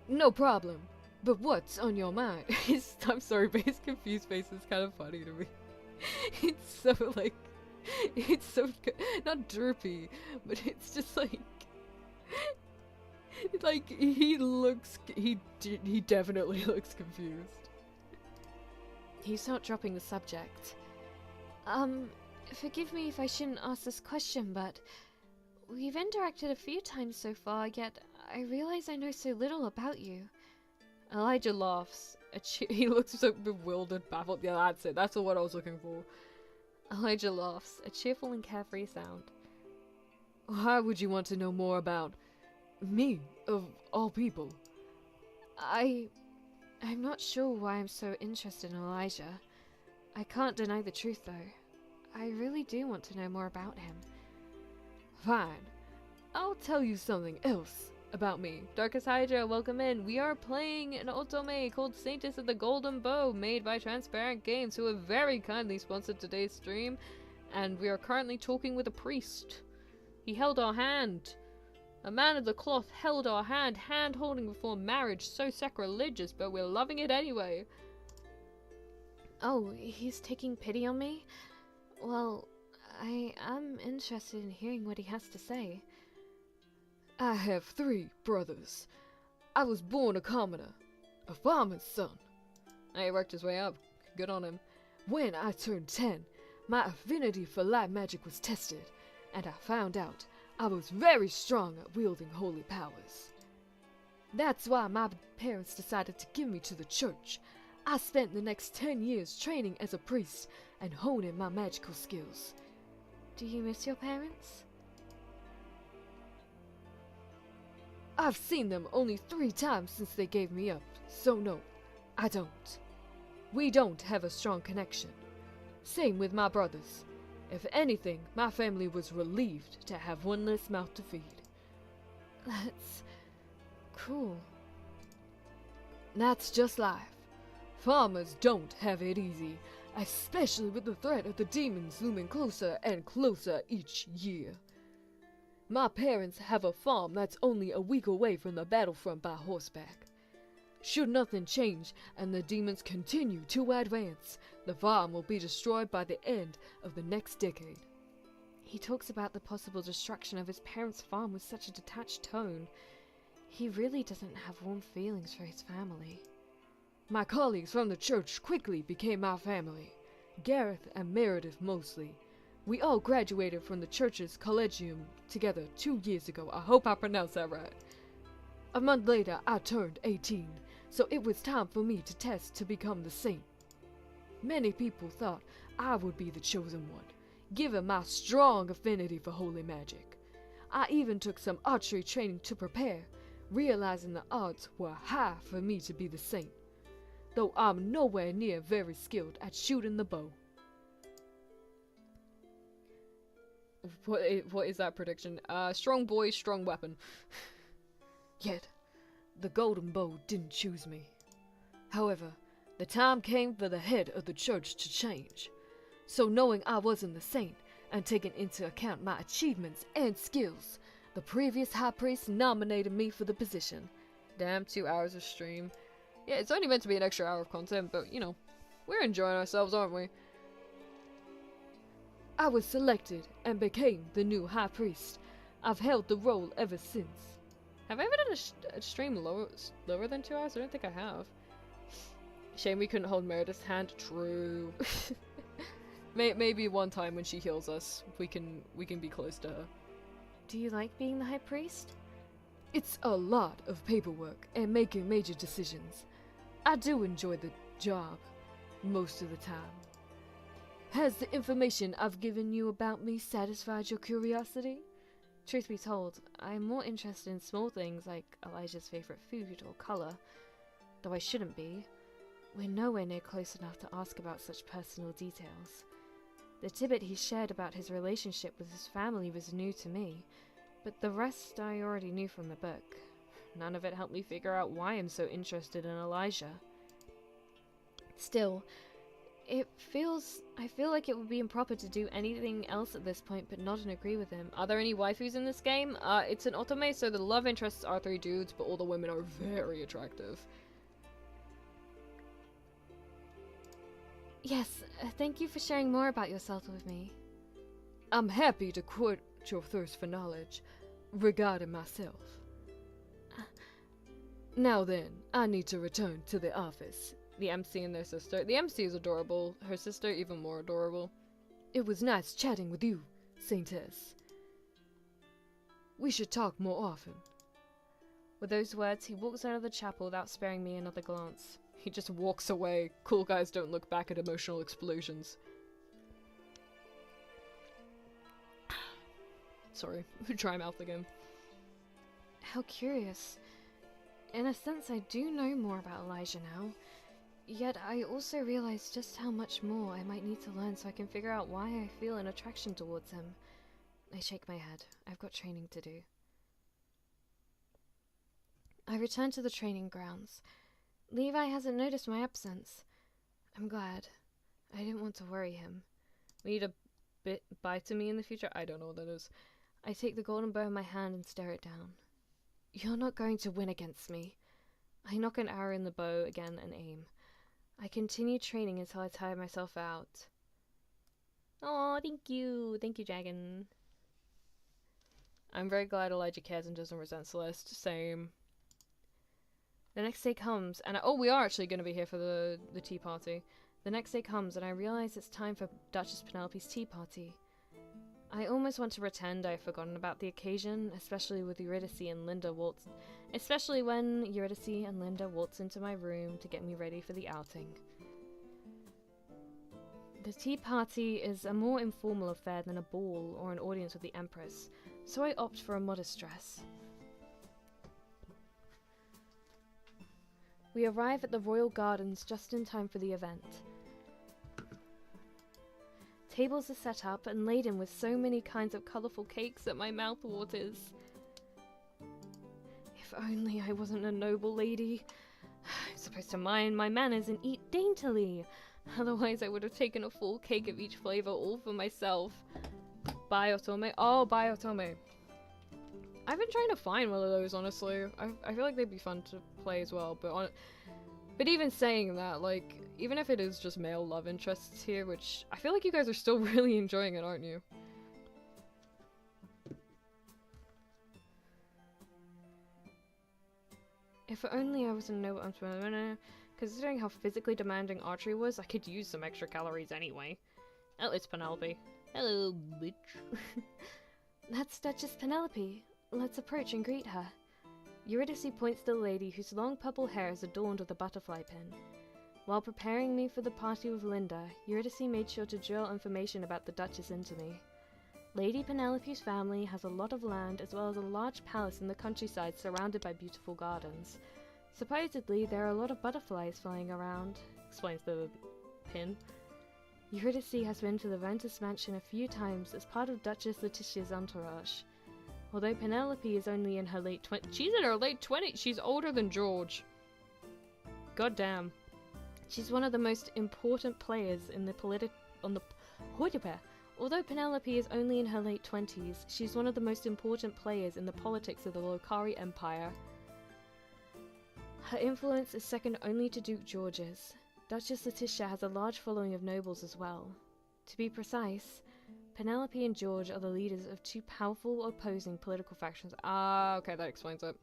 No problem. But what's on your mind? I'm sorry, but his confused face is kind of funny to me. It's so, like... It's so... Not droopy, but it's just, like... Like, he looks... He definitely looks confused. He's not dropping the subject. Forgive me if I shouldn't ask this question, but... We've interacted a few times so far, yet I realize I know so little about you. Elijah laughs. He looks so bewildered, baffled. Yeah, that's it. That's what I was looking for. Elijah laughs, a cheerful and carefree sound. Why would you want to know more about me, of all people? I'm not sure why I'm so interested in Elijah. I can't deny the truth, though. I really do want to know more about him. Fine. I'll tell you something else about me. Darkest Hydra, welcome in. We are playing an Otome called Saintess of the Golden Bow, made by Transparent Games, who have very kindly sponsored today's stream, and we are currently talking with a priest. He held our hand. A man of the cloth held our hand, hand-holding before marriage, so sacrilegious, but we're loving it anyway. Oh, he's taking pity on me? Well, I am interested in hearing what he has to say. I have 3 brothers. I was born a commoner, a farmer's son. He worked his way up. Good on him. When I turned 10, my affinity for light magic was tested, and I found out I was very strong at wielding holy powers. That's why my parents decided to give me to the church. I spent the next 10 years training as a priest and honing my magical skills. Do you miss your parents? I've seen them only 3 times since they gave me up, so no, I don't. We don't have a strong connection. Same with my brothers. If anything, my family was relieved to have one less mouth to feed. That's cool. That's just life. Farmers don't have it easy, especially with the threat of the demons looming closer and closer each year. My parents have a farm that's only a week away from the battlefront by horseback. Should nothing change and the demons continue to advance, the farm will be destroyed by the end of the next decade. He talks about the possible destruction of his parents' farm with such a detached tone. He really doesn't have warm feelings for his family. My colleagues from the church quickly became my family. Gareth and Meredith mostly. We all graduated from the church's collegium together 2 years ago. I hope I pronounced that right. A month later, I turned 18, so it was time for me to test to become the saint. Many people thought I would be the chosen one, given my strong affinity for holy magic. I even took some archery training to prepare, realizing the odds were high for me to be the saint, though I'm nowhere near very skilled at shooting the bow. What is that prediction? Strong boy, strong weapon. Yet, the golden bow didn't choose me. However, the time came for the head of the church to change. So knowing I wasn't the saint, and taking into account my achievements and skills, the previous high priest nominated me for the position. Damn, 2 hours of stream. Yeah, it's only meant to be an extra hour of content, but, you know, we're enjoying ourselves, aren't we? I was selected and became the new high priest. I've held the role ever since. Have I ever done a stream lower than 2 hours? I don't think I have. Shame we couldn't hold Meredith's hand. True. Maybe one time when she heals us, we can be close to her. Do you like being the high priest? It's a lot of paperwork and making major decisions. I do enjoy the job most of the time. Has the information I've given you about me satisfied your curiosity? Truth be told, I'm more interested in small things like Elijah's favorite food or color, though I shouldn't be. We're nowhere near close enough to ask about such personal details. The tidbit he shared about his relationship with his family was new to me, but the rest I already knew from the book. None of it helped me figure out why I'm so interested in Elijah. Still, I feel like it would be improper to do anything else at this point but nod and agree with him. Are there any waifus in this game? It's an Otome, so the love interests are 3 dudes, but all the women are very attractive. Yes, thank you for sharing more about yourself with me. I'm happy to quote your thirst for knowledge regarding myself. Now then, I need to return to the office. The MC and their sister. The MC is adorable. Her sister even more adorable. It was nice chatting with you, Saintess. We should talk more often. With those words, he walks out of the chapel without sparing me another glance. He just walks away. Cool guys don't look back at emotional explosions. Sorry, dry mouth again. How curious. In a sense, I do know more about Elijah now. Yet I also realize just how much more I might need to learn so I can figure out why I feel an attraction towards him. I shake my head. I've got training to do. I return to the training grounds. Levi hasn't noticed my absence. I'm glad. I didn't want to worry him. We need a bit bye to me in the future? I don't know what that is. I take the golden bow in my hand and stare it down. You're not going to win against me. I knock an arrow in the bow again and aim. I continue training until I tire myself out. Oh, thank you. Thank you, Dragon. I'm very glad Elijah cares and doesn't resent Celeste. Same. The next day comes, and we are actually going to be here for the tea party. The next day comes, and I realize it's time for Duchess Penelope's tea party. I almost want to pretend I've forgotten about the occasion, especially when Eurydice and Linda waltz into my room to get me ready for the outing. The tea party is a more informal affair than a ball or an audience with the Empress, so I opt for a modest dress. We arrive at the royal gardens just in time for the event. Tables are set up and laden with so many kinds of colourful cakes that my mouth waters. If only I wasn't a noble lady. I'm supposed to mind my manners and eat daintily. Otherwise I would have taken a full cake of each flavour all for myself. Bye, Otome. Oh, bye, Otome. I've been trying to find one of those, honestly. I feel like they'd be fun to play as well, but even saying that, like, even if it is just male love interests here, which I feel like you guys are still really enjoying it, aren't you? If only I was a noble entrepreneur. Considering how physically demanding Archery was, I could use some extra calories anyway. Oh, it's Penelope. Hello, bitch. That's Duchess Penelope. Let's approach and greet her. Eurydice points to the lady whose long purple hair is adorned with a butterfly pin. While preparing me for the party with Linda, Eurydice made sure to drill information about the Duchess into me. Lady Penelope's family has a lot of land as well as a large palace in the countryside surrounded by beautiful gardens. Supposedly, there are a lot of butterflies flying around, explains the pin. Eurydice has been to the Ventus mansion a few times as part of Duchess Letitia's entourage. Although Penelope is only in her late 20s. She's in her late 20s! She's older than George. God damn. She's one of the most important players in the Although Penelope is only in her late 20s, she's one of the most important players in the politics of the Lokari Empire. Her influence is second only to Duke George's. Duchess Letitia has a large following of nobles as well. To be precise, Penelope and George are the leaders of 2 powerful opposing political factions. Ah, okay, that explains it.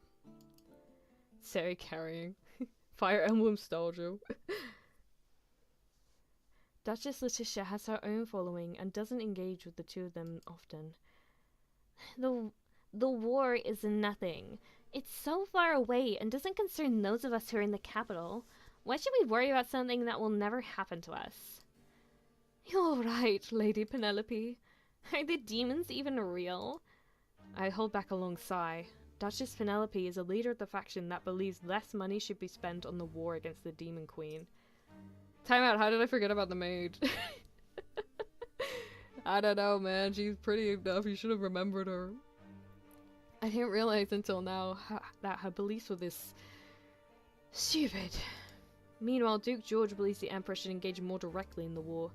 Seri carrying. Fire Emblem nostalgia. Duchess Letitia has her own following and doesn't engage with the two of them often. The war is nothing. It's so far away and doesn't concern those of us who are in the capital. Why should we worry about something that will never happen to us? You're right, Lady Penelope. Are the demons even real? I hold back a long sigh. Duchess Penelope is a leader of the faction that believes less money should be spent on the war against the Demon Queen. Time out, how did I forget about the maid? I don't know, man. She's pretty enough. You should have remembered her. I didn't realize until now that her beliefs were this stupid. Meanwhile, Duke George believes the Emperor should engage more directly in the war.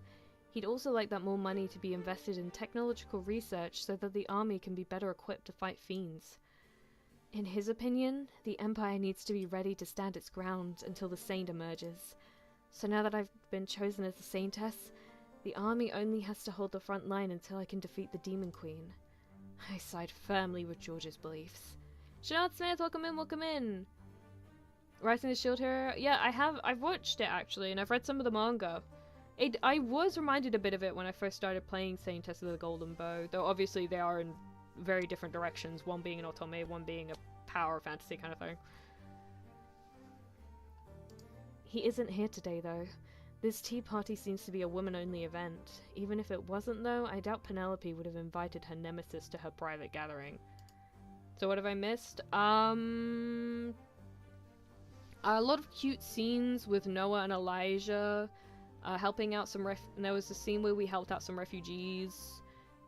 He'd also like that more money to be invested in technological research so that the army can be better equipped to fight fiends. In his opinion, the Empire needs to be ready to stand its ground until the Saint emerges. So now that I've been chosen as the Saintess, the army only has to hold the front line until I can defeat the Demon Queen. I side firmly with George's beliefs. Shanad Smith, welcome in, welcome in! Rising the Shield Hero? Yeah, I've watched it actually, and I've read some of the manga. I was reminded a bit of it when I first started playing Saintess of the Golden Bow, though obviously they are in very different directions, one being an Otome, one being a power fantasy kind of thing. He isn't here today though. This tea party seems to be a woman-only event. Even if it wasn't though, I doubt Penelope would have invited her nemesis to her private gathering. So what have I missed? A lot of cute scenes with Noah and Elijah, helping out some there was a scene where we helped out some refugees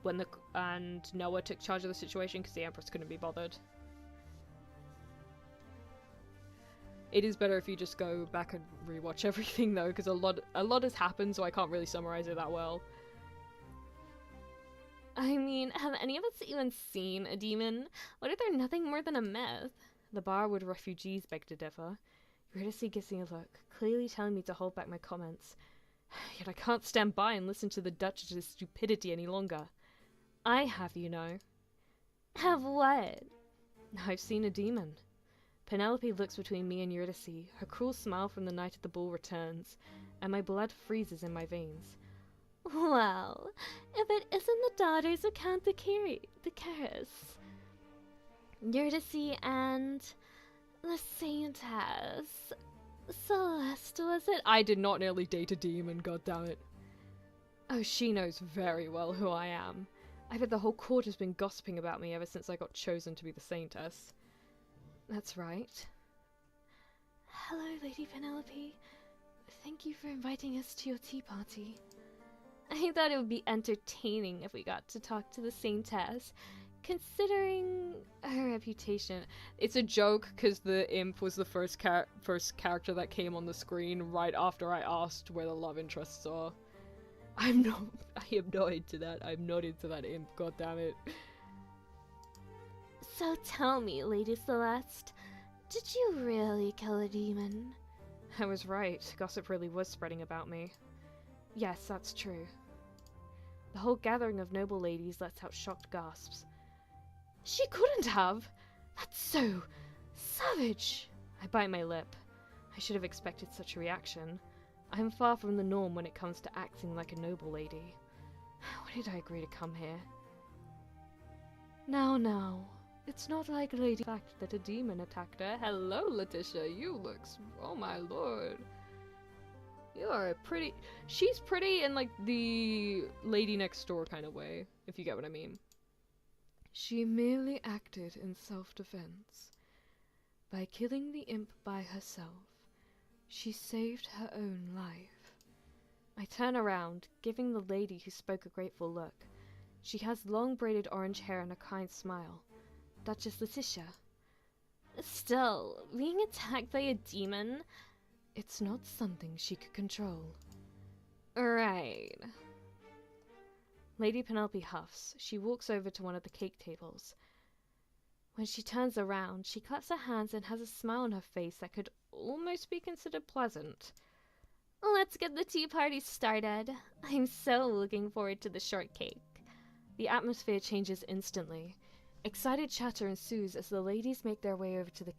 when and Noah took charge of the situation because the Empress couldn't be bothered. It is better if you just go back and rewatch everything though, because a lot has happened, so I can't really summarize it that well. I mean, have any of us even seen a demon? What if they're nothing more than a myth? The bar with refugees beg to differ. Eurydice gives me a look, clearly telling me to hold back my comments. Yet I can't stand by and listen to the Duchess's stupidity any longer. I have, you know. Have what? I've seen a demon. Penelope looks between me and Eurydice. Her cruel smile from the night at the ball returns, and my blood freezes in my veins. Well, if it isn't the daughters of Count Duchess, Eurydice and the Saintess. Celeste, was it? I did not nearly date a demon, goddammit. Oh, she knows very well who I am. I bet the whole court has been gossiping about me ever since I got chosen to be the Saintess. That's right. Hello, Lady Penelope. Thank you for inviting us to your tea party. I thought it would be entertaining if we got to talk to the Saintess, considering her reputation. It's a joke because the imp was the first character that came on the screen right after I asked where the love interests are. I am not into that. I'm not into that imp, goddammit. So tell me, Lady Celeste, did you really kill a demon? I was right. Gossip really was spreading about me. Yes, that's true. The whole gathering of noble ladies lets out shocked gasps. She couldn't have! That's so savage! I bite my lip. I should have expected such a reaction. I am far from the norm when it comes to acting like a noble lady. Why did I agree to come here? Now. It's not like Lady fact that a demon attacked her. Hello, Letitia. You look... Oh my lord. You are a pretty... She's pretty in like the lady next door kind of way, if you get what I mean. She merely acted in self-defense. By killing the imp by herself, she saved her own life. I turn around, giving the lady who spoke a grateful look. She has long braided orange hair and a kind smile. Duchess Letitia. Still, being attacked by a demon? It's not something she could control. Right. Lady Penelope huffs. She walks over to one of the cake tables. When she turns around, she claps her hands and has a smile on her face that could almost be considered pleasant. Let's get the tea party started. I'm so looking forward to the shortcake. The atmosphere changes instantly. Excited chatter ensues as the ladies make their way over to the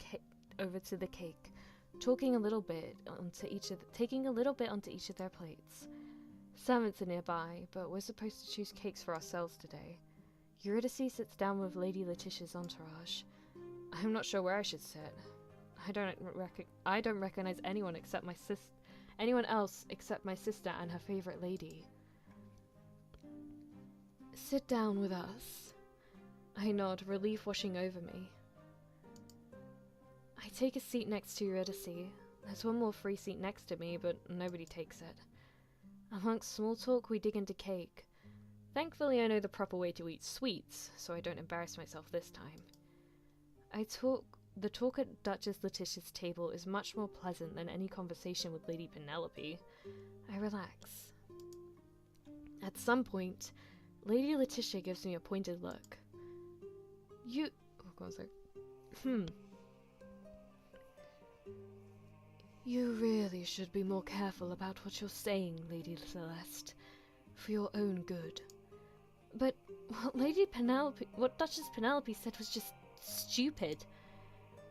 cake, taking a little bit onto each of their plates. Servants are nearby, but we're supposed to choose cakes for ourselves today. Eurydice sits down with Lady Letitia's entourage. I'm not sure where I should sit. I don't recognize anyone else except my sister and her favorite lady. Sit down with us. I nod, relief washing over me. I take a seat next to Eurydice. There's one more free seat next to me, but nobody takes it. Amongst small talk, we dig into cake. Thankfully, I know the proper way to eat sweets, so I don't embarrass myself this time. The talk at Duchess Letitia's table is much more pleasant than any conversation with Lady Penelope. I relax. At some point, Lady Letitia gives me a pointed look. Oh, go on, sorry. You really should be more careful about what you're saying, Lady Celeste, for your own good. But what Duchess Penelope said was just stupid.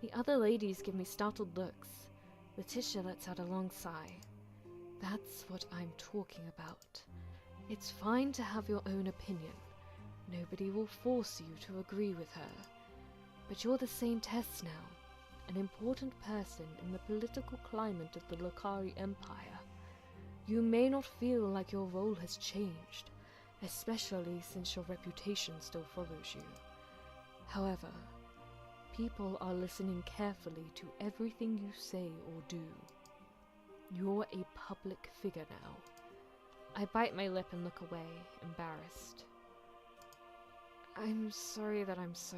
The other ladies give me startled looks. Letitia lets out a long sigh. That's what I'm talking about. It's fine to have your own opinion. Nobody will force you to agree with her. But you're the Saintess now, an important person in the political climate of the Lokari Empire. You may not feel like your role has changed, especially since your reputation still follows you. However, people are listening carefully to everything you say or do. You're a public figure now. I bite my lip and look away, embarrassed. I'm sorry that I'm so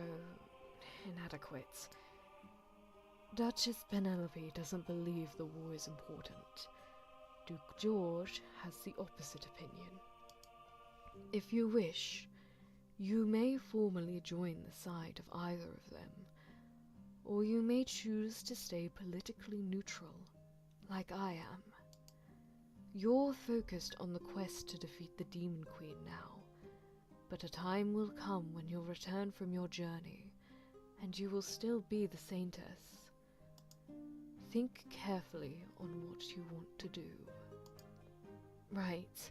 inadequate. Duchess Penelope doesn't believe the war is important. Duke George has the opposite opinion. If you wish, you may formally join the side of either of them, or you may choose to stay politically neutral, like I am. You're focused on the quest to defeat the Demon Queen now, but a time will come when you'll return from your journey, and you will still be the Saintess. Think carefully on what you want to do. Right.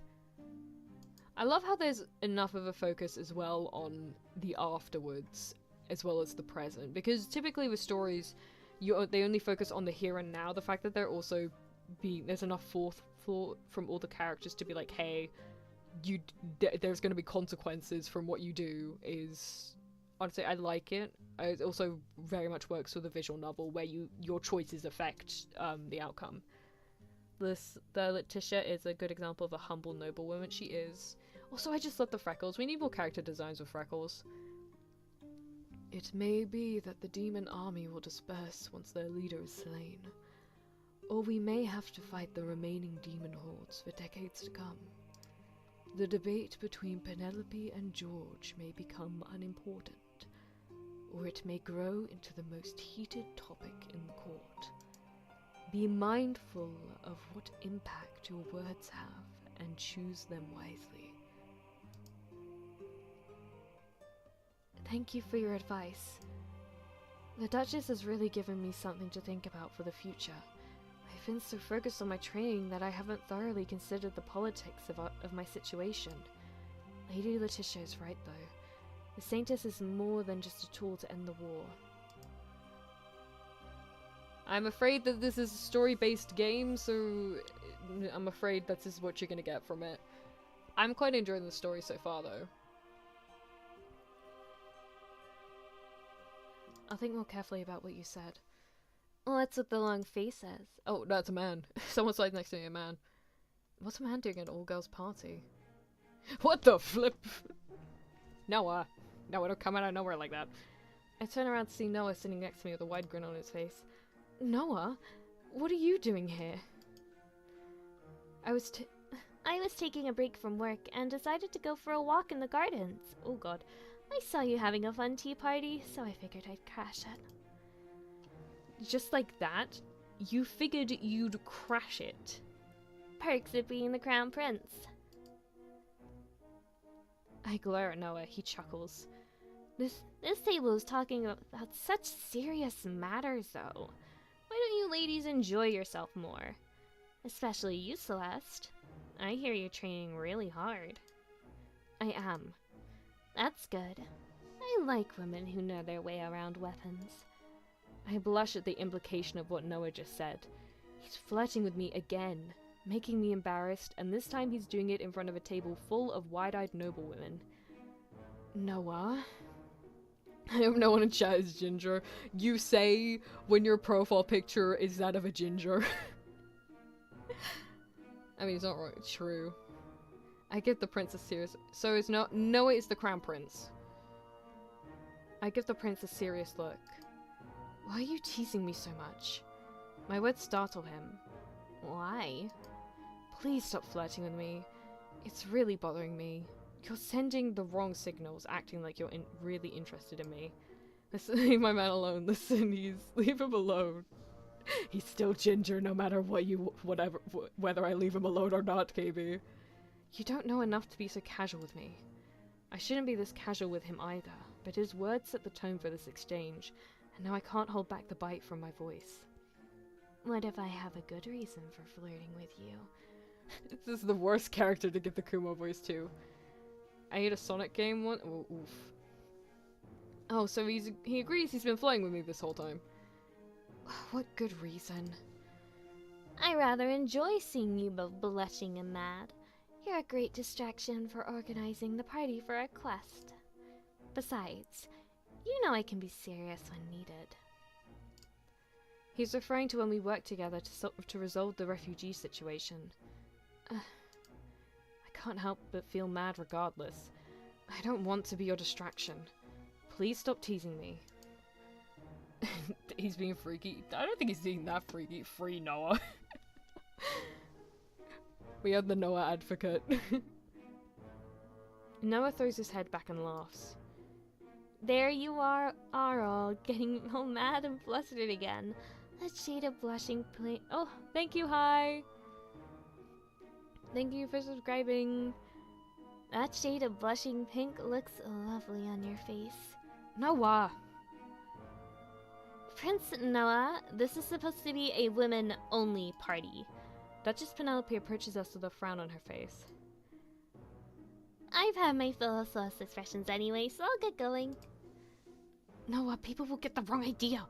I love how there's enough of a focus as well on the afterwards, as well as the present, because typically with stories, they only focus on the here and now. The fact that there's enough forethought from all the characters to be like, hey, there's going to be consequences from what you do is, honestly, I like it. It also very much works with a visual novel where your choices affect the outcome. The Letitia is a good example of a humble noblewoman. She is. Also, I just love the freckles. We need more character designs with freckles. It may be that the demon army will disperse once their leader is slain, or we may have to fight the remaining demon hordes for decades to come. The debate between Penelope and George may become unimportant, or it may grow into the most heated topic in the court. Be mindful of what impact your words have and choose them wisely. Thank you for your advice. The Duchess has really given me something to think about for the future. I've been so focused on my training that I haven't thoroughly considered the politics of my situation. Lady Letitia is right, though. The Saintess is more than just a tool to end the war. I'm afraid that this is a story-based game, so I'm afraid this is what you're gonna get from it. I'm quite enjoying the story so far, though. I'll think more carefully about what you said. Well, that's what the long face says. Oh, that's a man. Someone's like next to me, a man. What's a man doing at an all-girls party? What the flip? Noah. No, don't come out of nowhere like that. I turn around to see Noah sitting next to me with a wide grin on his face. Noah? What are you doing here? I was taking a break from work and decided to go for a walk in the gardens. Oh god. I saw you having a fun tea party, so I figured I'd crash it. Just like that? You figured you'd crash it? Perks of being the crown prince. I glare at Noah. He chuckles. This table is talking about such serious matters, though. Why don't you ladies enjoy yourself more? Especially you, Celeste. I hear you're training really hard. I am. That's good. I like women who know their way around weapons. I blush at the implication of what Noah just said. He's flirting with me again, making me embarrassed, and this time he's doing it in front of a table full of wide-eyed noblewomen. Noah? I hope no one in chat is ginger. You say when your profile picture is that of a ginger. I mean, it's not really true. I give the prince a serious... So it's not... Noah is the crown prince. I give the prince a serious look. Why are you teasing me so much? My words startle him. Why? Please stop flirting with me. It's really bothering me. You're sending the wrong signals, acting like you're really interested in me. Listen, leave my man alone. Listen, leave him alone. He's still ginger no matter whether I leave him alone or not, KB. You don't know enough to be so casual with me. I shouldn't be this casual with him either, but his words set the tone for this exchange, and now I can't hold back the bite from my voice. What if I have a good reason for flirting with you? This is the worst character to give the Kumo voice to. I ate a Sonic game once. Oh, oof. Oh, so he agrees he's been flirting with me this whole time. What good reason? I rather enjoy seeing you both blushing and mad. You're a great distraction for organizing the party for our quest. Besides, you know I can be serious when needed. He's referring to when we worked together to resolve the refugee situation. I can't help but feel mad regardless. I don't want to be your distraction. Please stop teasing me. He's being freaky. I don't think he's being that freaky. Free Noah. We have the Noah advocate. Noah throws his head back and laughs. There you are all getting all mad and flustered again. A shade of blushing plain. Oh, thank you, hi. Thank you for subscribing. That shade of blushing pink looks lovely on your face. Noah. Prince Noah, this is supposed to be a women-only party. Duchess Penelope approaches us with a frown on her face. I've had my fill of sauce expressions anyway, so I'll get going. Noah, people will get the wrong idea.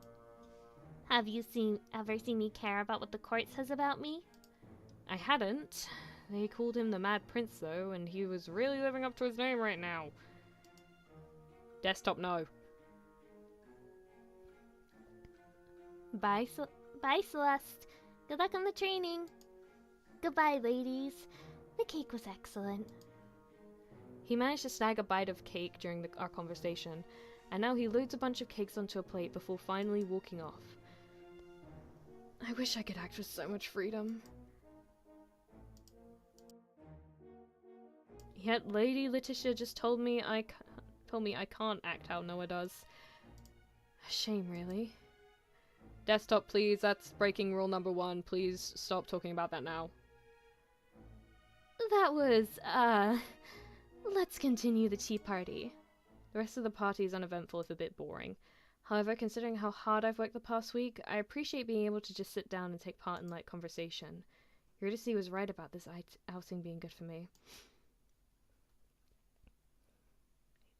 Have you ever seen me care about what the court says about me? I hadn't. They called him the Mad Prince, though, and he was really living up to his name right now. Desktop, no. Bye, Celeste. Good luck on the training. Goodbye, ladies. The cake was excellent. He managed to snag a bite of cake during our conversation, and now he loads a bunch of cakes onto a plate before finally walking off. I wish I could act with so much freedom. Yet Lady Letitia just told me I can't act how Noah does. A shame, really. Desktop, please. That's breaking rule number 1. Please stop talking about that now. That was, let's continue the tea party. The rest of the party is uneventful if a bit boring. However, considering how hard I've worked the past week, I appreciate being able to just sit down and take part in light conversation. Eurydice was right about this outing being good for me.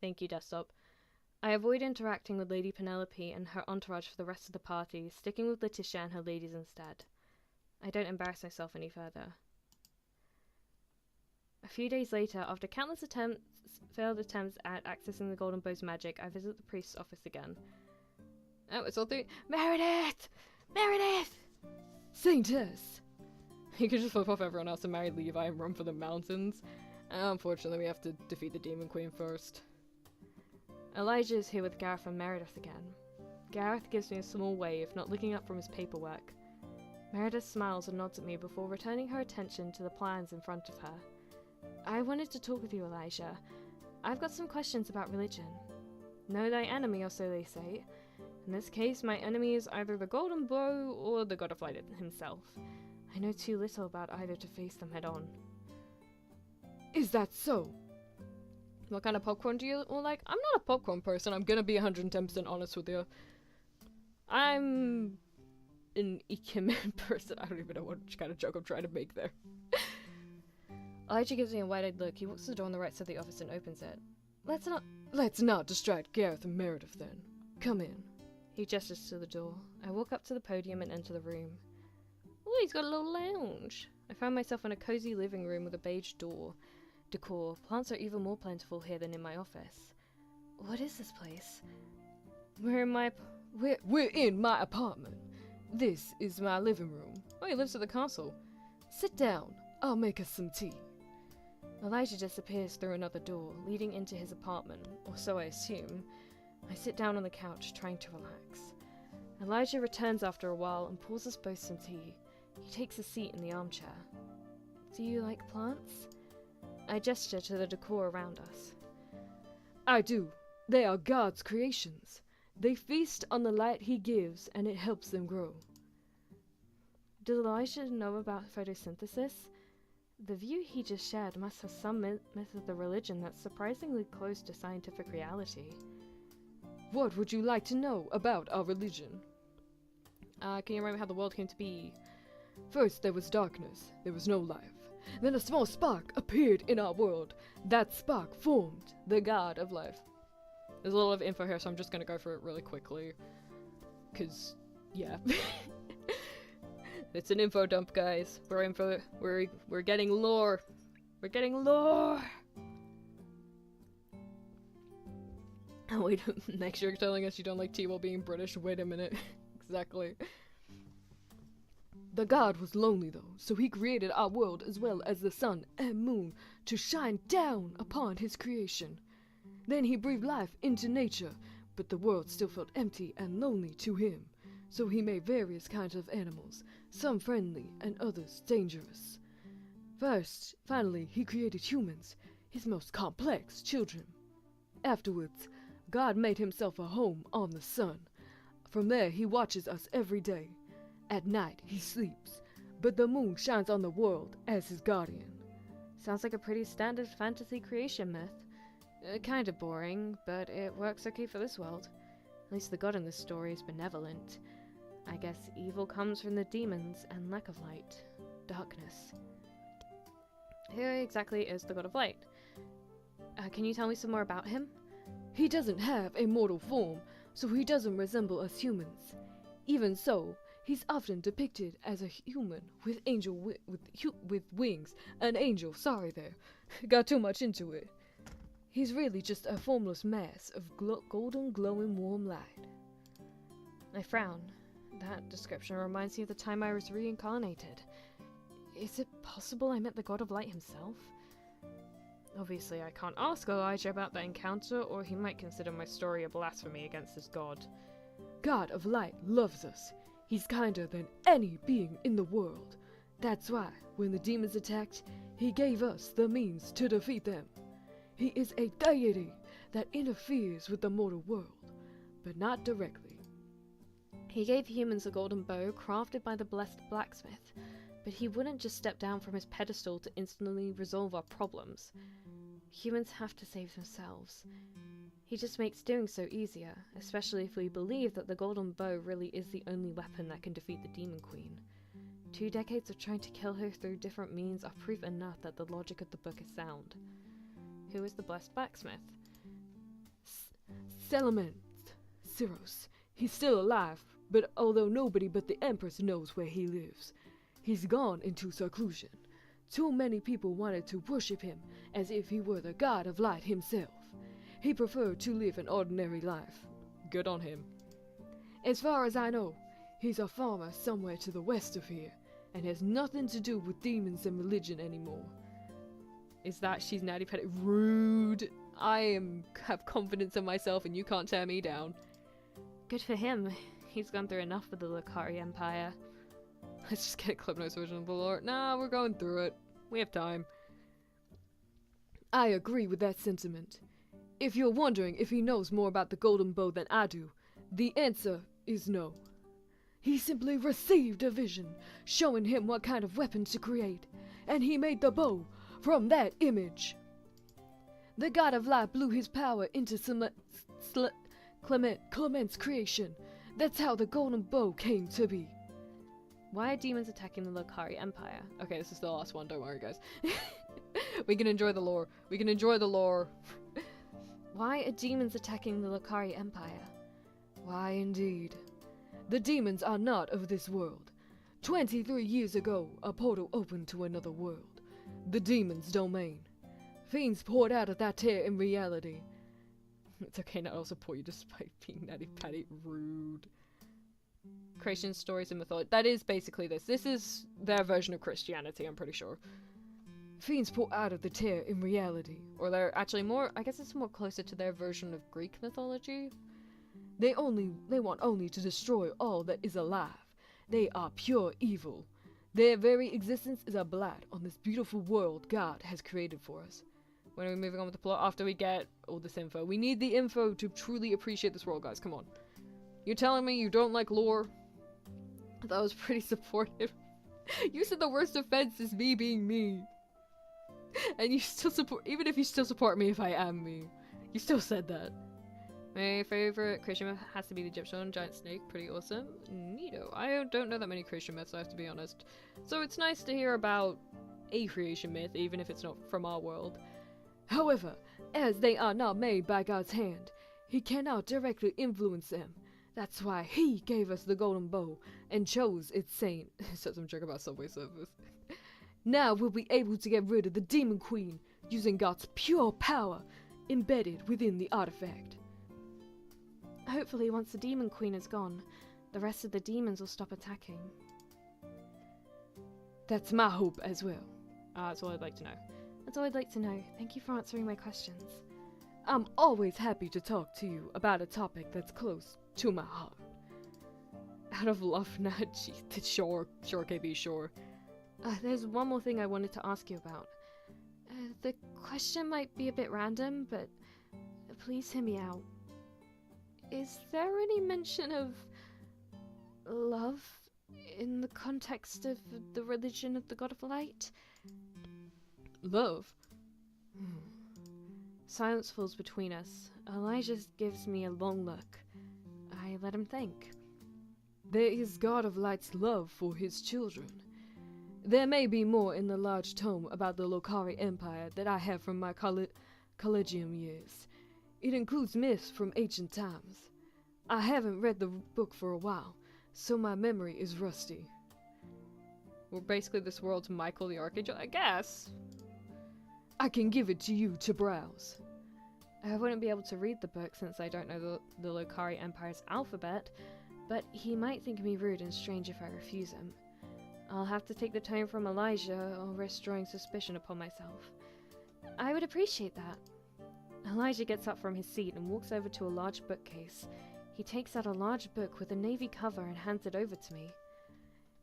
Thank you, Desktop. I avoid interacting with Lady Penelope and her entourage for the rest of the party, sticking with Letitia and her ladies instead. I don't embarrass myself any further. A few days later, after countless failed attempts at accessing the Golden Bow's magic, I visit the priest's office again. Oh, it's all three. Meredith! Meredith! Saintess! You could just flip off everyone else and marry Levi and run for the mountains. Unfortunately, we have to defeat the Demon Queen first. Elijah is here with Gareth and Meredith again. Gareth gives me a small wave, not looking up from his paperwork. Meredith smiles and nods at me before returning her attention to the plans in front of her. I wanted to talk with you, Elijah. I've got some questions about religion. Know thy enemy, or so they say. In this case, my enemy is either the Golden Bow or the God of Light himself. I know too little about either to face them head on. Is that so? What kind of popcorn do you all like? I'm not a popcorn person, I'm gonna be 110% honest with you. I'm an Ikemen person. I don't even know what kind of joke I'm trying to make there. Elijah gives me a wide-eyed look. He walks to the door on the right side of the office and opens it. Let's not distract Gareth and Meredith then. Come in. He gestures to the door. I walk up to the podium and enter the room. Oh, he's got a little lounge. I find myself in a cozy living room with a beige decor. Plants are even more plentiful here than in my office. What is this place? We're in my apartment. This is my living room. Oh, he lives at the castle. Sit down. I'll make us some tea. Elijah disappears through another door, leading into his apartment, or so I assume. I sit down on the couch, trying to relax. Elijah returns after a while and pours us both some tea. He takes a seat in the armchair. Do you like plants? I gesture to the decor around us. I do. They are God's creations. They feast on the light he gives, and it helps them grow. Does Elijah know about photosynthesis? The view he just shared must have some myth of the religion that's surprisingly close to scientific reality. What would you like to know about our religion? Can you remember how the world came to be? First there was darkness. There was no life. Then a small spark appeared in our world. That spark formed the god of life. There's a lot of info here, so I'm just gonna go through it really quickly. Cause, yeah. It's an info dump, guys. We're getting lore. We're getting lore! Oh wait, next you're telling us you don't like tea while being British? Wait a minute. Exactly. The god was lonely though, so he created our world as well as the sun and moon to shine down upon his creation. Then he breathed life into nature, but the world still felt empty and lonely to him, so he made various kinds of animals, some friendly and others dangerous. Finally, he created humans, his most complex children. Afterwards, God made himself a home on the sun. From there, he watches us every day. At night, he sleeps, but the moon shines on the world as his guardian. Sounds like a pretty standard fantasy creation myth. Kinda boring, but it works okay for this world. At least the god in this story is benevolent. I guess evil comes from the demons and lack of light. Darkness. Who exactly is the god of light? Can you tell me some more about him? He doesn't have a mortal form, so he doesn't resemble us humans. Even so, he's often depicted as a human with with wings. An angel, sorry there. Got too much into it. He's really just a formless mass of golden glowing warm light. I frown. That description reminds me of the time I was reincarnated. Is it possible I met the god of light himself? Obviously, I can't ask Elijah about that encounter, or he might consider my story a blasphemy against his god. God of light loves us. He's kinder than any being in the world. That's why, when the demons attacked, he gave us the means to defeat them. He is a deity that interferes with the mortal world, but not directly. He gave humans a golden bow crafted by the blessed blacksmith, but he wouldn't just step down from his pedestal to instantly resolve our problems. Humans have to save themselves. He just makes doing so easier, especially if we believe that the golden bow really is the only weapon that can defeat the Demon Queen. 2 decades of trying to kill her through different means are proof enough that the logic of the book is sound. Who is the blessed blacksmith? Selamant Syros. He's still alive, but although nobody but the Empress knows where he lives. He's gone into seclusion. Too many people wanted to worship him as if he were the god of light himself. He preferred to live an ordinary life. Good on him. As far as I know, he's a farmer somewhere to the west of here, and has nothing to do with demons and religion anymore. Is that she's Natty Petty? Rude. Have confidence in myself and you can't tear me down. Good for him. He's gone through enough with the Lucari Empire. Let's just get a Clip Notes version of the lore. Nah, we're going through it. We have time. I agree with that sentiment. If you're wondering if he knows more about the golden bow than I do, the answer is no. He simply received a vision, showing him what kind of weapon to create, and he made the bow from that image. The god of light blew his power into Clement's creation. That's how the golden bow came to be. Why are demons attacking the Lucari Empire? Okay, this is the last one, don't worry guys. We can enjoy the lore. We can enjoy the lore. Why are demons attacking the Lucari Empire? Why indeed. The demons are not of this world. 23 years ago, a portal opened to another world. The demon's domain. Fiends poured out of that tear in reality. It's okay not to support you despite being natty patty rude. Creation stories and mythology. That is basically this. This is their version of Christianity, I'm pretty sure. Fiends pour out of the tear in reality. Or they're actually more, I guess it's more closer to their version of Greek mythology. They want only to destroy all that is alive. They are pure evil. Their very existence is a blight on this beautiful world God has created for us. When are we moving on with the plot? After we get all this info. We need the info to truly appreciate this world, guys. Come on. You're telling me you don't like lore? That was pretty supportive. You said the worst offense is me being me. And you still support, even if you still support me if I am me. You still said that. My favorite creation myth has to be the Egyptian giant snake. Pretty awesome. Neato. I don't know that many creation myths, I have to be honest. So it's nice to hear about a creation myth, even if it's not from our world. However, as they are not made by God's hand, he cannot directly influence them. That's why he gave us the golden bow and chose its saint. Said some joke about Subway service. Now we'll be able to get rid of the Demon Queen using God's pure power embedded within the artifact. Hopefully once the Demon Queen is gone, the rest of the demons will stop attacking. That's my hope as well. That's all I'd like to know. That's all I'd like to know. Thank you for answering my questions. I'm always happy to talk to you about a topic that's close to my heart. Out of love, nah, sure, KB, sure. There's one more thing I wanted to ask you about. The question might be a bit random, but please hear me out. Is there any mention of love in the context of the religion of the God of Light? Love? Silence falls between us. Elijah gives me a long look. I let him think. There is God of Light's love for his children. There may be more in the large tome about the Lokari Empire that I have from my collegium years. It includes myths from ancient times. I haven't read the book for a while, so my memory is rusty. We're basically this world's Michael the Archangel, I guess. I can give it to you to browse. I wouldn't be able to read the book since I don't know the Lokari Empire's alphabet, but he might think me rude and strange if I refuse him. I'll have to take the tome from Elijah or risk drawing suspicion upon myself. I would appreciate that. Elijah gets up from his seat and walks over to a large bookcase. He takes out a large book with a navy cover and hands it over to me.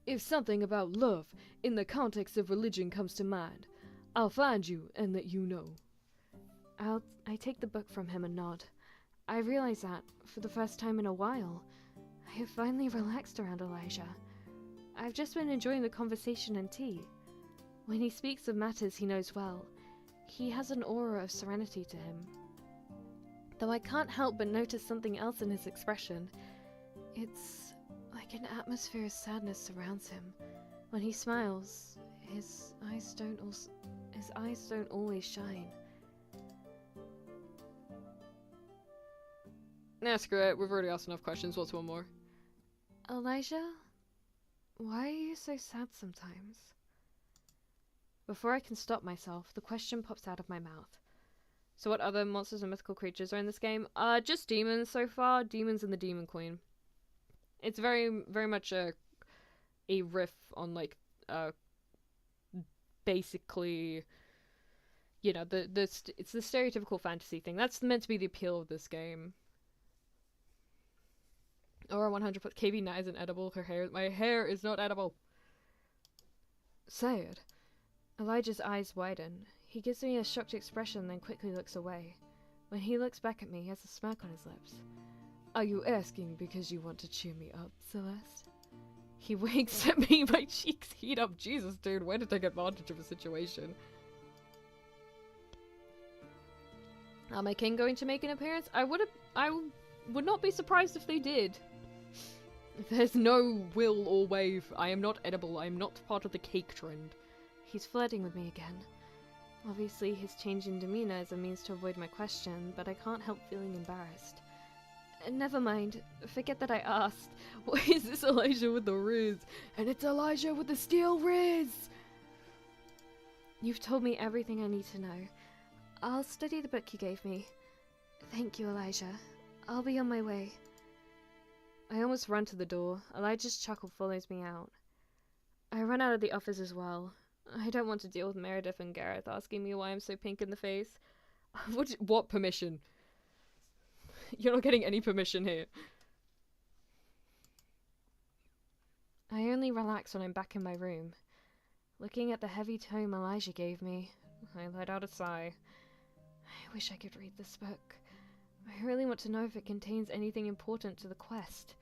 If something about love in the context of religion comes to mind, I'll find you and let you know. I take the book from him and nod. I realize that, for the first time in a while, I have finally relaxed around Elijah. I've just been enjoying the conversation and tea. When he speaks of matters he knows well, he has an aura of serenity to him. Though I can't help but notice something else in his expression. It's like an atmosphere of sadness surrounds him. When he smiles, his eyes don't always shine. Nah, screw it. We've already asked enough questions. What's one more? Elijah, why are you so sad sometimes? Before I can stop myself, the question pops out of my mouth. So what other monsters and mythical creatures are in this game? Just demons so far. Demons and the Demon Queen. It's very, very much a riff on, like, basically, you know, it's the stereotypical fantasy thing. That's meant to be the appeal of this game. Or 100 KB Nat isn't edible. My hair is not edible. Sad. Elijah's eyes widen. He gives me a shocked expression, then quickly looks away. When he looks back at me, he has a smirk on his lips. Are you asking because you want to cheer me up, Celeste? He winks at me, my cheeks heat up. Jesus, dude, way to take advantage of a situation. Are my king going to make an appearance? I would not be surprised if they did. There's no will or wave. I am not edible. I am not part of the cake trend. He's flirting with me again. Obviously, his change in demeanor is a means to avoid my question, but I can't help feeling embarrassed. Never mind. Forget that I asked. Why is this Elijah with the riz? And it's Elijah with the steel riz! You've told me everything I need to know. I'll study the book you gave me. Thank you, Elijah. I'll be on my way. I almost run to the door. Elijah's chuckle follows me out. I run out of the office as well. I don't want to deal with Meredith and Gareth asking me why I'm so pink in the face. What permission? You're not getting any permission here. I only relax when I'm back in my room. Looking at the heavy tome Elijah gave me, I let out a sigh. I wish I could read this book. I really want to know if it contains anything important to the quest.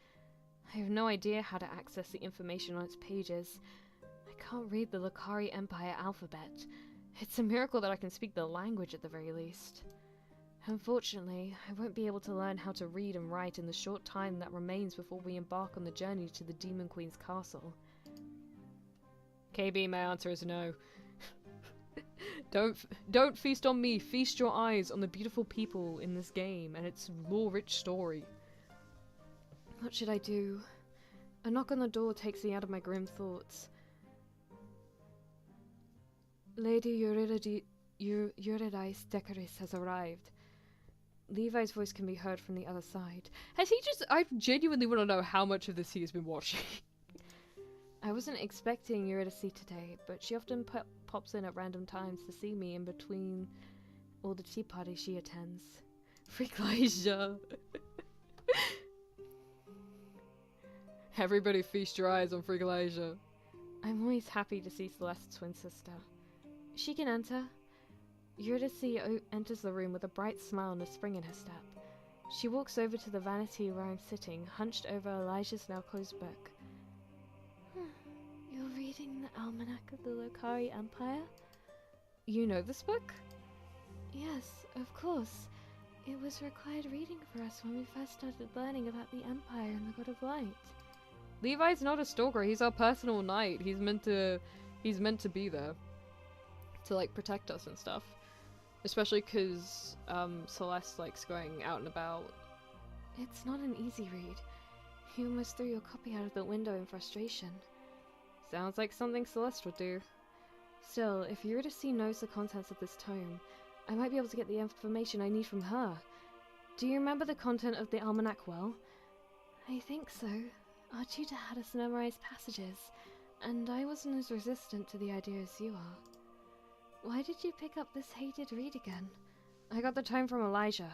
I have no idea how to access the information on its pages. I can't read the Lucari Empire alphabet. It's a miracle that I can speak the language at the very least. Unfortunately, I won't be able to learn how to read and write in the short time that remains before we embark on the journey to the Demon Queen's castle. KB, my answer is no. Don't feast on me. Feast your eyes on the beautiful people in this game and its lore-rich story. What should I do? A knock on the door takes me out of my grim thoughts. Lady Eurydice Decaris has arrived. Levi's voice can be heard from the other side. Has he just... I genuinely want to know how much of this he has been watching. I wasn't expecting Eurydice today, but she often pops in at random times to see me in between all the tea parties she attends. Freakleisure. Everybody feast your eyes on Freakleisure. I'm always happy to see Celeste's twin sister. She can enter. Eurydice enters the room with a bright smile and a spring in her step. She walks over to the vanity where I'm sitting, hunched over Elijah's now closed book. You're reading the Almanac of the Lucari Empire? You know this book? Yes, of course. It was required reading for us when we first started learning about the Empire and the God of Light. Levi's not a stalker, he's our personal knight. He's meant to be there to like protect us and stuff. Especially because Celeste likes going out and about. It's not an easy read. You almost threw your copy out of the window in frustration. Sounds like something Celeste would do. Still, if Eurydice knows the contents of this tome, I might be able to get the information I need from her. Do you remember the content of the almanac well? I think so. Our tutor had us memorize passages, and I wasn't as resistant to the idea as you are. Why did you pick up this hated read again? I got the tome from Elijah.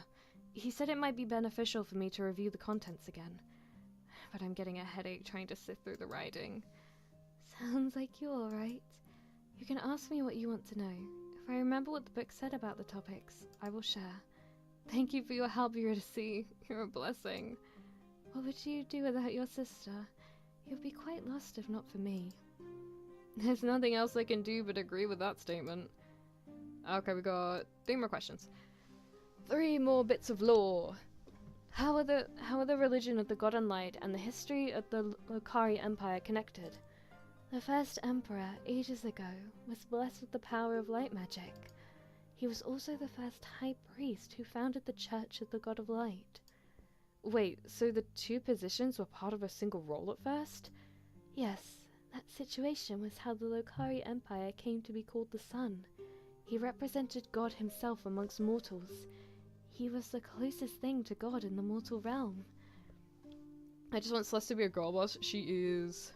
He said it might be beneficial for me to review the contents again. But I'm getting a headache trying to sift through the writing. Sounds like you're alright. You can ask me what you want to know. If I remember what the book said about the topics, I will share. Thank you for your help, Eurydice. You're a blessing. What would you do without your sister? You'd be quite lost if not for me. There's nothing else I can do but agree with that statement. Okay, we got 3 more questions. 3 more bits of lore. How are the religion of the God and Light and the history of the Lucari Empire connected? The first emperor, ages ago, was blessed with the power of light magic. He was also the first high priest who founded the Church of the God of Light. Wait, so the 2 positions were part of a single role at first? Yes, that situation was how the Lucari Empire came to be called the Sun. He represented God himself amongst mortals. He was the closest thing to God in the mortal realm. I just want Celeste to be a girl boss. She is...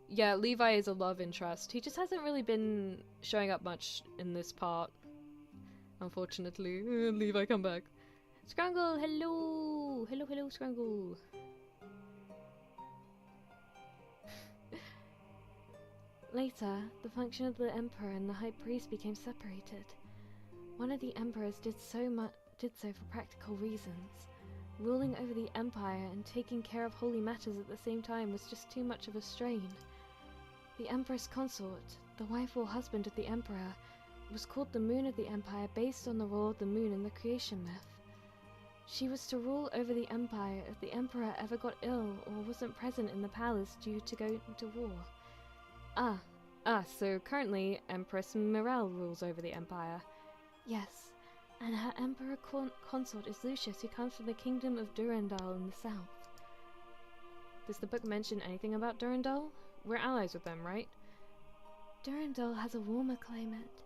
Yeah, Levi is a love interest. He just hasn't really been showing up much in this part. Unfortunately. Levi, come back. Scrangle, hello! Hello, hello, Scrangle. Later, the function of the Emperor and the High Priest became separated. One of the Emperors did so for practical reasons. Ruling over the Empire and taking care of holy matters at the same time was just too much of a strain. The Empress Consort, the wife or husband of the Emperor, was called the Moon of the Empire based on the role of the moon in the creation myth. She was to rule over the Empire if the Emperor ever got ill or wasn't present in the palace due to go to war. So currently Empress Mirelle rules over the Empire. Yes, and her Emperor Consort is Lucius, who comes from the kingdom of Durandal in the south. Does the book mention anything about Durandal? We're allies with them, right? Durandal has a warmer climate,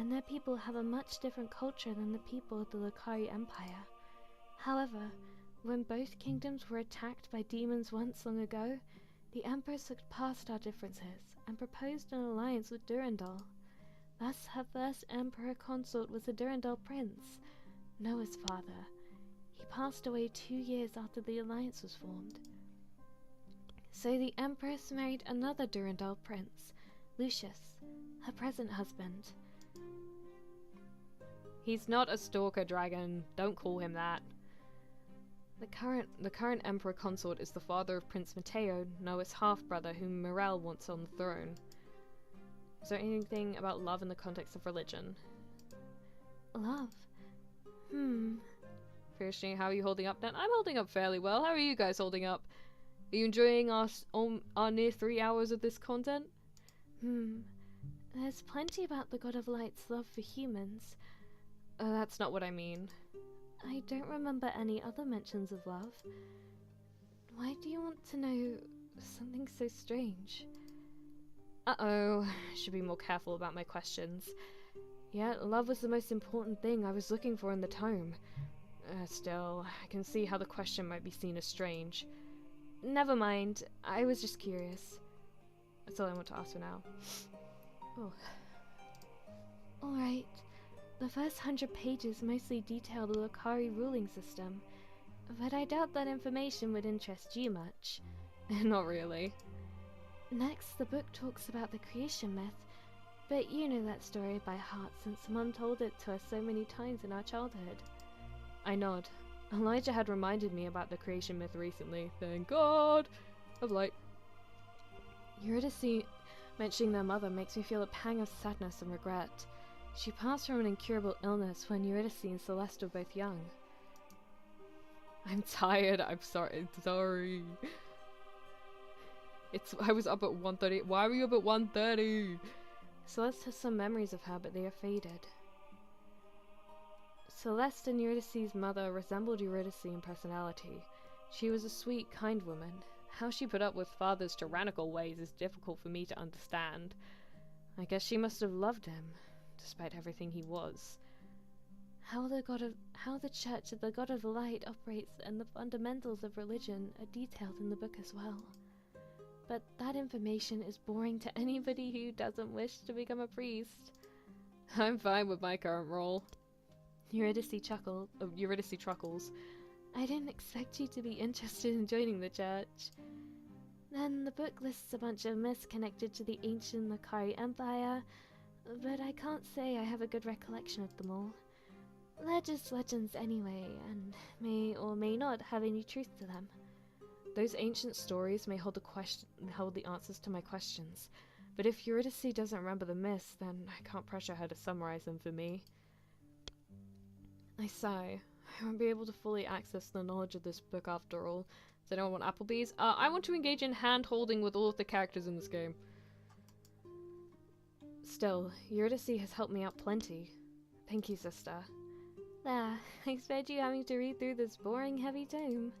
and their people have a much different culture than the people of the Lucari Empire. However, when both kingdoms were attacked by demons once long ago, the Empress looked past our differences and proposed an alliance with Durandal. Thus, her first Emperor consort was a Durandal prince, Noah's father. He passed away 2 years after the alliance was formed. So the Empress married another Durandal prince, Lucius, her present husband. He's not a stalker dragon. Don't call him that. The current Emperor consort is the father of Prince Matteo, Noah's half-brother, whom Morel wants on the throne. Is there anything about love in the context of religion? Love? Fiercely, how are you holding up then? I'm holding up fairly well. How are you guys holding up? Are you enjoying our near 3 hours of this content? There's plenty about the God of Light's love for humans. That's not what I mean. I don't remember any other mentions of love. Why do you want to know something so strange? Uh-oh. Should be more careful about my questions. Yeah, love was the most important thing I was looking for in the tome. Still, I can see how the question might be seen as strange. Never mind, I was just curious. That's all I want to ask for now. Oh. Alright. The first 100 pages mostly detail the Lucari ruling system, but I doubt that information would interest you much. Not really. Next, the book talks about the creation myth, but you know that story by heart since Mum told it to us so many times in our childhood. I nod. Elijah had reminded me about the creation myth recently. Thank God! Of light. Eurydice mentioning their mother makes me feel a pang of sadness and regret. She passed from an incurable illness when Eurydice and Celeste were both young. I'm tired. I'm sorry. I was up at 1:30. Why were you up at 1:30? Celeste has some memories of her, but they are faded. Celeste and Eurydice's mother resembled Eurydice in personality. She was a sweet, kind woman. How she put up with father's tyrannical ways is difficult for me to understand. I guess she must have loved him, despite everything he was. How the Church of the God of Light operates and the fundamentals of religion are detailed in the book as well. But that information is boring to anybody who doesn't wish to become a priest. I'm fine with my current role. Eurydice chuckles. I didn't expect you to be interested in joining the church. Then the book lists a bunch of myths connected to the ancient Lucari Empire, but I can't say I have a good recollection of them all. They're just legends anyway, and may or may not have any truth to them. Those ancient stories may hold the answers to my questions, but if Eurydice doesn't remember the myths, then I can't pressure her to summarize them for me. I sigh. I won't be able to fully access the knowledge of this book after all. Does anyone want Applebee's? I want to engage in hand-holding with all of the characters in this game. Still, Eurydice has helped me out plenty. Thank you, sister. There, I spared you having to read through this boring, heavy tome.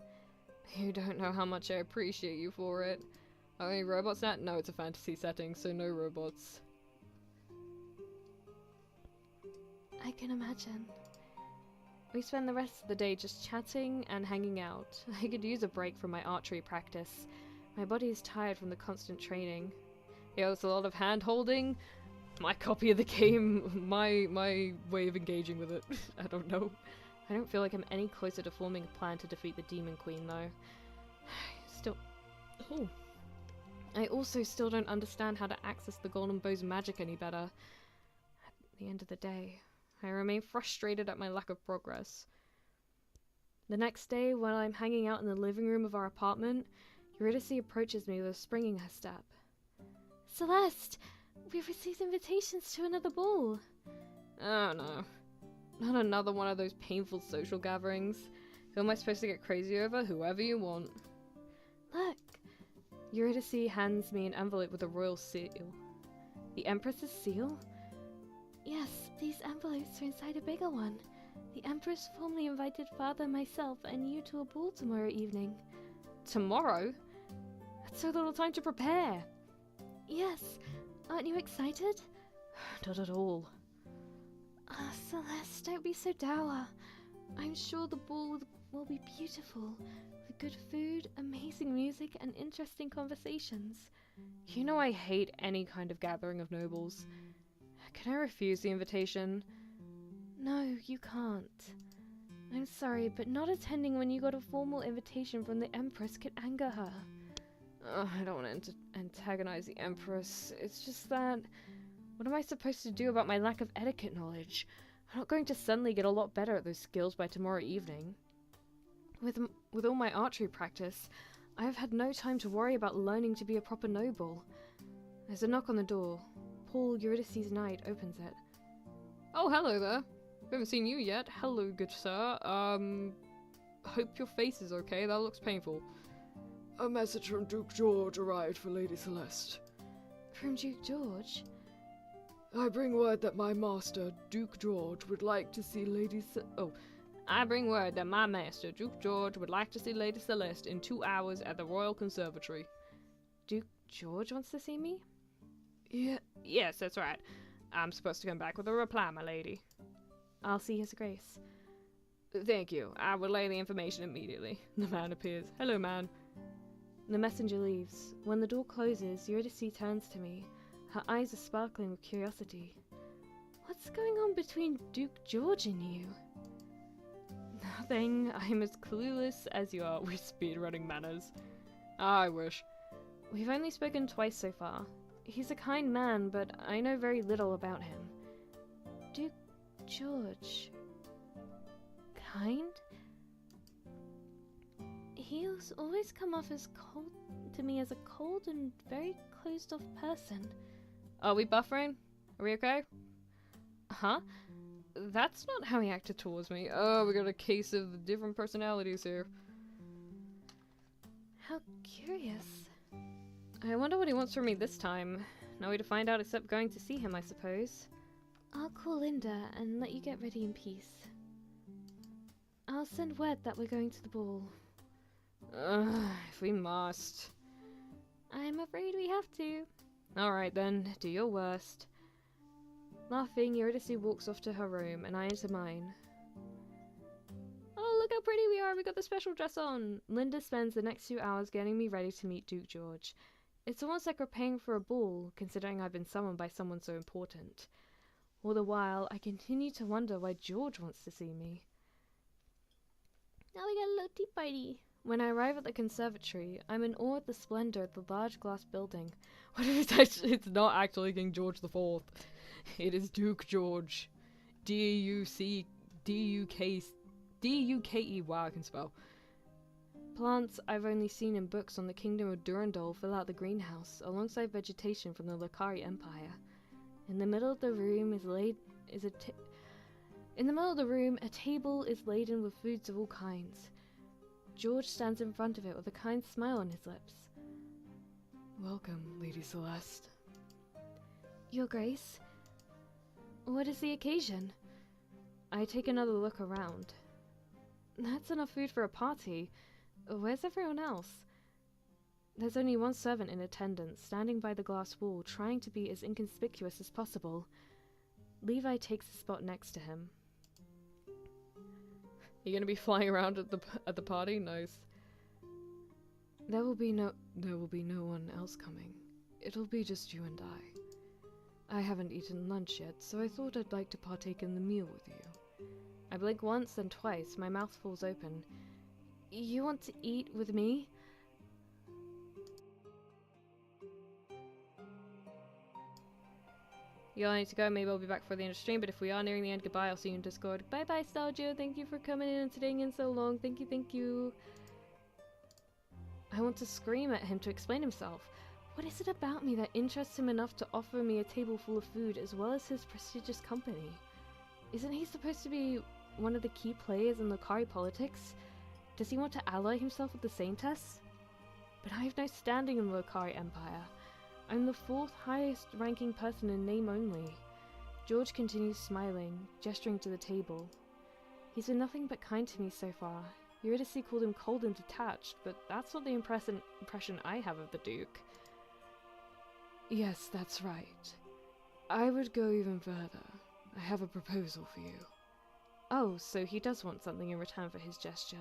You don't know how much I appreciate you for it. Are there any robots now? No, it's a fantasy setting, so no robots. I can imagine. We spend the rest of the day just chatting and hanging out. I could use a break from my archery practice. My body is tired from the constant training. Yeah, there's a lot of hand-holding. My copy of the game, my way of engaging with it. I don't know. I don't feel like I'm any closer to forming a plan to defeat the Demon Queen, though. I also still don't understand how to access the Golden Bow's magic any better. At the end of the day, I remain frustrated at my lack of progress. The next day, while I'm hanging out in the living room of our apartment, Eurydice approaches me with a spring in her step. Celeste! We've received invitations to another ball. Oh no. Not another one of those painful social gatherings. Who am I supposed to get crazy over? Whoever you want. Look. Eurydice hands me an envelope with a royal seal. The Empress's seal? Yes, these envelopes are inside a bigger one. The Empress formally invited Father, myself, and you to a ball tomorrow evening. Tomorrow? That's so little time to prepare. Yes. Aren't you excited? Not at all. Ah, Celeste, don't be so dour. I'm sure the ball will be beautiful, with good food, amazing music, and interesting conversations. You know I hate any kind of gathering of nobles. Can I refuse the invitation? No, you can't. I'm sorry, but not attending when you got a formal invitation from the Empress could anger her. I don't want to antagonize the Empress. It's just that... What am I supposed to do about my lack of etiquette knowledge? I'm not going to suddenly get a lot better at those skills by tomorrow evening. With all my archery practice, I have had no time to worry about learning to be a proper noble. There's a knock on the door. Paul, Eurydice's knight, opens it. Oh, hello there. We haven't seen you yet. Hello, good sir. Hope your face is okay. That looks painful. A message from Duke George arrived for Lady Celeste. From Duke George? I bring word that my master, Duke George, would like to see I bring word that my master, Duke George, would like to see Lady Celeste in 2 hours at the Royal Conservatory. Duke George wants to see me? Yeah. Yes, that's right. I'm supposed to come back with a reply, my lady. I'll see His Grace. Thank you. I will relay the information immediately. The man appears. Hello, man. The messenger leaves. When the door closes, Eurydice turns to me. Her eyes are sparkling with curiosity. What's going on between Duke George and you? Nothing. I'm as clueless as you are with speedrunning manners. I wish. We've only spoken twice so far. He's a kind man, but I know very little about him. Duke George... kind? He's always come off as cold to me as a cold and very closed-off person. Are we buffering? Are we okay? Huh? That's not how he acted towards me. Oh, we got a case of different personalities here. How curious. I wonder what he wants from me this time. No way to find out except going to see him, I suppose. I'll call Linda and let you get ready in peace. I'll send word that we're going to the ball. If we must. I'm afraid we have to. Alright then, do your worst. Laughing, Eurydice walks off to her room, and I enter mine. Oh, look how pretty we are! We got the special dress on! Linda spends the next 2 hours getting me ready to meet Duke George. It's almost like we're paying for a ball, considering I've been summoned by someone so important. All the while, I continue to wonder why George wants to see me. Now we got a little tea party. When I arrive at the conservatory, I'm in awe at the splendor of the large glass building. What if it's not actually King George IV? It is Duke George. D-U-C... D-U-K-E... Wow, I can spell. Plants I've only seen in books on the Kingdom of Durandal fill out the greenhouse, alongside vegetation from the Lakari Empire. In the middle of the room a table is laden with foods of all kinds. George stands in front of it with a kind smile on his lips. Welcome, Lady Celeste. Your Grace? What is the occasion? I take another look around. That's enough food for a party. Where's everyone else? There's only one servant in attendance, standing by the glass wall, trying to be as inconspicuous as possible. Levi takes the spot next to him. You gonna be flying around at the party? Nice. There will be no one else coming. It'll be just you and I. I haven't eaten lunch yet, so I thought I'd like to partake in the meal with you. I blink once, then twice. My mouth falls open. You want to eat with me? You all need to go. Maybe I'll be back for the end of stream, but if we are nearing the end, goodbye. I'll see you in Discord. Bye bye, Stalgio. Thank you for coming in and staying in so long. Thank you, thank you. I want to scream at him to explain himself. What is it about me that interests him enough to offer me a table full of food as well as his prestigious company? Isn't he supposed to be one of the key players in Lakari politics? Does he want to ally himself with the Saintess? But I have no standing in the Lakari Empire. I'm the 4th highest ranking person in name only. George continues smiling, gesturing to the table. He's been nothing but kind to me so far. Eurydice called him cold and detached, but that's not the impression I have of the Duke. Yes, that's right. I would go even further. I have a proposal for you. Oh, so he does want something in return for his gesture.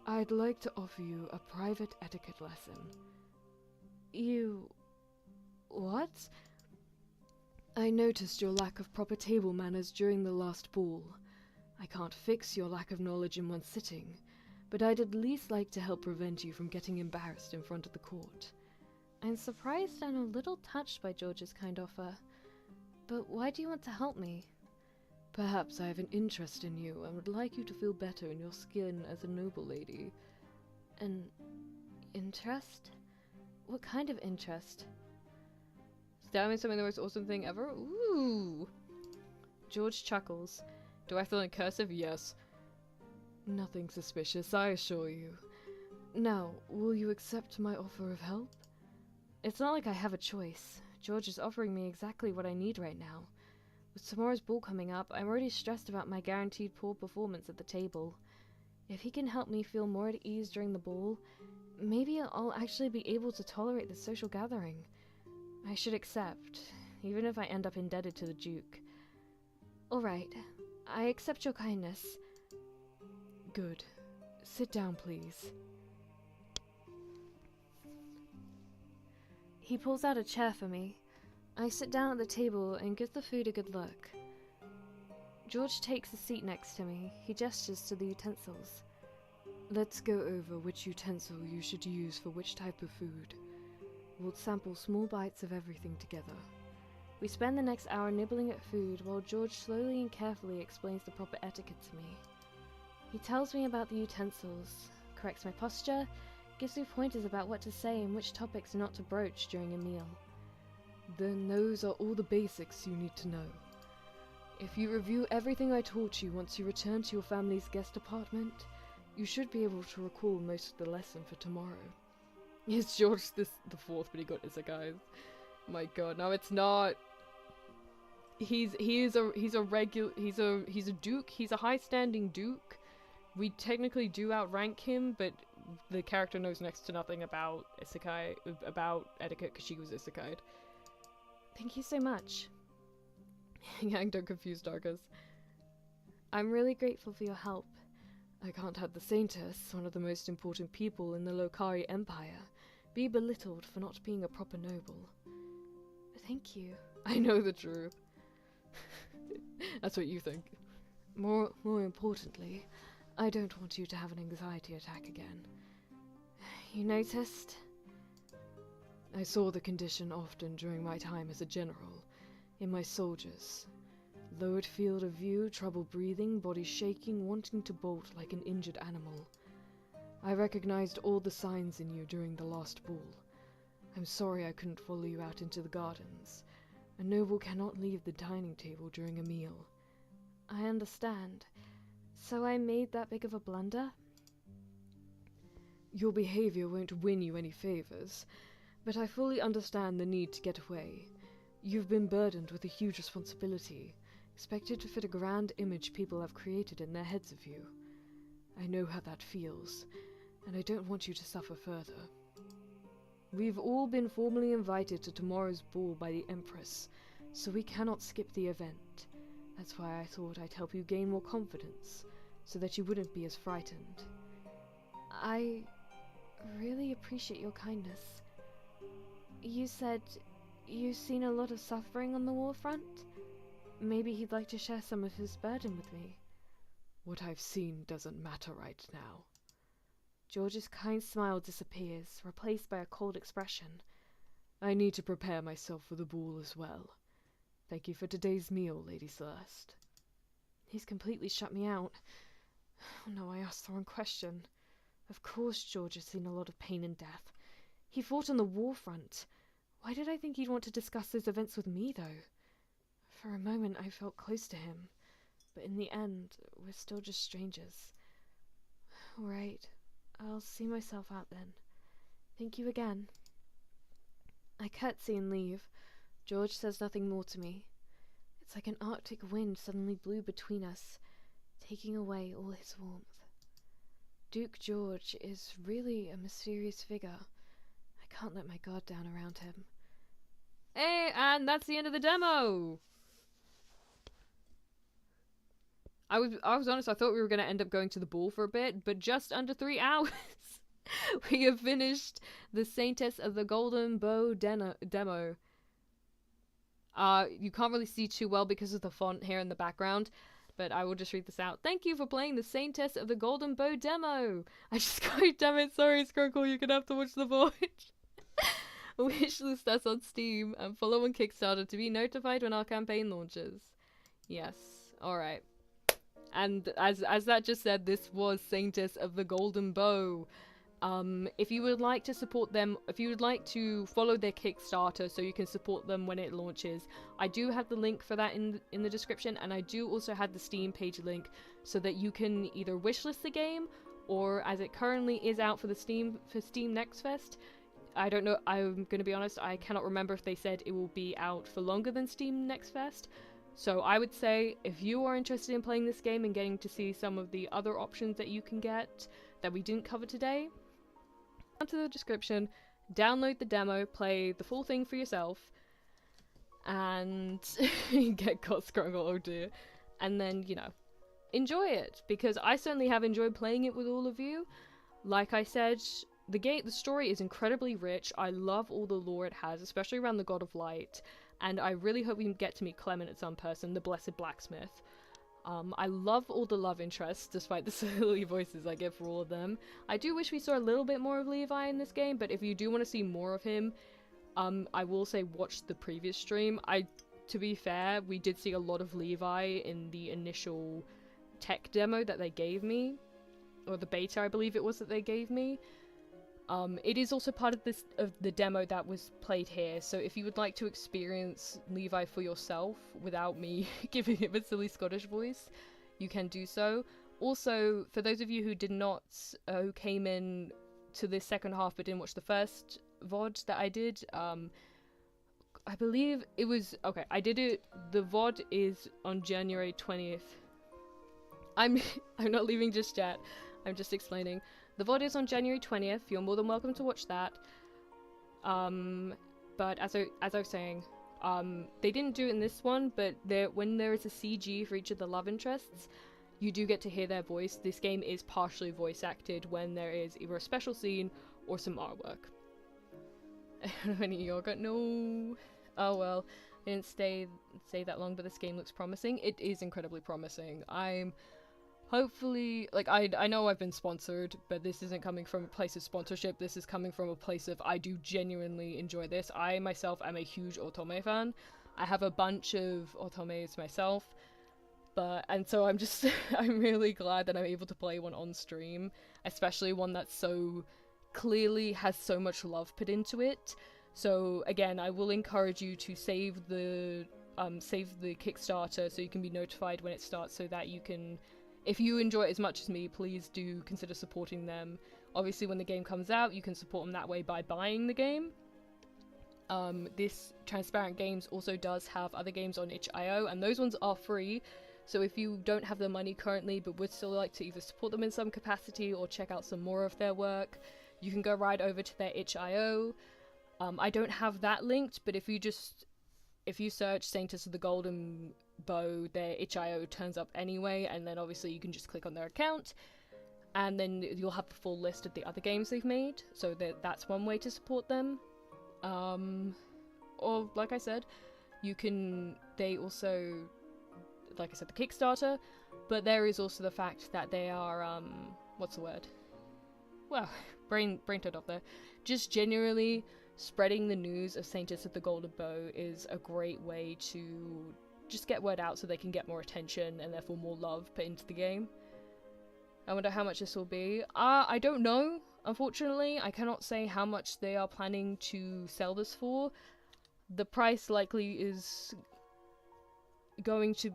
I'd like to offer you a private etiquette lesson. You... what? I noticed your lack of proper table manners during the last ball. I can't fix your lack of knowledge in one sitting, but I'd at least like to help prevent you from getting embarrassed in front of the court. I'm surprised and a little touched by George's kind offer. But why do you want to help me? Perhaps I have an interest in you and would like you to feel better in your skin as a noble lady. An interest? What kind of interest? Stab me something the most awesome thing ever? Ooh! George chuckles. Do I feel in cursive? Yes. Nothing suspicious, I assure you. Now, will you accept my offer of help? It's not like I have a choice. George is offering me exactly what I need right now. With tomorrow's ball coming up, I'm already stressed about my guaranteed poor performance at the table. If he can help me feel more at ease during the ball, maybe I'll actually be able to tolerate the social gathering. I should accept, even if I end up indebted to the Duke. Alright, I accept your kindness. Good. Sit down, please. He pulls out a chair for me. I sit down at the table and give the food a good look. George takes a seat next to me. He gestures to the utensils. Let's go over which utensil you should use for which type of food. We'll sample small bites of everything together. We spend the next hour nibbling at food while George slowly and carefully explains the proper etiquette to me. He tells me about the utensils, corrects my posture, gives me pointers about what to say and which topics not to broach during a meal. Then those are all the basics you need to know. If you review everything I taught you once you return to your family's guest apartment, you should be able to recall most of the lesson for tomorrow. Is George the fourth, but he got Isekai? My god, no, it's not. He's a duke. He's a high-standing duke. We technically do outrank him, but the character knows next to nothing about Isekai, about etiquette, because she was Isekai'd. Thank you so much. Yang, don't confuse Darkus. I'm really grateful for your help. I can't have the Saintess, one of the most important people in the Lokari Empire, be belittled for not being a proper noble. Thank you. I know the truth. That's what you think. More importantly, I don't want you to have an anxiety attack again. You noticed? I saw the condition often during my time as a general, in my soldiers. Lowered field of view, trouble breathing, body shaking, wanting to bolt like an injured animal. I recognized all the signs in you during the last ball. I'm sorry I couldn't follow you out into the gardens. A noble cannot leave the dining table during a meal. I understand. So I made that big of a blunder? Your behavior won't win you any favors, but I fully understand the need to get away. You've been burdened with a huge responsibility, expected to fit a grand image people have created in their heads of you. I know how that feels, and I don't want you to suffer further. We've all been formally invited to tomorrow's ball by the Empress, so we cannot skip the event. That's why I thought I'd help you gain more confidence, so that you wouldn't be as frightened. I really appreciate your kindness. You said you've seen a lot of suffering on the war front? Maybe he'd like to share some of his burden with me. What I've seen doesn't matter right now. George's kind smile disappears, replaced by a cold expression. I need to prepare myself for the ball as well. Thank you for today's meal, Lady Celeste. He's completely shut me out. Oh no, I asked the wrong question. Of course George has seen a lot of pain and death. He fought on the war front. Why did I think he'd want to discuss those events with me, though? For a moment I felt close to him, but in the end, we're still just strangers. All right. I'll see myself out then. Thank you again. I curtsy and leave. George says nothing more to me. It's like an Arctic wind suddenly blew between us, taking away all his warmth. Duke George is really a mysterious figure. I can't let my guard down around him. Hey, and that's the end of the demo! I was honest, I thought we were going to end up going to the ball for a bit, but just under 3 hours, we have finished the Saintess of the Golden Bow demo. You can't really see too well because of the font here in the background, but I will just read this out. Thank you for playing the Saintess of the Golden Bow demo. I just got, damn it, sorry, Skrunkle, you're gonna have to watch the void. Wishlist us on Steam and follow on Kickstarter to be notified when our campaign launches. Yes, alright. And as that just said, this was Saintess of the Golden Bow. If you would like to support them, if you would like to follow their Kickstarter so you can support them when it launches, I do have the link for that in the description, and I do also have the Steam page link so that you can either wishlist the game, or as it currently is out for Steam Next Fest, I don't know, I'm gonna be honest, I cannot remember if they said it will be out for longer than Steam Next Fest. So I would say, if you are interested in playing this game and getting to see some of the other options that you can get that we didn't cover today, down to the description, download the demo, play the full thing for yourself, and get caught Scruggle, oh dear, and then, you know, enjoy it, because I certainly have enjoyed playing it with all of you. Like I said, the story is incredibly rich. I love all the lore it has, especially around the God of Light, and I really hope we can get to meet Clement at some person, the Blessed Blacksmith. I love all the love interests, despite the silly voices I get for all of them. I do wish we saw a little bit more of Levi in this game, but if you do want to see more of him, I will say watch the previous stream. To be fair, we did see a lot of Levi in the initial tech demo that they gave me, or the beta I believe it was that they gave me. It is also part of the demo that was played here, so if you would like to experience Levi for yourself without me giving him a silly Scottish voice, you can do so. Also, for those of you who did not, who came in to this second half but didn't watch the first VOD that I did, I believe it was, okay, I did it, the VOD is on January 20th. I'm not leaving just yet, I'm just explaining. The VOD is on January 20th, you're more than welcome to watch that. But as I was saying, they didn't do it in this one, but when there is a CG for each of the love interests, you do get to hear their voice. This game is partially voice acted when there is either a special scene or some artwork. Any yogurt? No. Oh well, I didn't stay that long, but this game looks promising. It is incredibly promising. I'm hopefully, like, I know I've been sponsored, but this isn't coming from a place of sponsorship, this is coming from a place of I do genuinely enjoy this. I myself am a huge Otome fan. I have a bunch of Otomes myself, and so I'm just, I'm really glad that I'm able to play one on stream, especially one that so clearly has so much love put into it. So again, I will encourage you to save the Kickstarter so you can be notified when it starts, so that you can, if you enjoy it as much as me, please do consider supporting them. Obviously, when the game comes out, you can support them that way by buying the game. This Transparent Games also does have other games on itch.io, and those ones are free. So if you don't have the money currently, but would still like to either support them in some capacity or check out some more of their work, you can go right over to their itch.io. I don't have that linked, but if you search Saintess of the Golden Bow, their itch.io turns up anyway, and then obviously you can just click on their account, and then you'll have the full list of the other games they've made, so that's one way to support them. Or, like I said, they also, like I said, the Kickstarter, but there is also the fact that they are, what's the word? Well, brain dead off there. Just genuinely spreading the news of Saintess of the Golden Bow is a great way to just get word out so they can get more attention and therefore more love put into the game. I wonder how much this will be. I don't know, unfortunately. I cannot say how much they are planning to sell this for. The price likely is going to...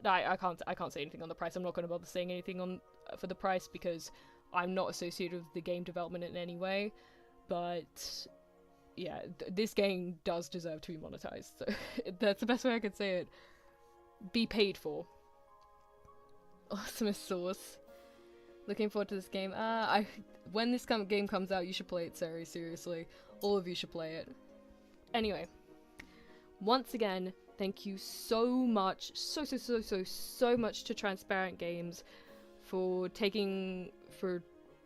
I can't say anything on the price. I'm not going to bother saying anything for the price because I'm not associated with the game development in any way. But yeah, this game does deserve to be monetized. So that's the best way I could say it. Be paid for. Awesomest sauce. Looking forward to this game. When this game comes out, you should play it, Sari, seriously. All of you should play it. Anyway, once again, Thank you so much, so much to Transparent Games for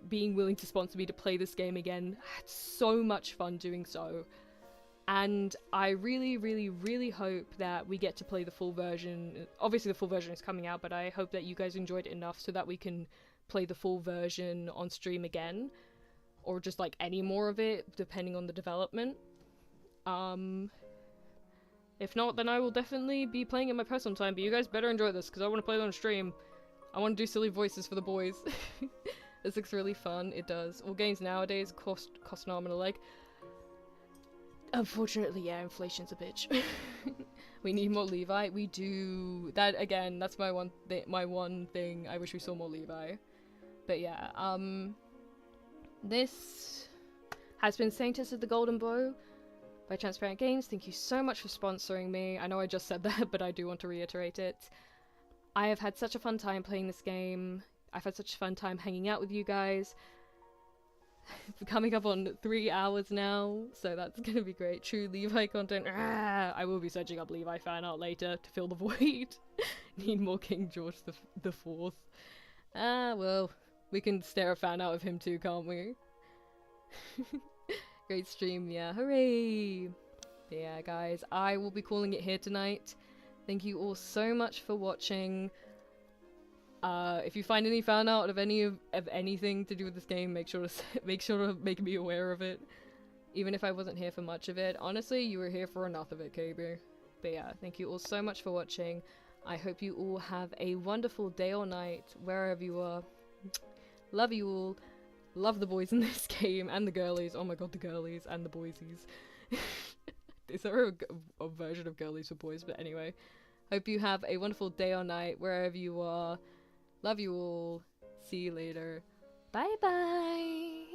being willing to sponsor me to play this game again. I had so much fun doing so. And I really hope that we get to play the full version. Obviously the full version is coming out, but I hope that you guys enjoyed it enough so that we can play the full version on stream again. Or just like any more of it, depending on the development. If not, then I will definitely be playing it my personal time, but you guys better enjoy this, because I want to play it on stream. I want to do silly voices for the boys. This looks really fun, it does. All games nowadays cost an arm and a leg. Unfortunately, yeah, inflation's a bitch. We need more Levi. We do. That, again, that's my one thing. I wish we saw more Levi. But yeah, this has been Saintess of the Golden Bow by Transparent Games. Thank you so much for sponsoring me. I know I just said that, but I do want to reiterate it. I have had such a fun time playing this game. I've had such a fun time hanging out with you guys. Coming up on 3 hours now, so that's gonna be great. True Levi content. I will be searching up Levi fan art later to fill the void. Need more King George the Fourth. Well, we can stare a fan out of him too, can't we? Great stream, yeah, hooray! But yeah, guys, I will be calling it here tonight. Thank you all so much for watching. If you find any fan art of anything to do with this game, make sure to make me aware of it. Even if I wasn't here for much of it. Honestly, you were here for enough of it, KB. But yeah, thank you all so much for watching. I hope you all have a wonderful day or night, wherever you are. Love you all. Love the boys in this game, and the girlies. Oh my god, the girlies and the boysies. Is there a version of girlies for boys? But anyway, hope you have a wonderful day or night, wherever you are. Love you all. See you later. Bye bye.